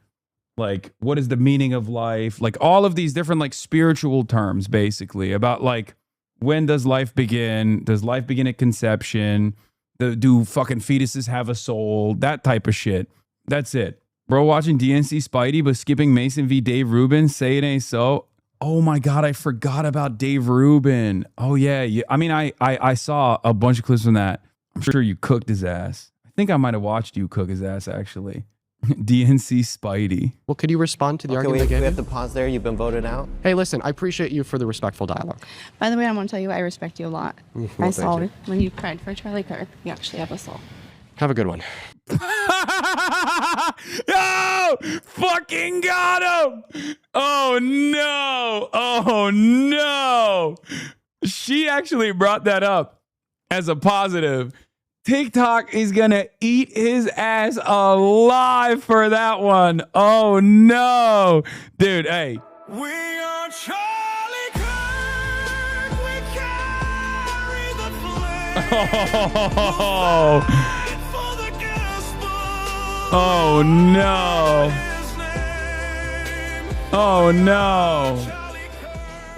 Like, what is the meaning of life? Like all of these different like spiritual terms basically about like, when does life begin? Does life begin at conception? Do fucking fetuses have a soul? That type of shit. That's it. Bro, watching DNC Spidey, but skipping Mason v. Dave Rubin. Say it ain't so. Oh my God, I forgot about Dave Rubin. Oh yeah. I mean, I saw a bunch of clips from that. I'm sure you cooked his ass. I think I might have watched you cook his ass actually. DNC Spidey. Well, could you respond to the argument I gave we have to pause there. You've been voted out. Hey, listen, I appreciate you for the respectful dialogue. By the way, I want to tell you I respect you a lot. Well, I saw thank when you cried for Charlie Kirk. You actually have a soul. Have a good one. Oh, fucking got him. Oh no. Oh no. She actually brought that up as a positive. TikTok is gonna eat his ass alive for that one. Oh no. Dude, hey. We are Charlie Kirk. We carry the flame. Oh no. Oh no.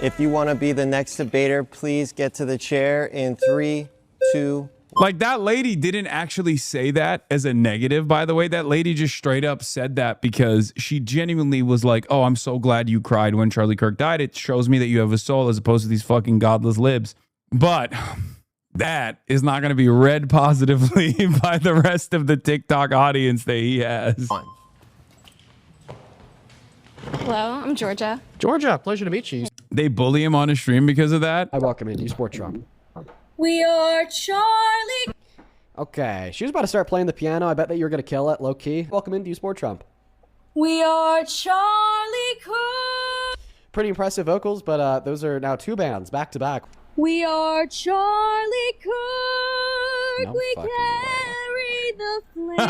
If you want to be the next debater, please get to the chair in 3, 2, Like that lady didn't actually say that as a negative, by the way. That lady just straight up said that because she genuinely was like, oh, I'm so glad you cried when Charlie Kirk died. It shows me that you have a soul as opposed to these fucking godless libs. But that is not going to be read positively by the rest of the TikTok audience that he has. Hello, I'm Georgia. Georgia, pleasure to meet you. They bully him on a stream because of that? I welcome in. You support Trump. We are Charlie. Okay, she was about to start playing the piano. I bet that you were going to kill it, low-key. Welcome in. Do you support Trump? We are Charlie Kirk. Pretty impressive vocals, but those are now 2 bands back-to-back. We are Charlie Kirk. No we fucking carry the flame. No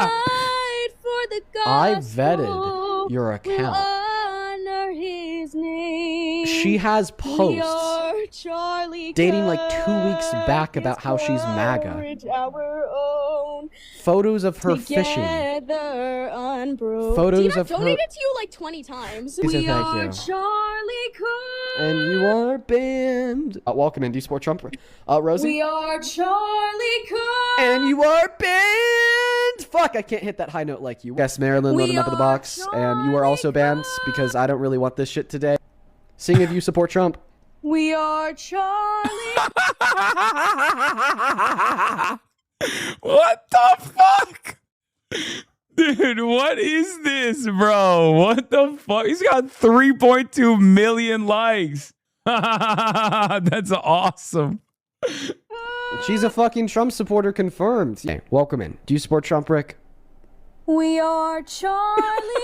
Fight for the gospel. I vetted your account. Honor his name. She has We posts are Charlie dating like 2 weeks back about how she's MAGA. Courage, our own. Photos of her fishing. Together unbroken. Photos Tina, of her- donated to you like 20 times. He said We thank are you. Charlie Kirk. And you are banned. Welcome in. Do you support Trump? Rosie? We are Charlie Kirk. And you are banned! Fuck, I can't hit that high note like you. Yes, Marilyn, We loading up in the box. And you are also banned because I don't really want this shit today. Seeing if you support Trump. We are Charlie. What the fuck? Dude, what is this, bro? What the fuck? He's got 3.2 million likes. That's awesome. She's a fucking Trump supporter confirmed. Hey, welcome in. Do you support Trump, Rick? We are Charlie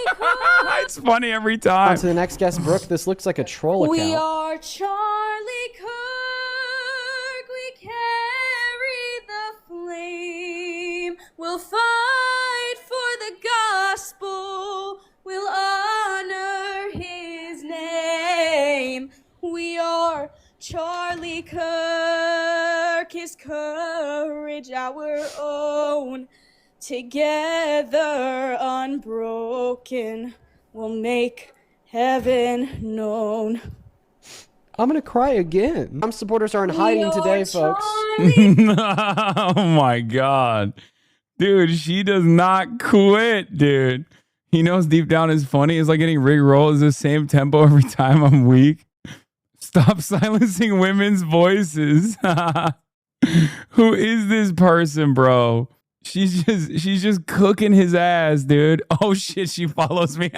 Kirk. It's funny every time. On to the next guest, Brooke. This looks like a troll account. We are Charlie Kirk. We carry the flame. We'll fight for the gospel. We'll honor his name. We are Charlie Kirk. His courage our own. Together unbroken, we'll make heaven known. I'm gonna cry again. Trump supporters are in hiding today, folks. Oh my God. Dude, she does not quit, dude. He knows deep down it's funny. It's like getting Rickrolled. It's the same tempo every time I'm weak. Stop silencing women's voices. Who is this person, bro? She's just cooking his ass, dude. Oh shit, she follows me.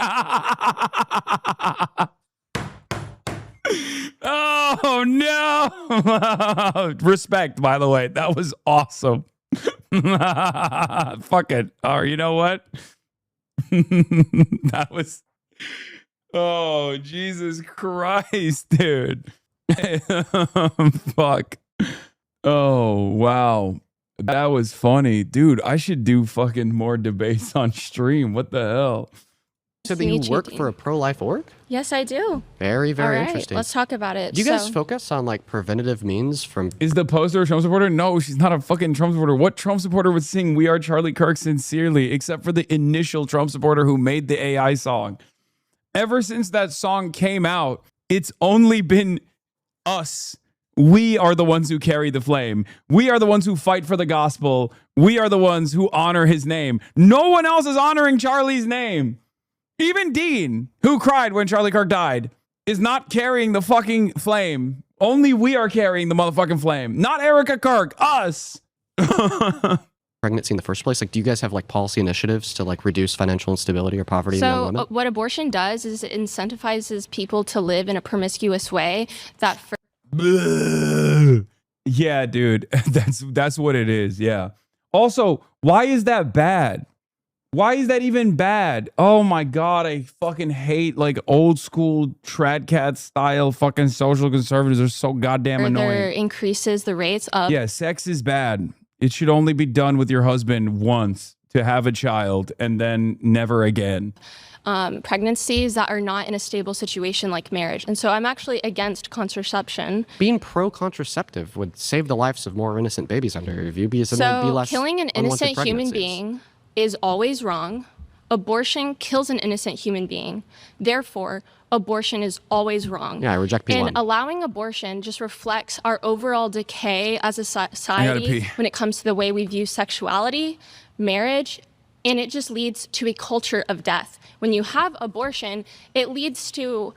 Oh no. Respect, by the way. That was awesome. Fuck it. Oh, you know what? That was, oh Jesus Christ, dude. Fuck. Oh wow. That was funny. Dude, I should do fucking more debates on stream. What the hell? So that you work for a pro-life org? Yes, I do. Very, very All right, interesting. let's talk about it. Do you guys focus on like preventative means from... Is the poster a Trump supporter? No, she's not a fucking Trump supporter. What Trump supporter would sing "We Are Charlie Kirk" sincerely, except for the initial Trump supporter who made the AI song? Ever since that song came out, it's only been us. We are the ones who carry the flame. We are the ones who fight for the gospel. We are the ones who honor his name. No one else is honoring Charlie's name. Even Dean, who cried when Charlie Kirk died, is not carrying the fucking flame. Only we are carrying the motherfucking flame. Not Erica Kirk, us. Pregnancy in the first place? Like, do you guys have like policy initiatives to like reduce financial instability or poverty in young women? So what abortion does is it incentivizes people to live in a promiscuous way that... Yeah, dude. That's what it is. Yeah. Also, why is that bad? Why is that even bad? Oh my God, I fucking hate like old school trad cat style fucking social conservatives are so goddamn annoying. Increases the rates of... Yeah, sex is bad. It should only be done with your husband once to have a child and then never again. Pregnancies that are not in a stable situation like marriage. And so I'm actually against contraception. Being pro-contraceptive would save the lives of more innocent babies under your view because then there'd be less killing an innocent human being is always wrong. Abortion kills an innocent human being. Therefore, abortion is always wrong. Yeah, I reject P1. And allowing abortion just reflects our overall decay as a society when it comes to the way we view sexuality, marriage, and it just leads to a culture of death. When you have abortion, it leads to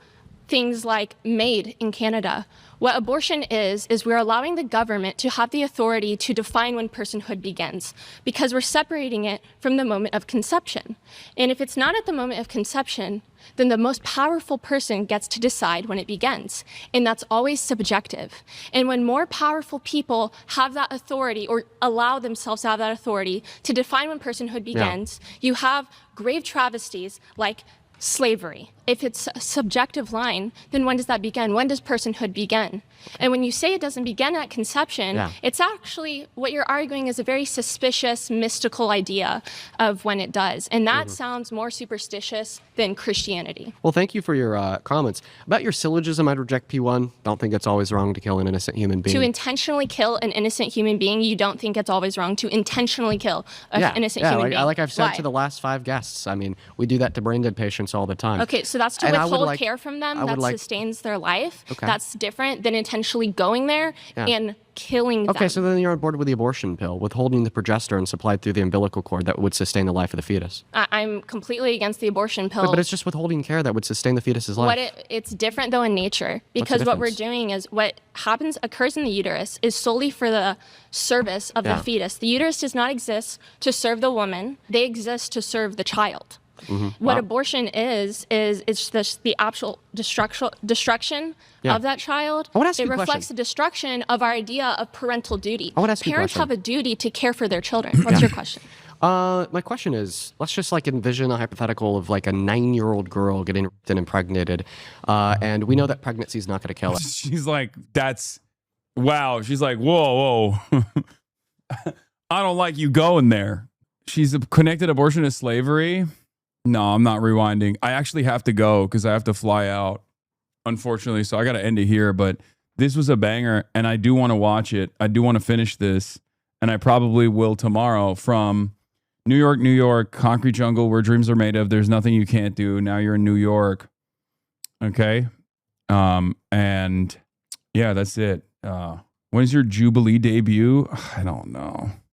things like MAID in Canada. What abortion is we're allowing the government to have the authority to define when personhood begins because we're separating it from the moment of conception. And if it's not at the moment of conception, then the most powerful person gets to decide when it begins. And that's always subjective. And when more powerful people have that authority or allow themselves to have that authority to define when personhood begins, you have grave travesties like slavery. If it's a subjective line, then when does that begin? When does personhood begin? And when you say it doesn't begin at conception, it's actually what you're arguing is a very suspicious, mystical idea of when it does. And that sounds more superstitious than Christianity. Well, thank you for your comments. About your syllogism, I'd reject P1. Don't think it's always wrong to kill an innocent human being. To intentionally kill an innocent human being, you don't think it's always wrong to intentionally kill an innocent human being? Like I've said to the last 5 guests, I mean, we do that to brain dead patients all the time. Okay, so that's to withhold care from them. That sustains their life. Okay. That's different than intentionally going there and killing them. Okay, so then you're on board with the abortion pill, withholding the progesterone supplied through the umbilical cord that would sustain the life of the fetus. I'm completely against the abortion pill. But it's just withholding care that would sustain the fetus's life. It's different though in nature because what we're doing is what occurs in the uterus is solely for the service of the fetus. The uterus does not exist to serve the woman. They exist to serve the child. What abortion is it's just the actual destruction of that child. I wanna ask you It a question. reflects the destruction of our idea of parental duty. I wanna ask you a Parents question. have a duty to care for their children. What's your question? My question is, let's just like envision a hypothetical of like a 9-year-old girl getting raped and impregnated, and we know that pregnancy is not going to kill her. She's like, that's wow. She's like, whoa. I don't like you going there. She's connected abortion to slavery. No, I'm not rewinding. I actually have to go because I have to fly out, unfortunately. So I got to end it here. But this was a banger, and I do want to watch it. I do want to finish this, and I probably will tomorrow. From New York, concrete jungle where dreams are made of. There's nothing you can't do. Now you're in New York. Okay. And yeah, that's it. When is your Jubilee debut? I don't know.